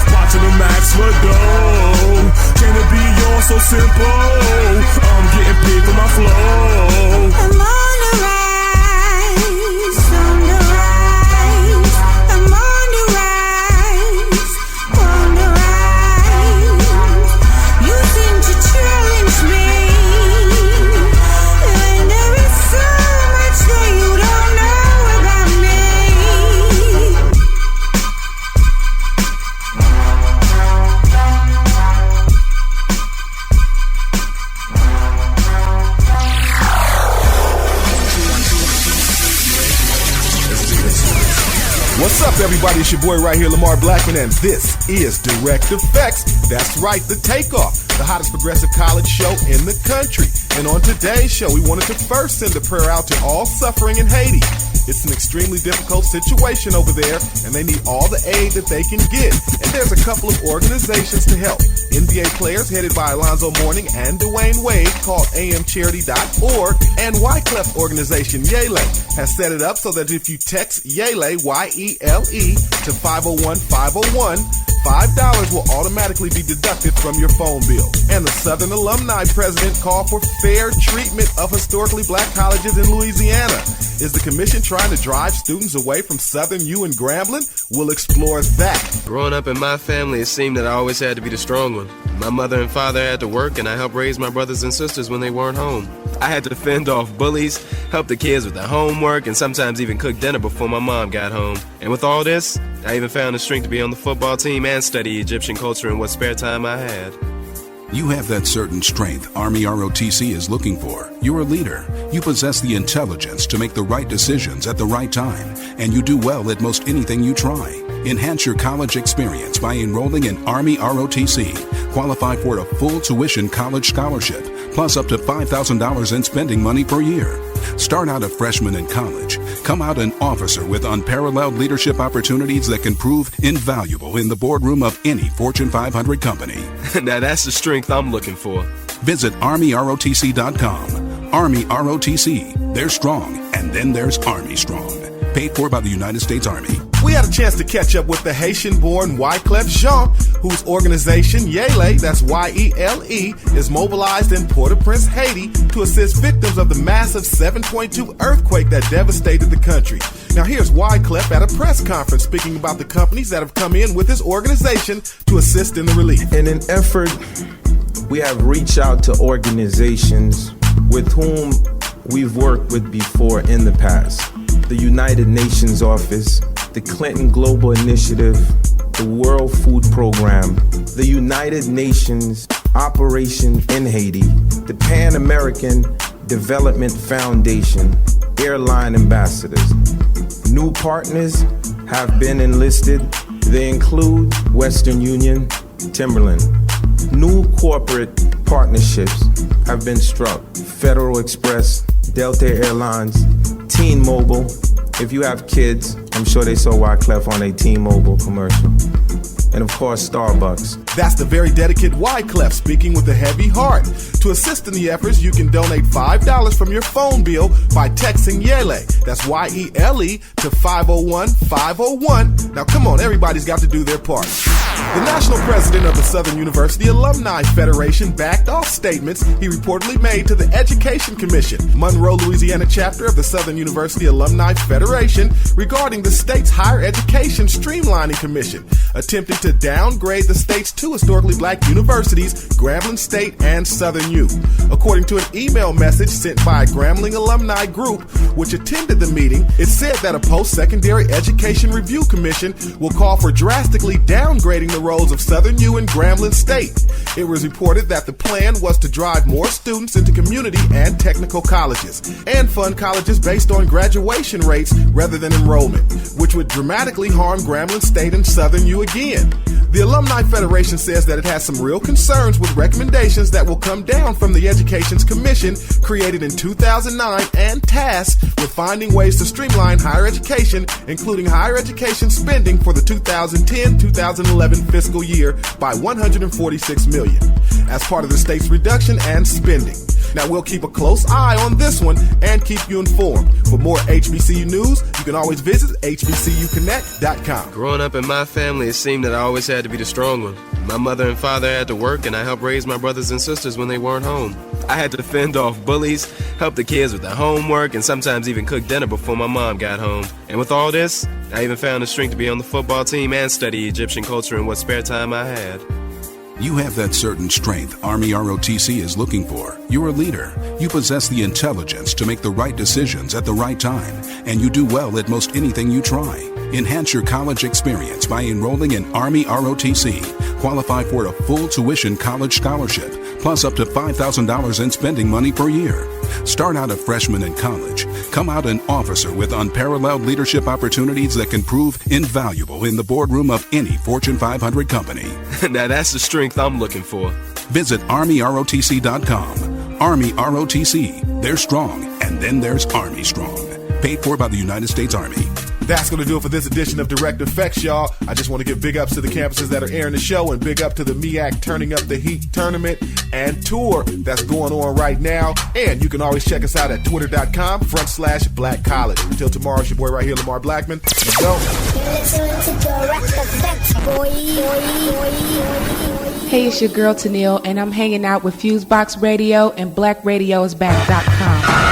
[SPEAKER 20] watching the max for dough. Can it be all so simple? I'm getting paid for my flow.
[SPEAKER 10] I'm on the rise, on the rise. I'm on the rise, on the rise. You seem to challenge me, and there is so much that you don't know about me.
[SPEAKER 23] What's up, everybody? It's your boy right here, Lamar Blackman, and this is Direct Effects. That's right, The Takeoff, the hottest progressive college show in the country. And on today's show, we wanted to first send a prayer out to all suffering in Haiti. It's an extremely difficult situation over there, and they need all the aid that they can get. And there's a couple of organizations to help. NBA players headed by Alonzo Mourning and Dwayne Wade called amcharity.org, and Wyclef organization Yele has set it up so that if you text Yele, Y-E-L-E, to 501-501, $5 will automatically be deducted from your phone bill. And the Southern Alumni President called for fair treatment of historically black colleges in Louisiana. Is the commission trying to drive students away from Southern U and Grambling? We'll explore that.
[SPEAKER 24] Growing up in my family, it seemed that I always had to be the strong one. My mother and father had to work, and I helped raise my brothers and sisters when they weren't home. I had to fend off bullies, help the kids with their homework, and sometimes even cook dinner before my mom got home. And with all this, I even found the strength to be on the football team and study Egyptian culture in what spare time I had.
[SPEAKER 5] You have that certain strength Army ROTC is looking for. You're a leader. You possess the intelligence to make the right decisions at the right time, and you do well at most anything you try. Enhance your college experience by enrolling in Army ROTC. Qualify for a full tuition college scholarship, plus up to $5,000 in spending money per year. Start out a freshman in college. Come out an officer with unparalleled leadership opportunities that can prove invaluable in the boardroom of any Fortune 500 company.
[SPEAKER 24] Now that's the strength I'm looking for.
[SPEAKER 5] Visit ArmyROTC.com. Army ROTC. They're strong, and then there's Army Strong. Paid for by the United States Army.
[SPEAKER 23] We had a chance to catch up with the Haitian-born Wyclef Jean, whose organization, Yele, that's Y-E-L-E, is mobilized in Port-au-Prince, Haiti, to assist victims of the massive 7.2 earthquake that devastated the country. Now here's Wyclef at a press conference speaking about the companies that have come in with his organization to assist in the relief.
[SPEAKER 9] In an effort, we have reached out to organizations with whom we've worked with before in the past. The United Nations Office, the Clinton Global Initiative, the World Food Program, the United Nations Operation in Haiti, the Pan American Development Foundation, airline ambassadors. New partners have been enlisted. They include Western Union, Timberland. New corporate partnerships have been struck. Federal Express, Delta Airlines, T-Mobile. If you have kids, I'm sure they saw Wyclef on a T-Mobile commercial. And of course, Starbucks.
[SPEAKER 23] That's the very dedicated Wyclef speaking with a heavy heart. To assist in the efforts, you can donate $5 from your phone bill by texting Yele, that's Y-E-L-E, to 501-501. Now come on, everybody's got to do their part. The national president of the Southern University Alumni Federation backed off statements he reportedly made to the Education Commission, Monroe, Louisiana chapter of the Southern University Alumni Federation, regarding the state's Higher Education Streamlining Commission, attempting to downgrade the state's two historically black universities, Grambling State and Southern U. According to an email message sent by a Grambling alumni group which attended the meeting, it said that a post-secondary education review commission will call for drastically downgrading the roles of Southern U and Grambling State. It was reported that the plan was to drive more students into community and technical colleges and fund colleges based on graduation rates rather than enrollment, which would dramatically harm Grambling State and Southern U again. The Alumni Federation says that it has some real concerns with recommendations that will come down from the Education's Commission created in 2009 and tasked with finding ways to streamline higher education, including higher education spending for the 2010-2011 fiscal year by $146 million as part of the state's reduction and spending. Now we'll keep a close eye on this one and keep you informed. For more HBCU news, you can always visit hbcuconnect.com.
[SPEAKER 24] Growing up in my family, it seemed that I always had to be the strong one. My mother and father had to work, and I helped raise my brothers and sisters when they weren't home. I had to fend off bullies, help the kids with their homework, and sometimes even cook dinner before my mom got home. And with all this, I even found the strength to be on the football team and study Egyptian culture in what spare time I had.
[SPEAKER 5] You have that certain strength Army ROTC is looking for. You're a leader. You possess the intelligence to make the right decisions at the right time, and you do well at most anything you try. Enhance your college experience by enrolling in Army ROTC. Qualify for a full tuition college scholarship, plus up to $5,000 in spending money per year. Start out a freshman in college. Come out an officer with unparalleled leadership opportunities that can prove invaluable in the boardroom of any Fortune 500 company.
[SPEAKER 24] Now that's the strength I'm looking for.
[SPEAKER 5] Visit ArmyROTC.com. Army ROTC. They're strong, and then there's Army Strong. Paid for by the United States Army.
[SPEAKER 23] That's going to do it for this edition of Direct Effects, y'all. I just want to give big ups to the campuses that are airing the show and big up to the MEAC Turning Up the Heat tournament and tour that's going on right now. And you can always check us out at twitter.com/Black College. Until tomorrow, it's your boy right here, Lamar Blackman. Let's go.
[SPEAKER 8] Hey, it's your girl Tennille, and I'm hanging out with FuseBox Radio and BlackRadiosBack.com.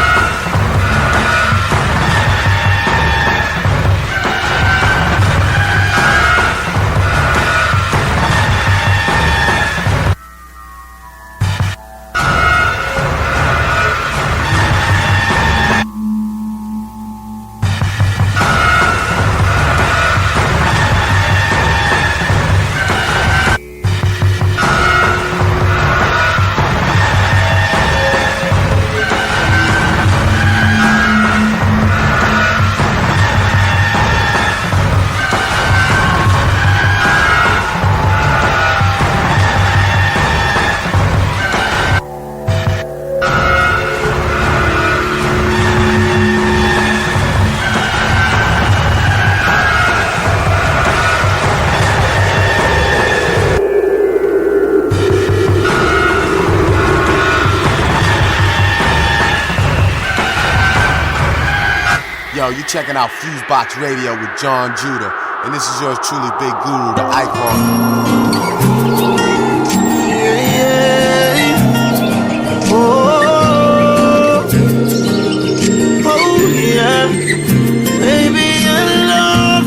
[SPEAKER 21] checking out FuseBox Radio with Jon Judah, and this is yours truly, Big Guru, the icon.
[SPEAKER 11] Baby, I love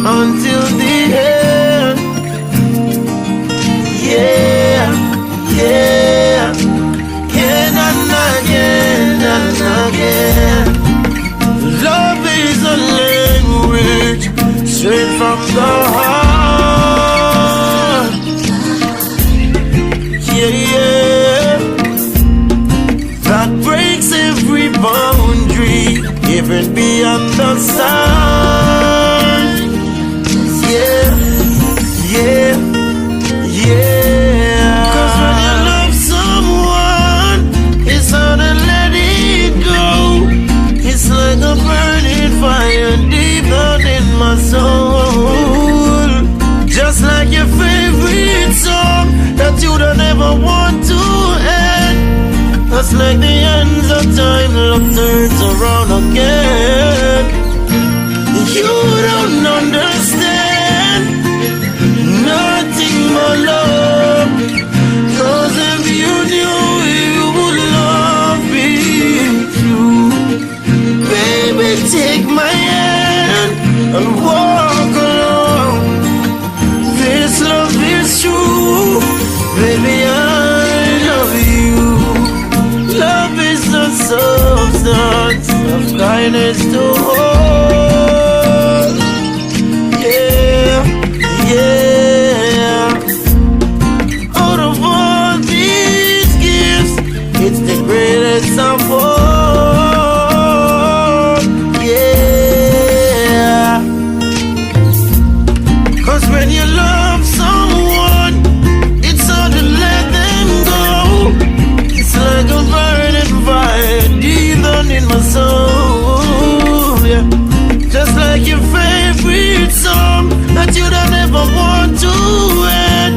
[SPEAKER 11] until the end. Yeah, yeah, again and again and again. Love is a language straight from the heart. Yeah, yeah, that breaks every boundary, even beyond the sun. Yeah, yeah, yeah. 'Cause when you love someone, it's hard to let it go. It's like a burning fire deep down in my soul. Just like your favorite song that you don't ever want to end. Just like the ends of time, love turns around again. You don't understand nothing but love. 'Cause if you knew you would love me too. Baby, take my hand and walk along. This love is true. Baby, I love you. Love is the substance of kindness to all. Yeah, yeah. Out of all these gifts, it's the greatest of all. Yeah. 'Cause when you love someone, it's hard to let them go. It's like a burning fire deep down in my soul, yeah. Just like your favorite song that you don't ever want to end.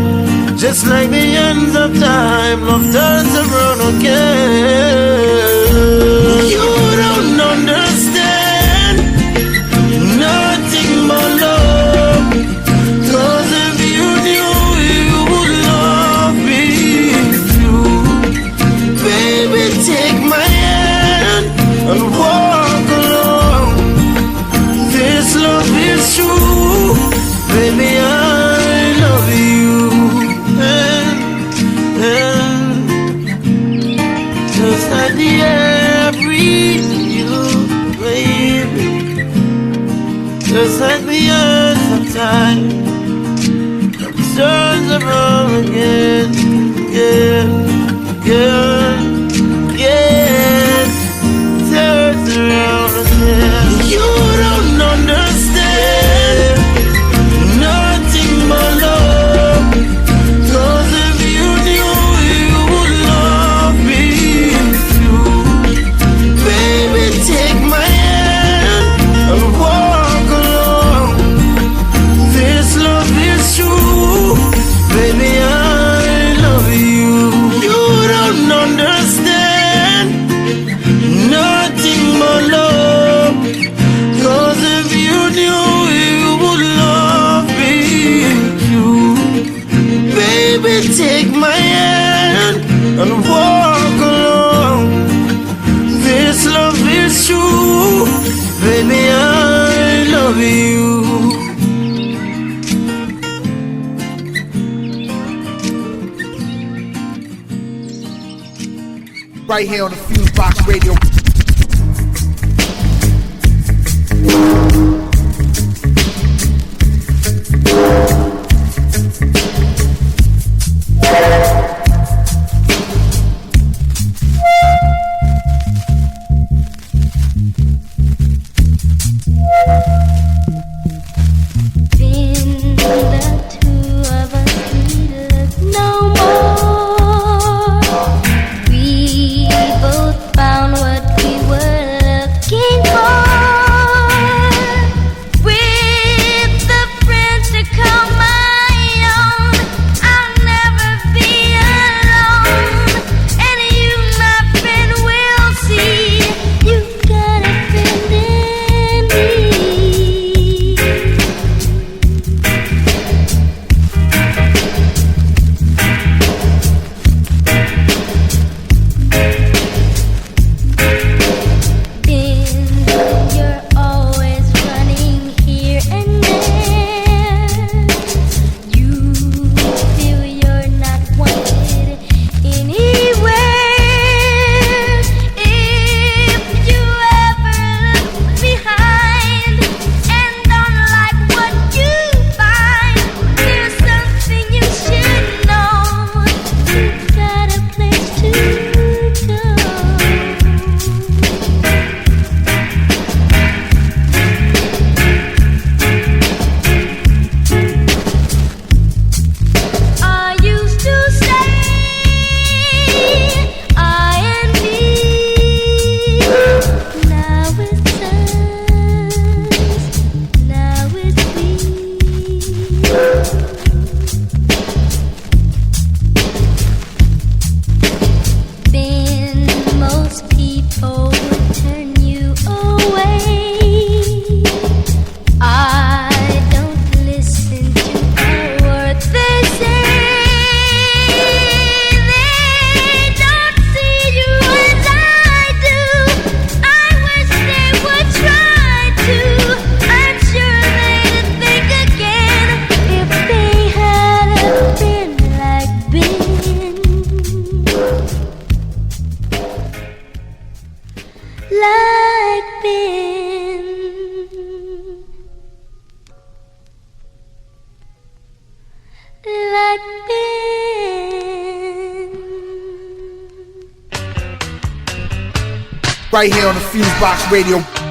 [SPEAKER 11] Just like the ends of time, love turns around again. You don't understand nothing but love. 'Cause if you knew you would love me too. Baby, take my hand and walk along. This love is true. Baby, I love you. And just like the air I breathe you, baby. Just like the earth of time, it turns around again, again, again, again, turns around again. You don't understand nothing but love. 'Cause if you knew you would love me too. Baby, take my hand and walk along. This love is true. Baby, I love you. You don't understand nothing but love. 'Cause if you knew you would love me too. Baby, take my hand and walk along. This love is true. Baby, I love you.
[SPEAKER 12] Right here on the FuseBox Radio.
[SPEAKER 10] No more. We both found what
[SPEAKER 12] Right here on the FuseBox Radio.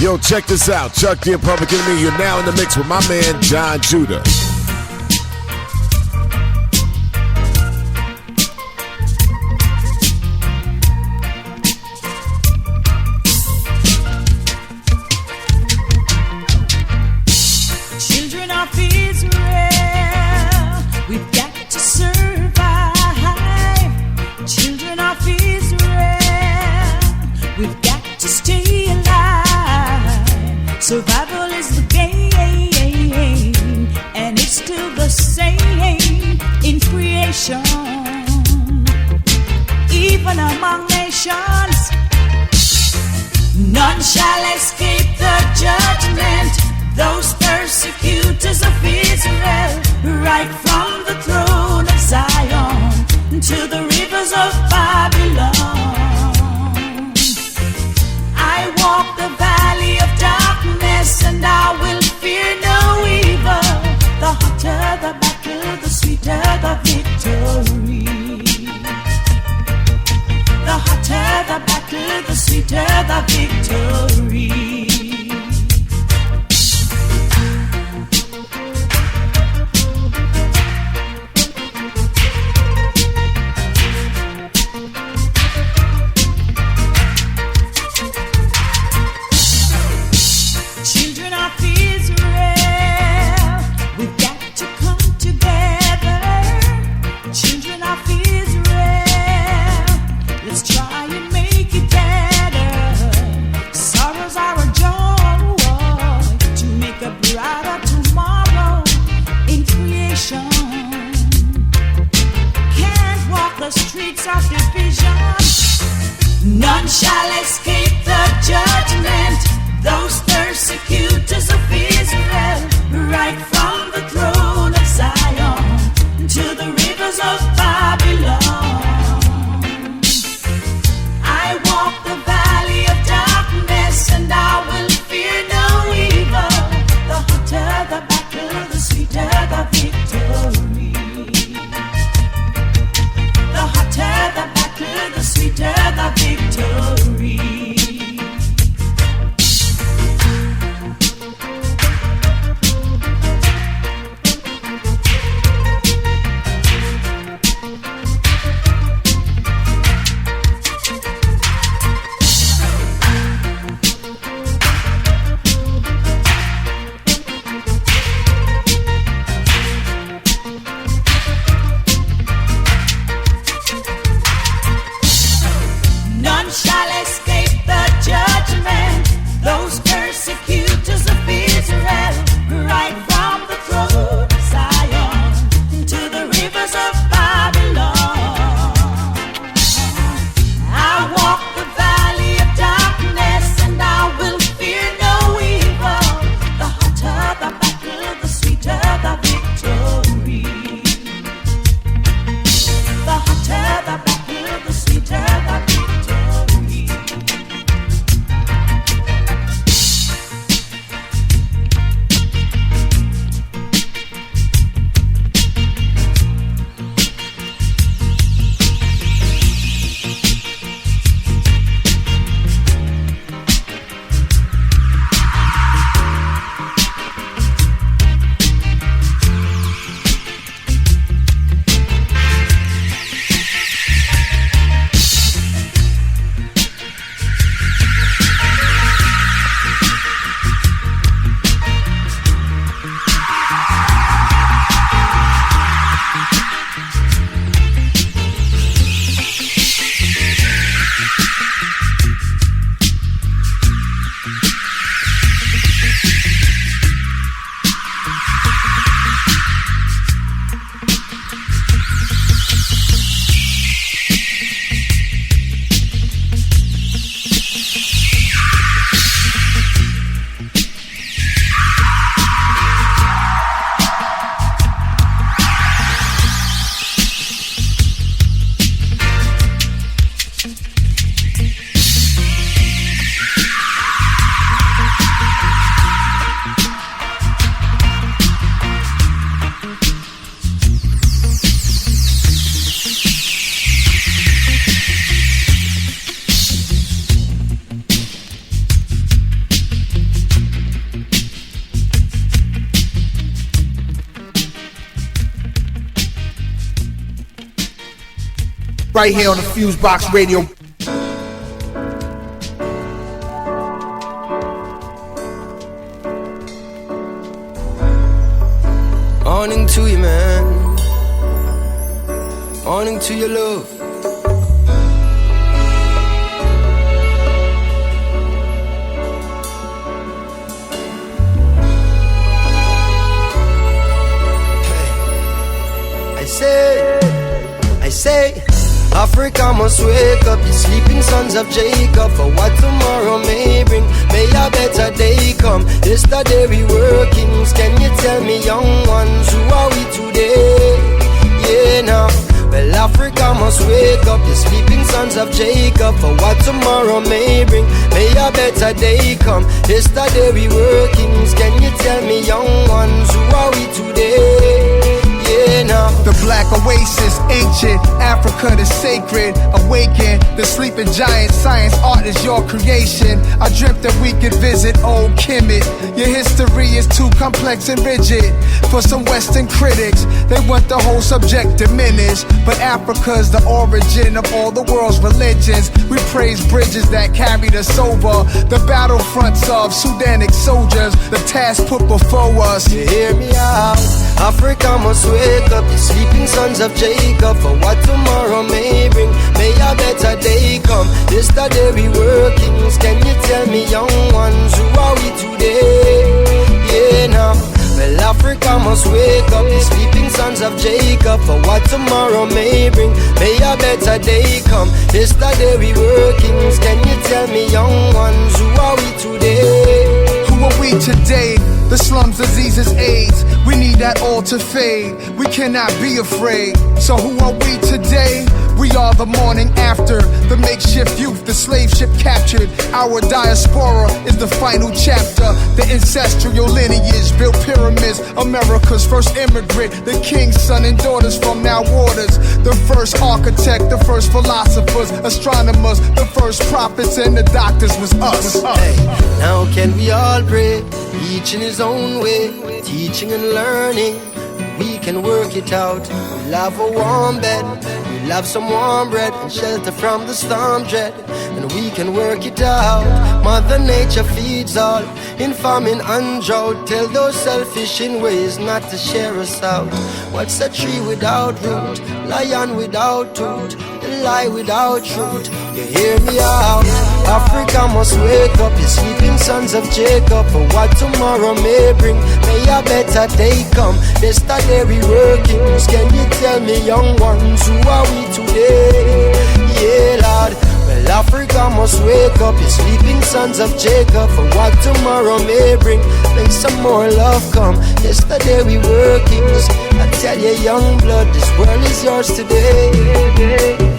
[SPEAKER 13] Yo, check this out. Chuck the Public Enemy, you're now in the mix with my man, Jon Judah.
[SPEAKER 10] Children of Israel, we've got to survive. Children of Israel, we've got to stay alive. Survival is the game, and it's still the same in creation. Even among nations, none shall escape the judgment. Those persecutors of Israel, right from the throne of Zion to the rivers of Babylon. I walk the valley of darkness, and I will fear no evil. The hotter the battle, the sweeter the victory. The hotter the battle, the sweeter the victory. Children of Israel, we've got to come together. Children of Israel, let's try and make it better. Sorrows are a joy to make a brighter tomorrow in creation. Can't walk the streets of division. None shall escape the judgment. Those persecutors of Israel, right from the throne of Zion to the rivers of Babylon. I walk the valley of darkness, and I will fear no evil. The hotter the battle, the sweeter the victory. The hotter the battle, the sweeter the victory.
[SPEAKER 12] right here on the FuseBox Radio.
[SPEAKER 14] Morning to you, man. Morning to your love. I say, Africa must wake up, you sleeping sons of Jacob, for what tomorrow may bring. May a better day come. Yesterday we were kings. Can you tell me, young ones, who are we today? Yeah, now. Well, Africa must wake up, you sleeping sons of Jacob, for what tomorrow may bring. May a better day come. Yesterday we were kings. Can you tell me, young ones, who are we today?
[SPEAKER 12] The black oasis, ancient Africa, the sacred. Awaken the sleeping giant. Science, art is your creation. I dreamt that we could visit old Kemet. Your history is too complex and rigid for some Western critics. They want the whole subject diminished, but Africa's the origin of all the world's religions. We praise bridges that carried us over the battlefronts of Sudanic soldiers. The task put before us.
[SPEAKER 14] You hear me out? Africa must wake up, the sleeping sons of Jacob, for what tomorrow may bring. May a better day come. Yesterday we were kings. Can you tell me, young ones, who are we today? Yeah, now. Well, Africa must wake up, the sleeping sons of Jacob, for what tomorrow may bring. May a better day come. Yesterday we were kings. Can you tell me, young ones, who are we today?
[SPEAKER 12] Who are we today? The slums, diseases, AIDS. We need that all to fade. We cannot be afraid. So who are we today? We are the morning after, the makeshift youth, the slave ship captured. Our diaspora is the final chapter. The ancestral lineage built pyramids. America's first immigrant, the king's son and daughters from now waters. The first architect, the first philosophers, astronomers, the first prophets and the doctors was us.
[SPEAKER 14] Hey, now can we all pray, each in his own way, teaching and learning. We can work it out. We'll have a warm bed, we'll have some warm bread and shelter from the storm dread, and we can work it out. Mother Nature feeds all in famine and drought. Tell those selfish in ways not to share us out. What's a tree without root? Lion without tooth? The lie without truth? You hear me out? Africa must wake up, you sleeping sons of Jacob, for what tomorrow may bring. May a better day come. Yesterday we were kings. Can you tell me, young ones, who are we today? Yeah, Lord. Well, Africa must wake up, you sleeping sons of Jacob, for what tomorrow may bring. May some more love come. Yesterday we were kings. I tell you, young blood, this world is yours today.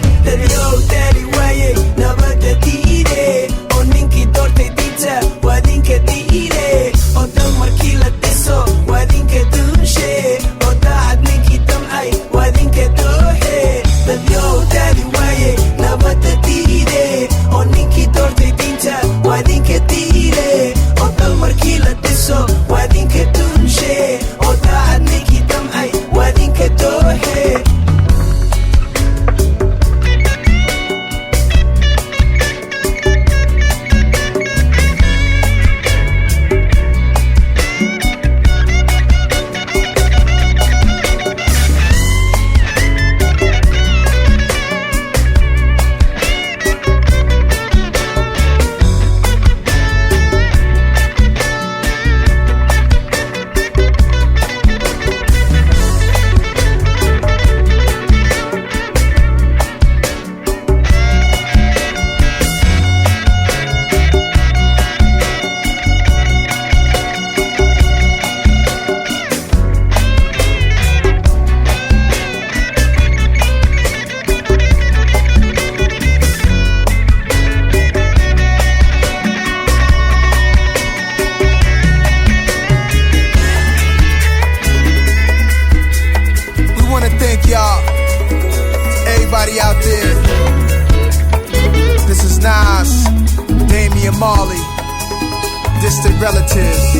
[SPEAKER 12] distant relatives.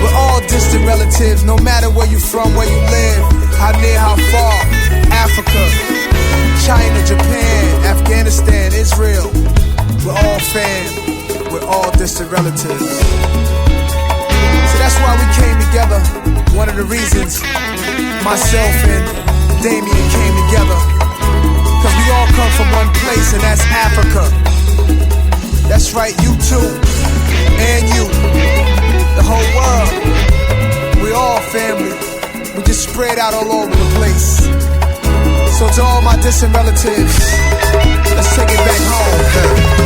[SPEAKER 12] We're all distant relatives, no matter where you from, where you live, how near, how far. Africa, China, Japan, Afghanistan, Israel. We're all fam. We're all distant relatives. So that's why we came together. One of the reasons myself and Damien came together. Cause we all come from one place, and that's Africa. That's right, you too. And you. The whole world. We all family. We just spread out all over the place. So to all my distant relatives, let's take it back home.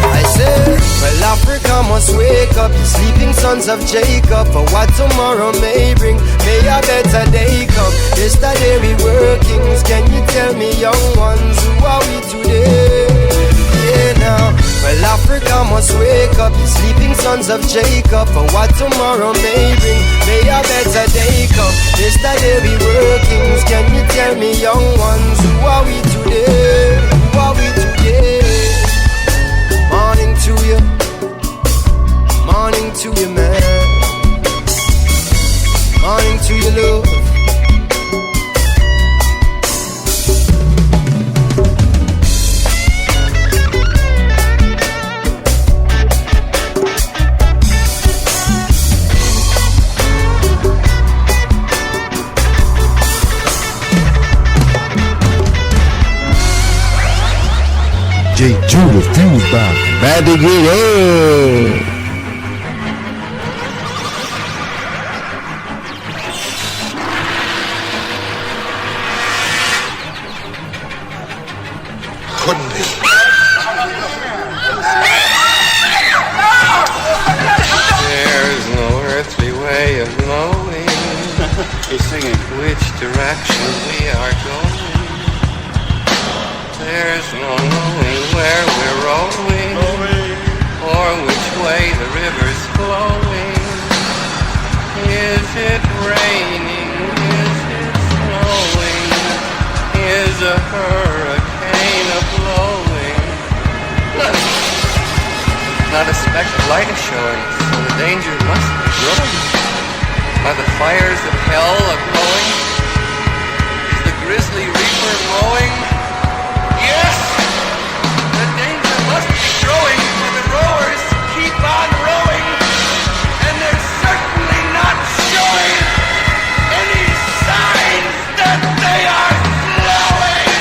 [SPEAKER 14] I say, well, Africa must wake up, the sleeping sons of Jacob, for what tomorrow may bring. May a better day come. Yesterday we were kings. Can you tell me, young ones, who are we today? Yeah, now. Well, Africa must wake up, the sleeping sons of Jacob, for what tomorrow may bring. May a better day come. Yesterday we were kings. Can you tell me, young ones, who are we today? Who are we today? Morning to you. Morning to you, man. Morning to you, love.
[SPEAKER 13] DJ Judah, FuseBox, about to get up.
[SPEAKER 3] Couldn't be.
[SPEAKER 15] There's no earthly way of knowing which direction we are going. There's no knowing where we're rolling, or which way the river's flowing. Is it raining? Is it snowing? Is a hurricane a-blowing? Not a speck of light is showing, so the danger must be growing. Are the fires of hell a-glowing? Is the grisly reaper mowing? Yes! The danger must be growing, for the rowers keep on rowing, and they're certainly not showing any signs that they are flowing!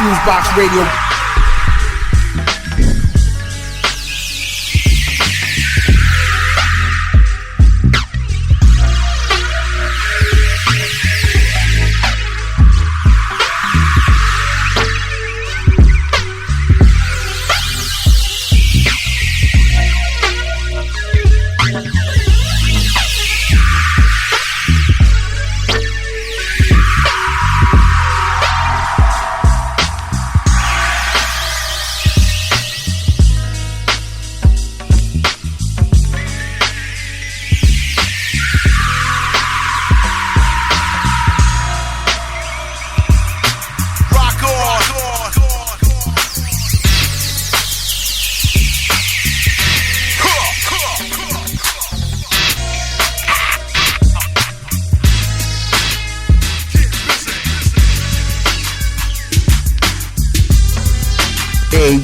[SPEAKER 12] FuseBox Radio.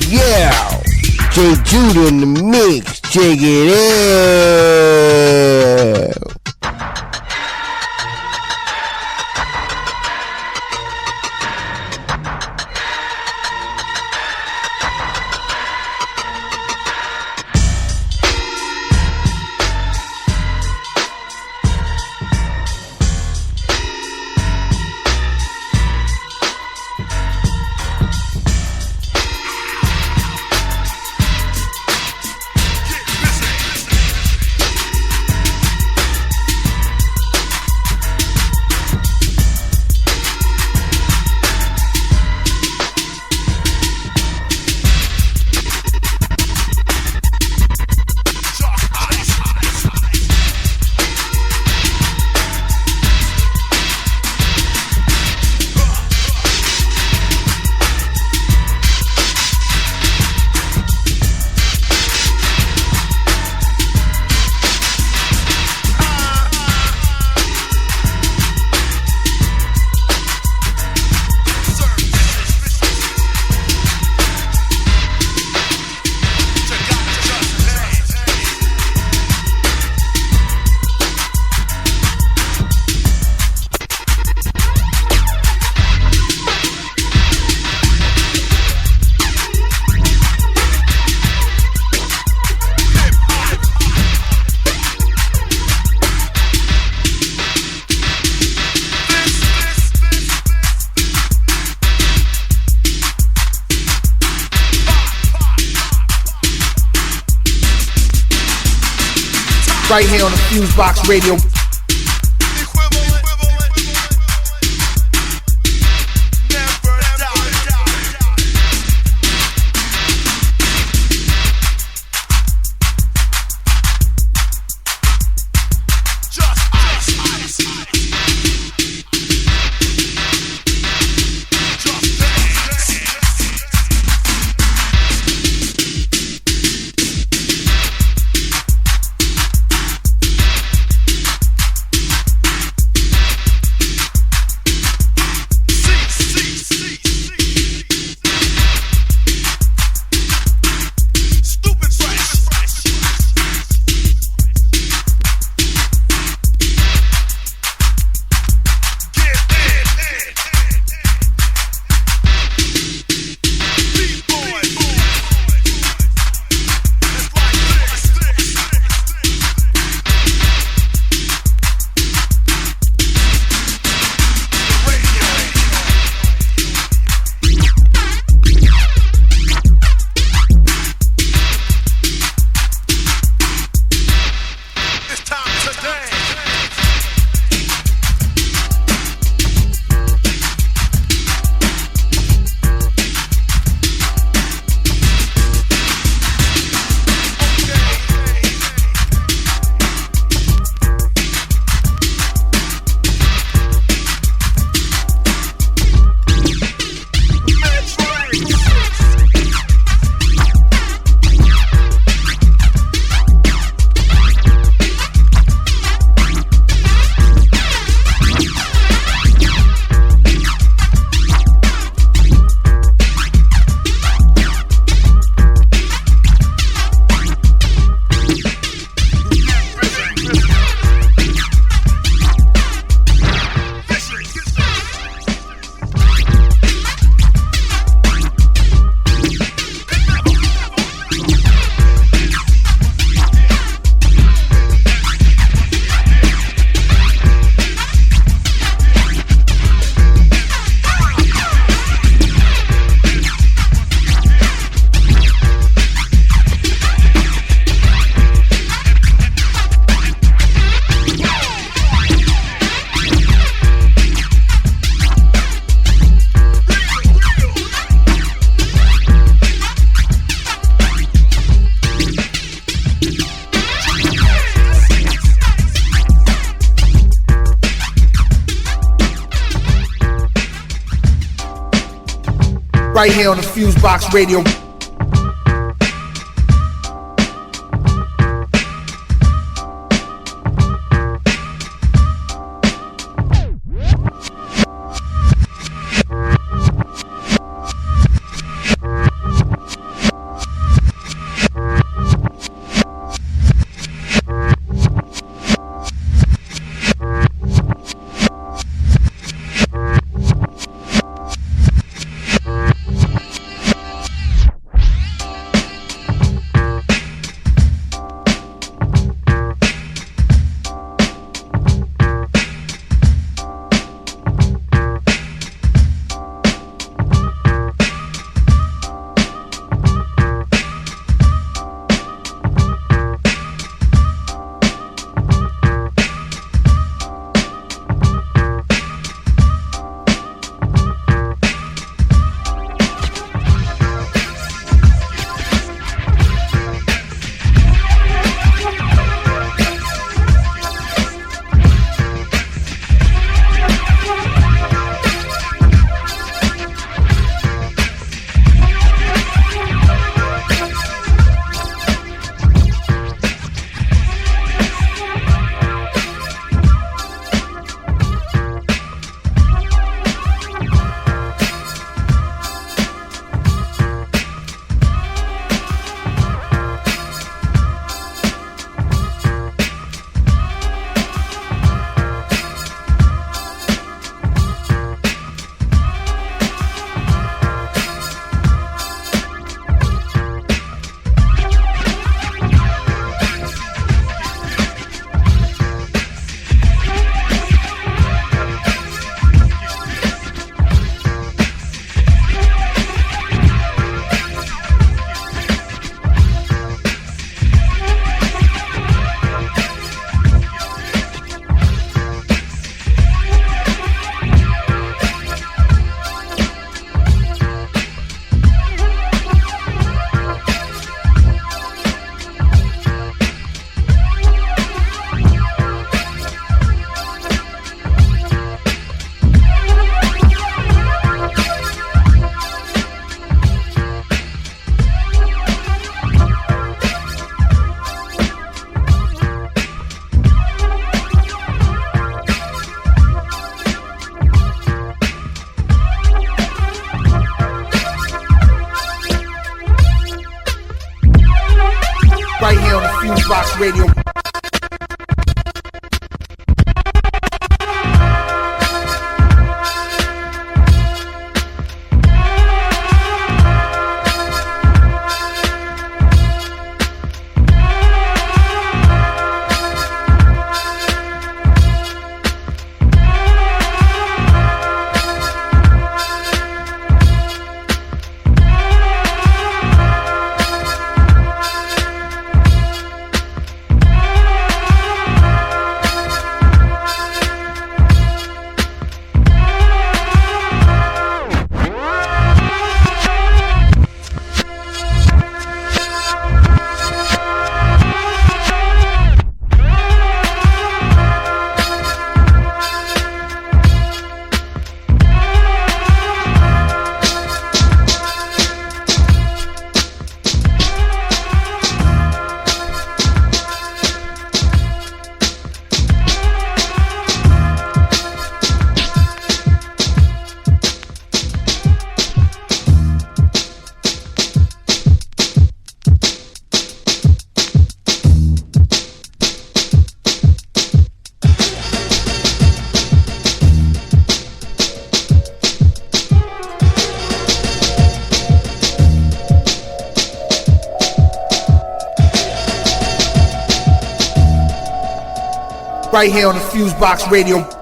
[SPEAKER 16] Yeah, J Judah in the mix, check it out. Right here on the FuseBox Radio.
[SPEAKER 12] Right here on the FuseBox Radio. Right here on the FuseBox Radio. Right here on the FuseBox Radio.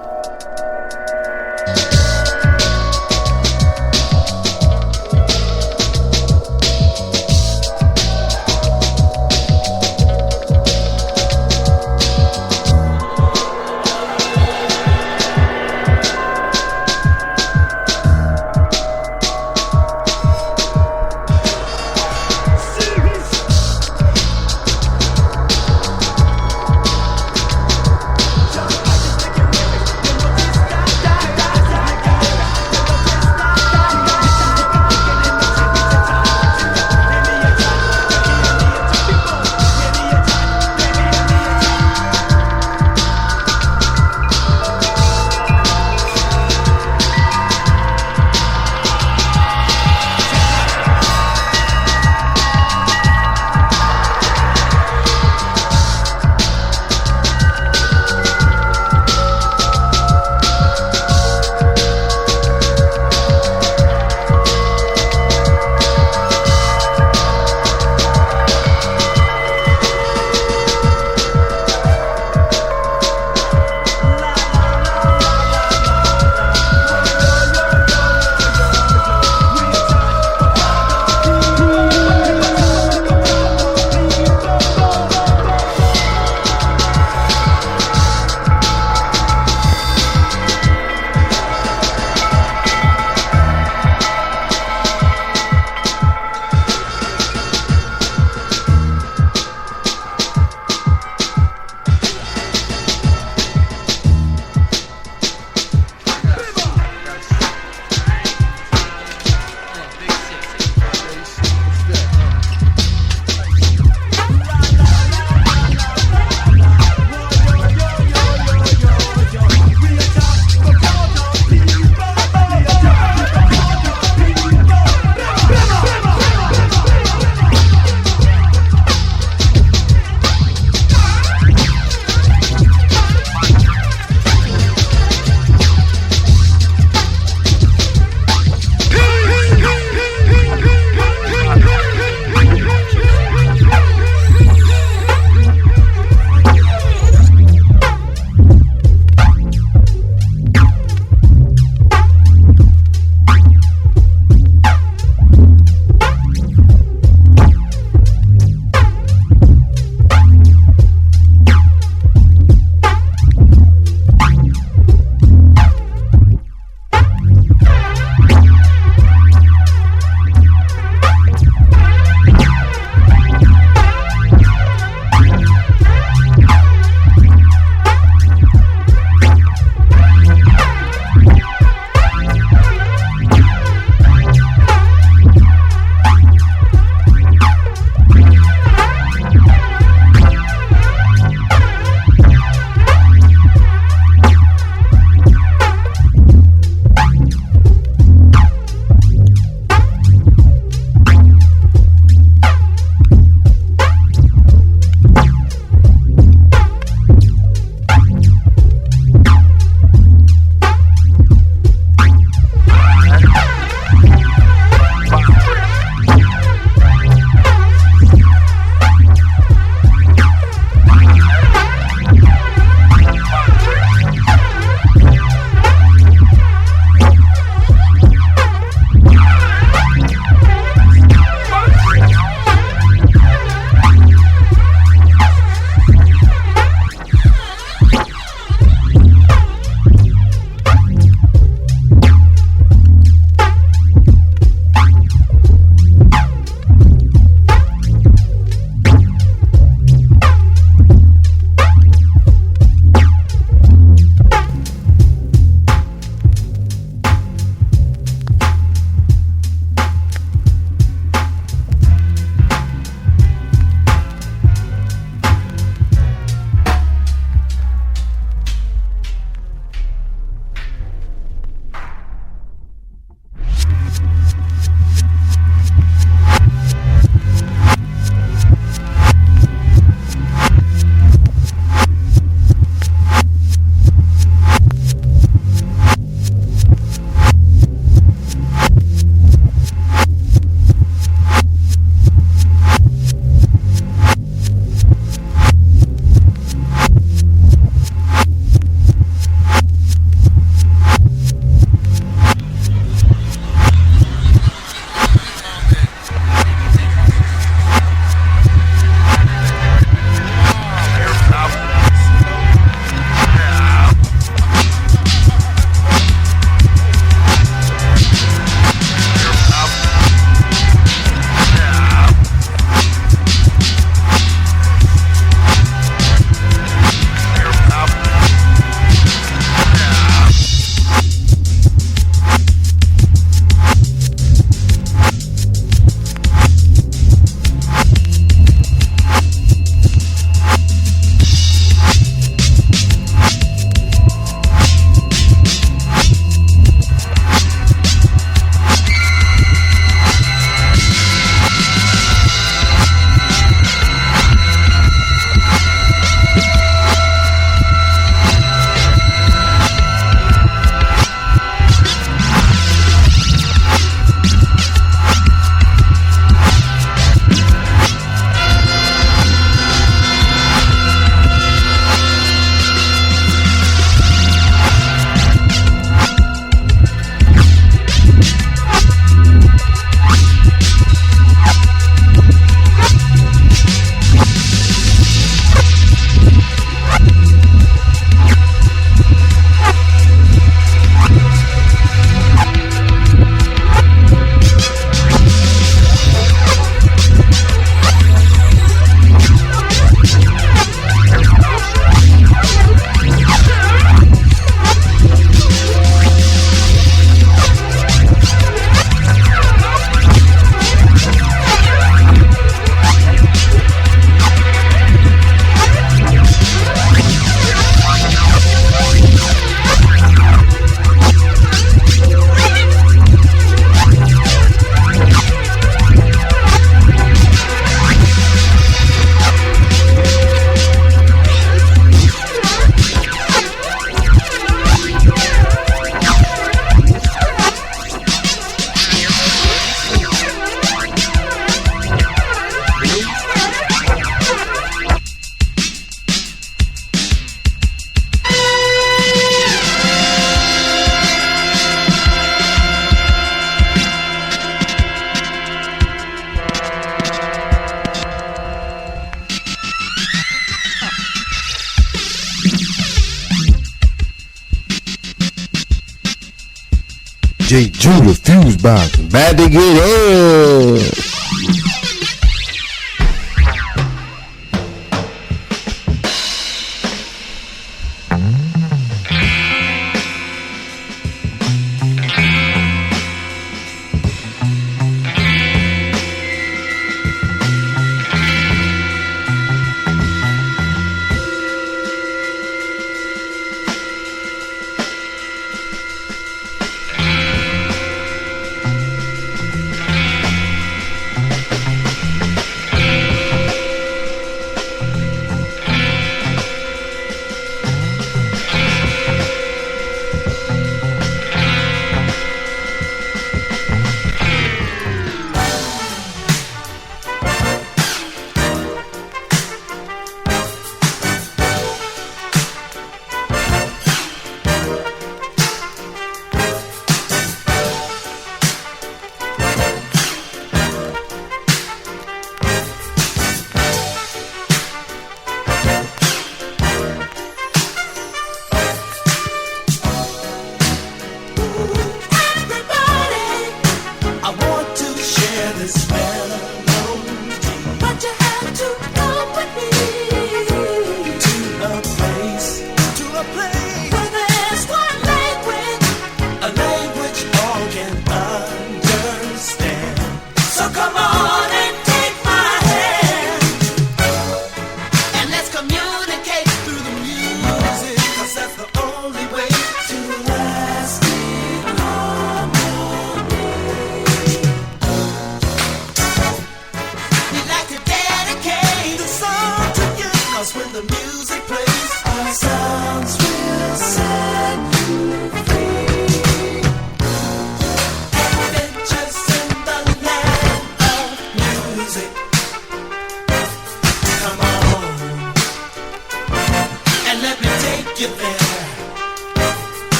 [SPEAKER 16] DJ Judah, FuseBox, about to get in.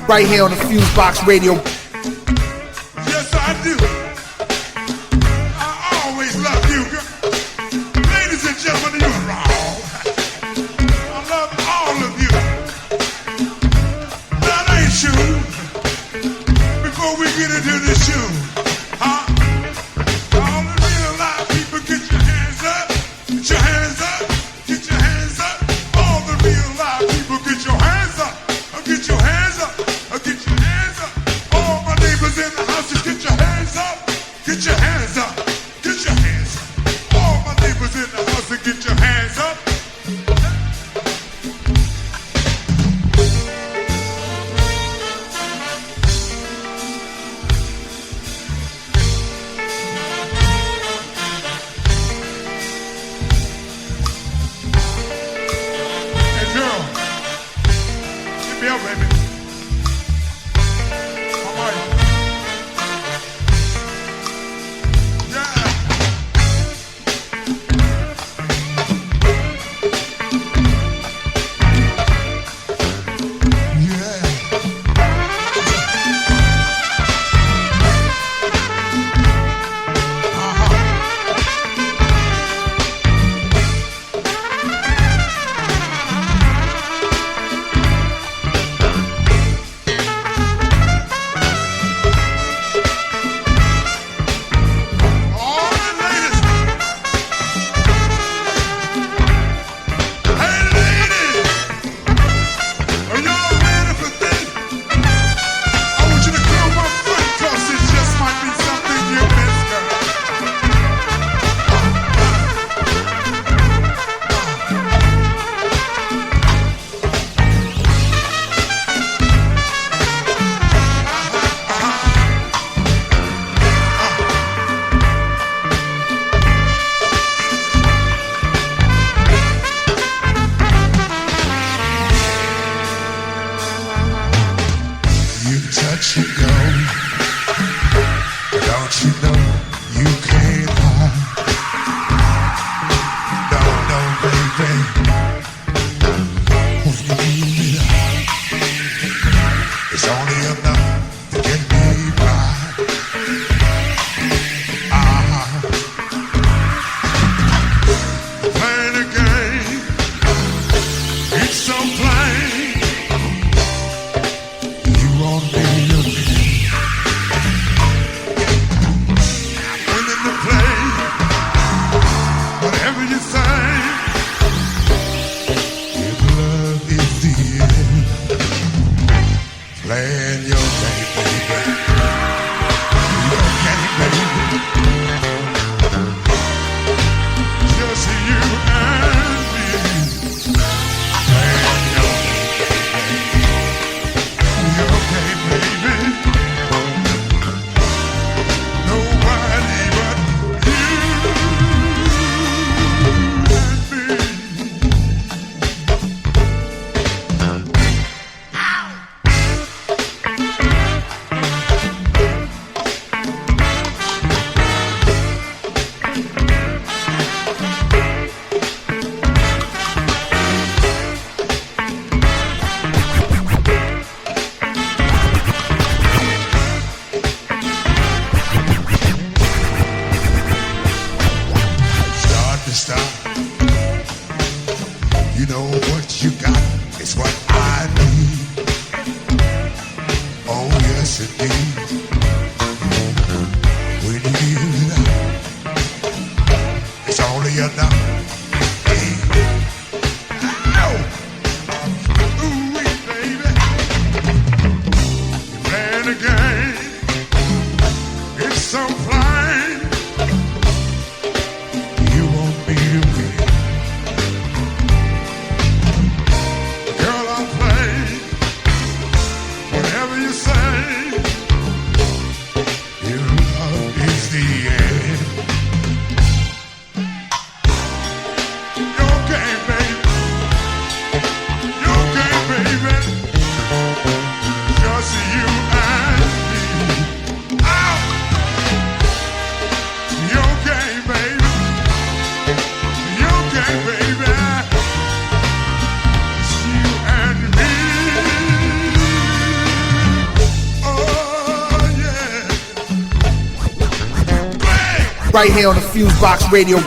[SPEAKER 12] Right here on the FuseBox Radio.
[SPEAKER 2] Yes, I do. I always love you, girl. Ladies and gentlemen, you're wrong. I love all of you. That ain't true. Before we get into this tune, huh? All the real live people, get your hands up. Get your hands up. Get your hands up. All the real live people, get your hands up. Get your hands up. Get your hands up. All my neighbors in the house, just get your hands up. Get your hands up. Get your hands up. All my neighbors in the house, get your hands up. Hey, girl. Get me up, baby.
[SPEAKER 12] right here on the FuseBox Radio.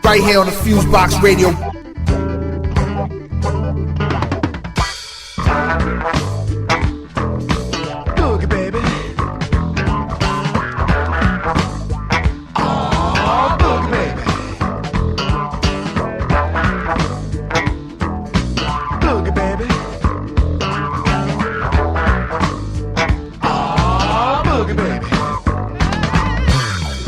[SPEAKER 12] Right here on the FuseBox Radio. Boogie, baby. Oh, boogie, baby. Boogie, baby. Oh, boogie, baby.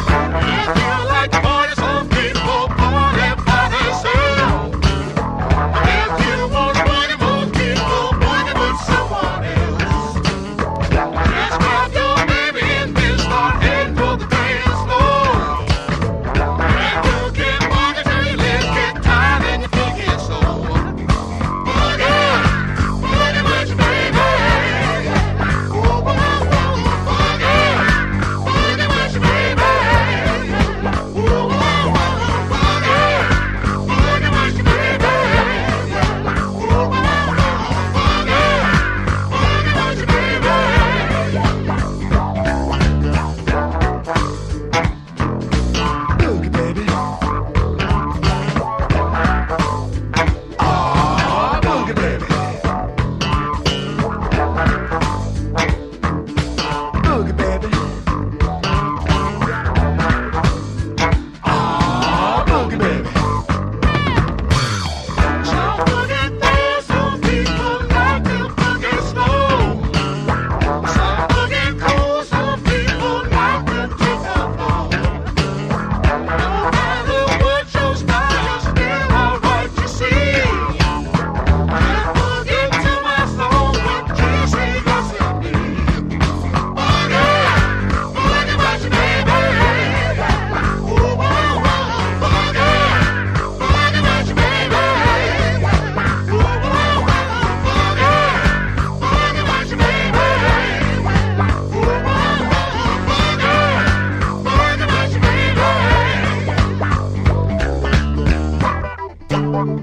[SPEAKER 12] I feel like the party's on people. Party, party, say.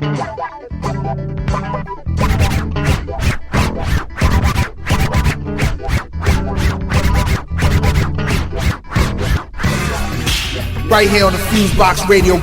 [SPEAKER 12] Right here on the FuseBox Radio.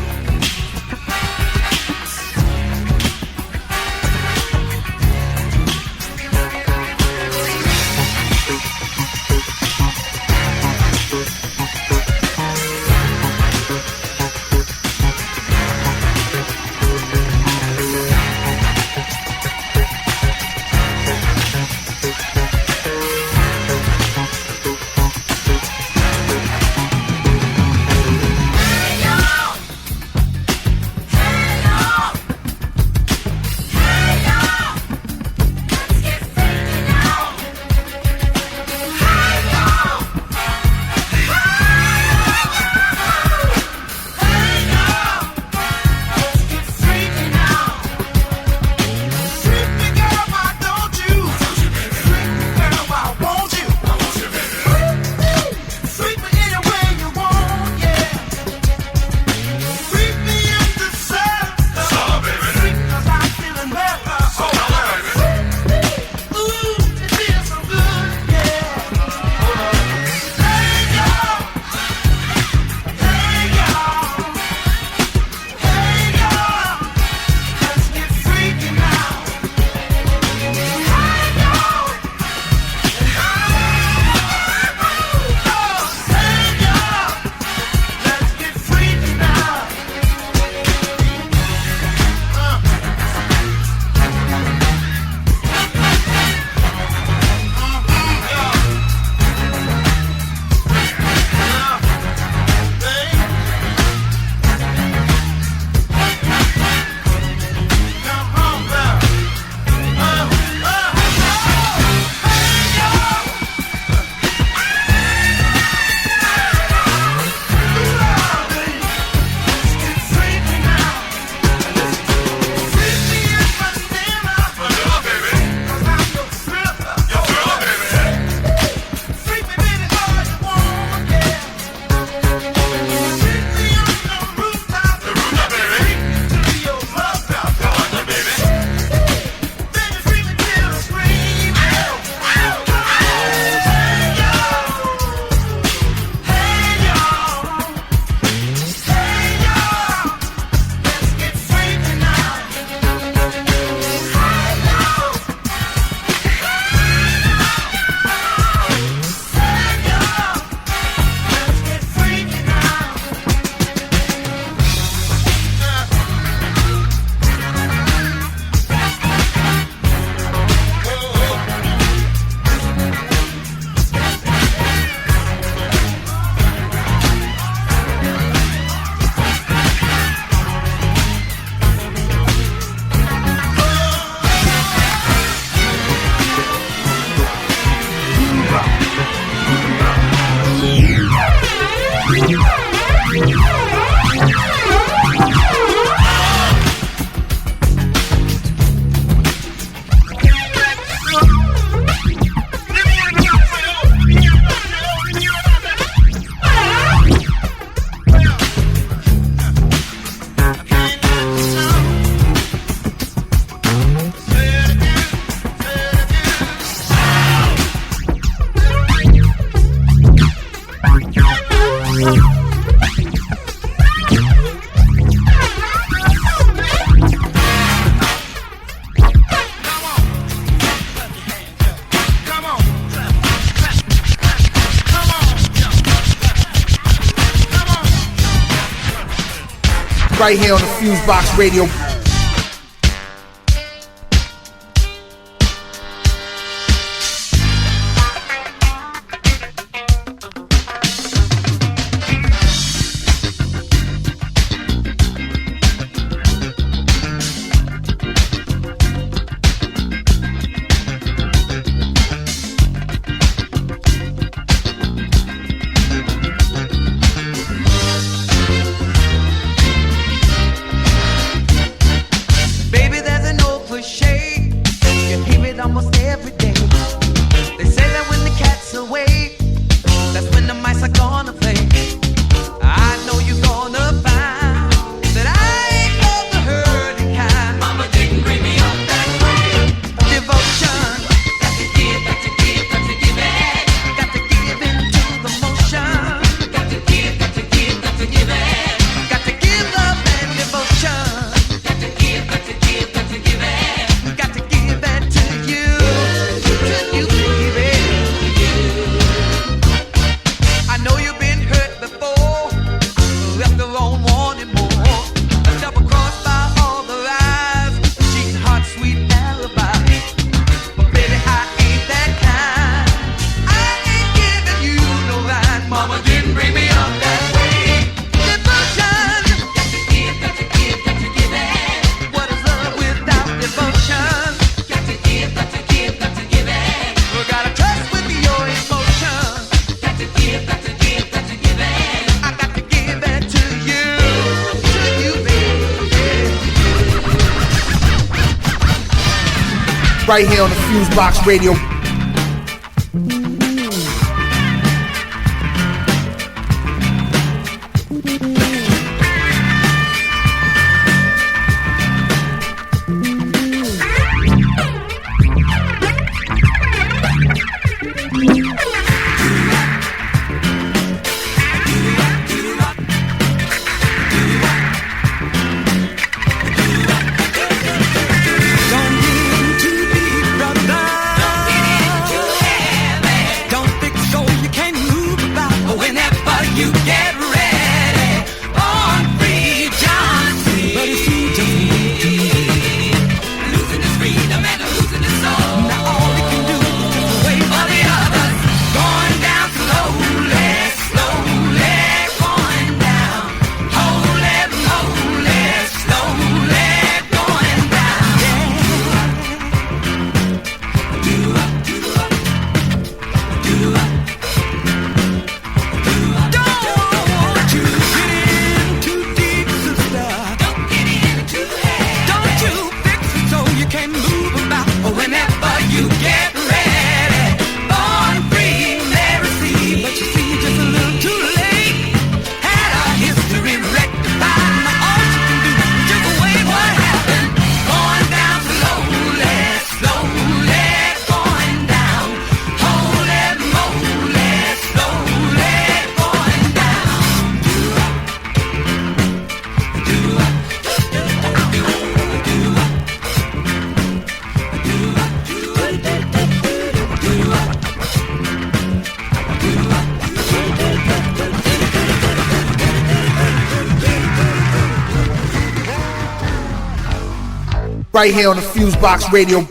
[SPEAKER 12] right here on the FuseBox Radio. right here on the FuseBox Radio. Right here on the FuseBox Radio.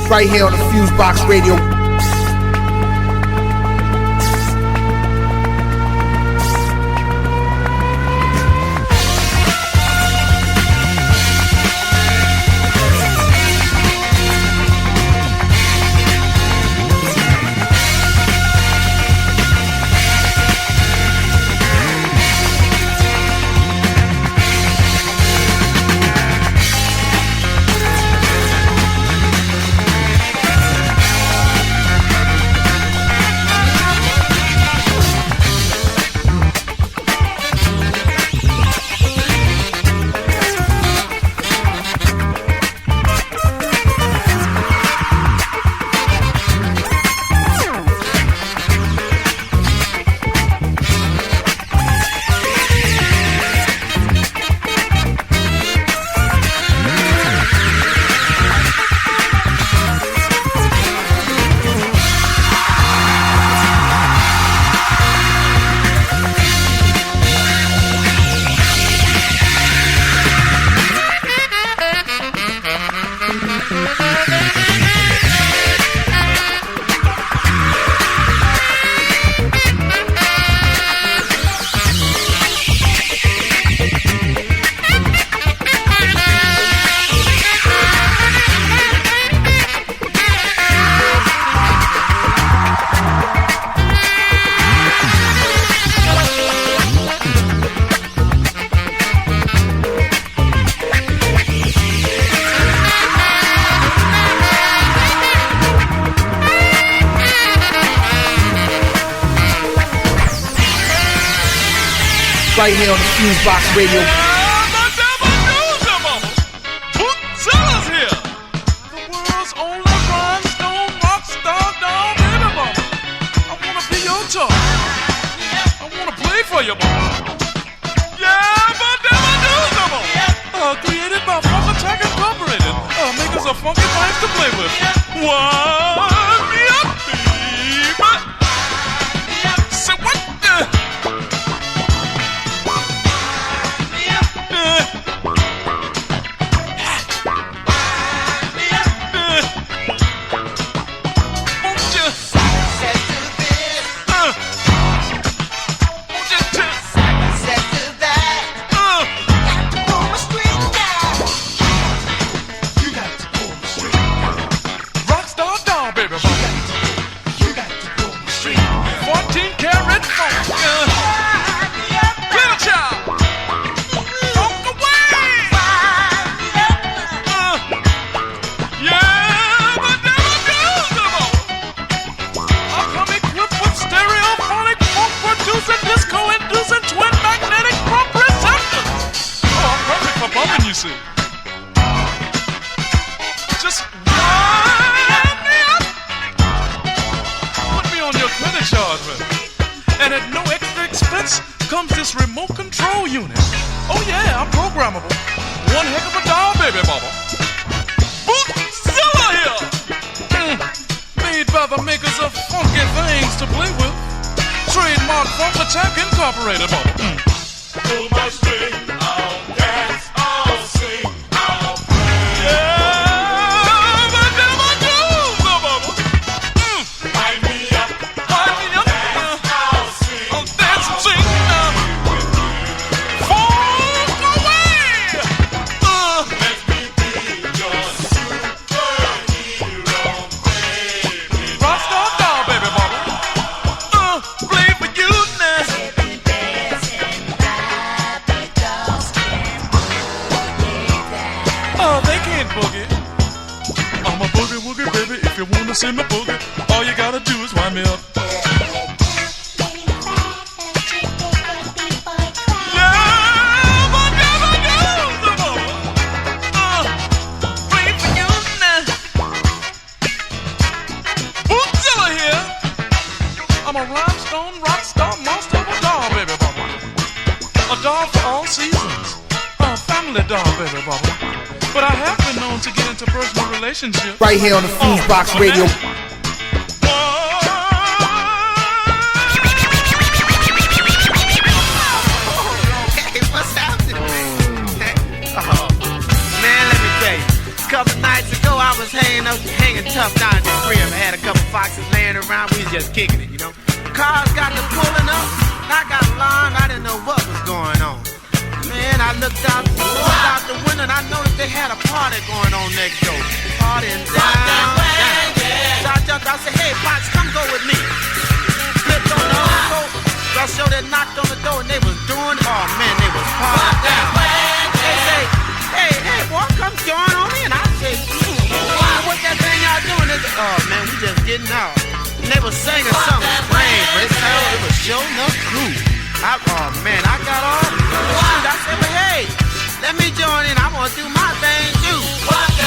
[SPEAKER 12] Right here on the FuseBox Radio. right here on the FuseBox Radio.
[SPEAKER 2] Bootzilla's here. The world's only rhinestone rock star down, baby mama. I wanna be your toy. I wanna play for you, mama. Yeah, but never do no more. Created by Flashback Incorporated. Makers of funky vibes to play with. Wind me up, baby. So what the? Just wind me up. Put me on your credit card, and at no extra expense comes this remote control unit. Oh yeah, I'm programmable. One heck of a doll, baby mama. Bootzilla here. Made by the makers of funky things to play with. Trademark Flashback Incorporated, mama. Pull my string, I'll dance, I'll sing, I'll play. Yeah, but never do, mama. Wind me up, dance, I'll sing, I'll dance and sing. Funk away. Let me be your superhero, baby. Rasta doll, baby mama. Play for you now. They can't boogie. I'm a boogie woogie, baby. If you wanna see me boogie, all you gotta do is wind me up. Yeah, but never do the more. Play for you now. Bootzilla here. I'm a rhinestone rock star monster of a doll, baby mama. A doll for all seasons. A family doll, baby mama. But I have been known to get into personal relationships.
[SPEAKER 12] Right here on the FuseBox Radio.
[SPEAKER 1] Hey, what's happening, man? Oh, man, let me tell you. A couple nights ago, I was hanging tough down at the crib. I had a couple foxes laying around. We was just kicking it, you know. Cars got to pulling up. I got alarmed. I didn't know what was going on. Man, I looked out the window and I noticed they had a party going on next door. Partying down. So I jumped out and said, hey, Pops, come go with me. Flipped on the old coat. I showed they knocked on the door and they was doing, oh man, they was partying down. They say, hey, boy, come join on me. And I said, what's that thing y'all doing? They said, oh man, we just getting out. And they was singing something strange, but it was showing up cool. Oh man, I got off. I said, but hey, let me join in. I want to do my thing too.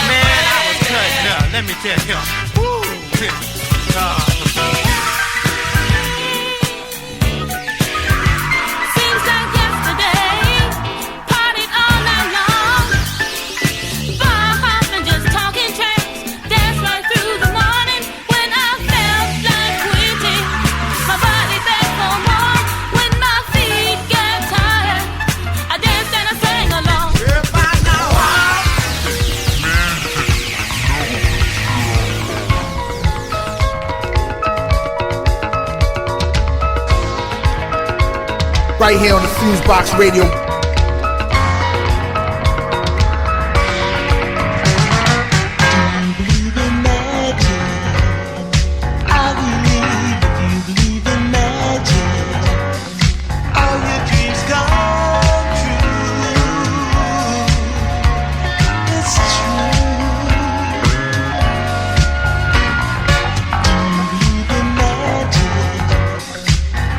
[SPEAKER 1] Man, I was cutting up. Let me tell you. Woo.
[SPEAKER 10] Seems like yesterday, partied all night long. Bar hopping, just talking tracks, danced right through the morning. When I felt like quitting, my body begged for more. When my feet got tired, I danced and I sang along.
[SPEAKER 12] Right here on the FuseBox Radio.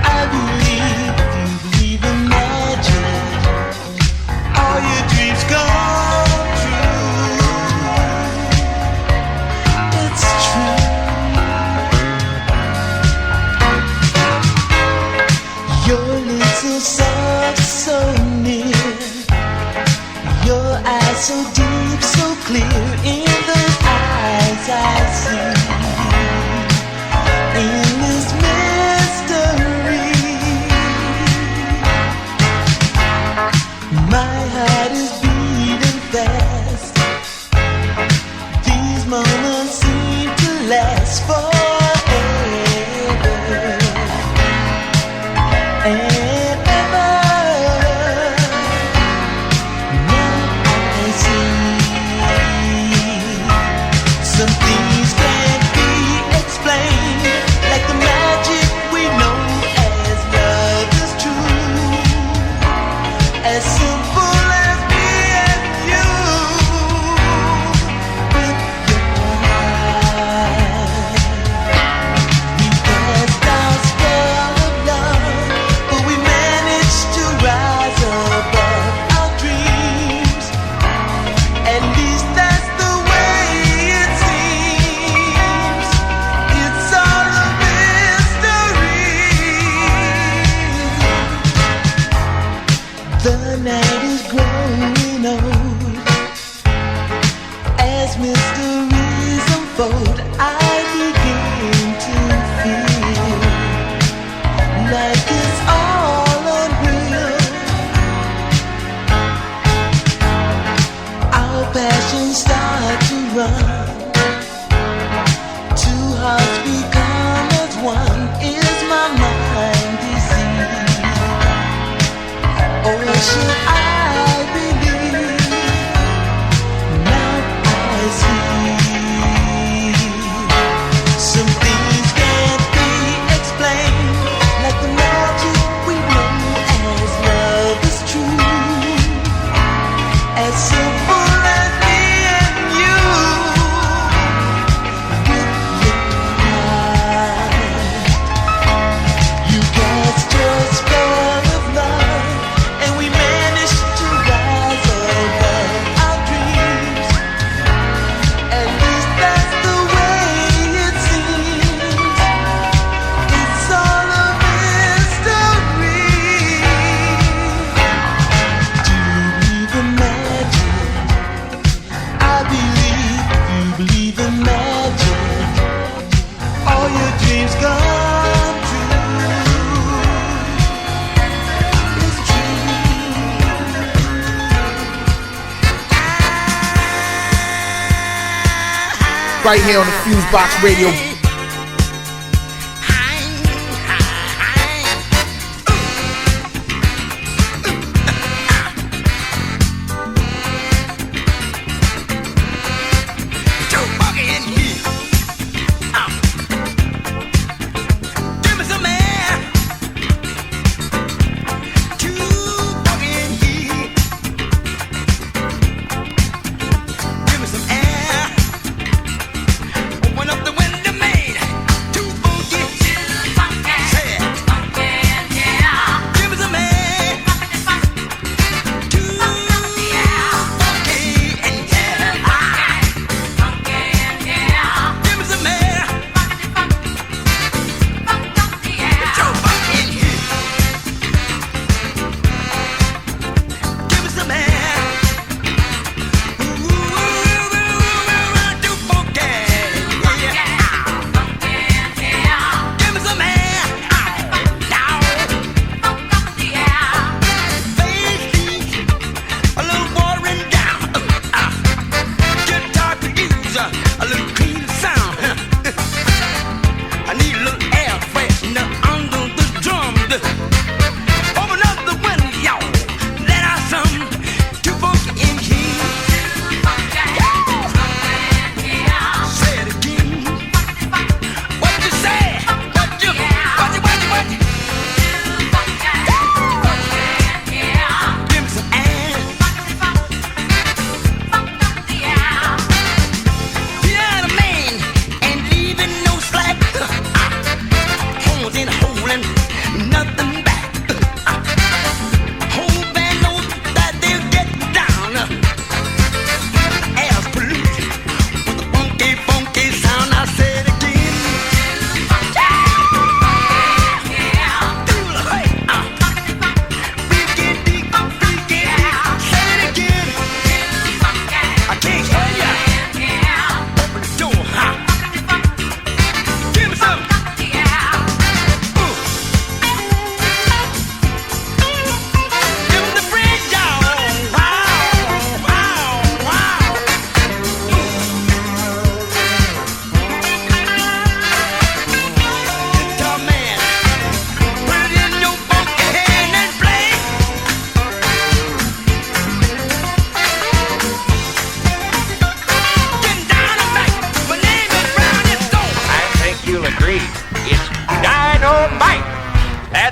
[SPEAKER 11] I believe in magic.
[SPEAKER 12] right here on the FuseBox Radio.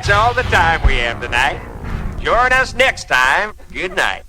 [SPEAKER 7] That's all the time we have tonight. Join us next time. Good night.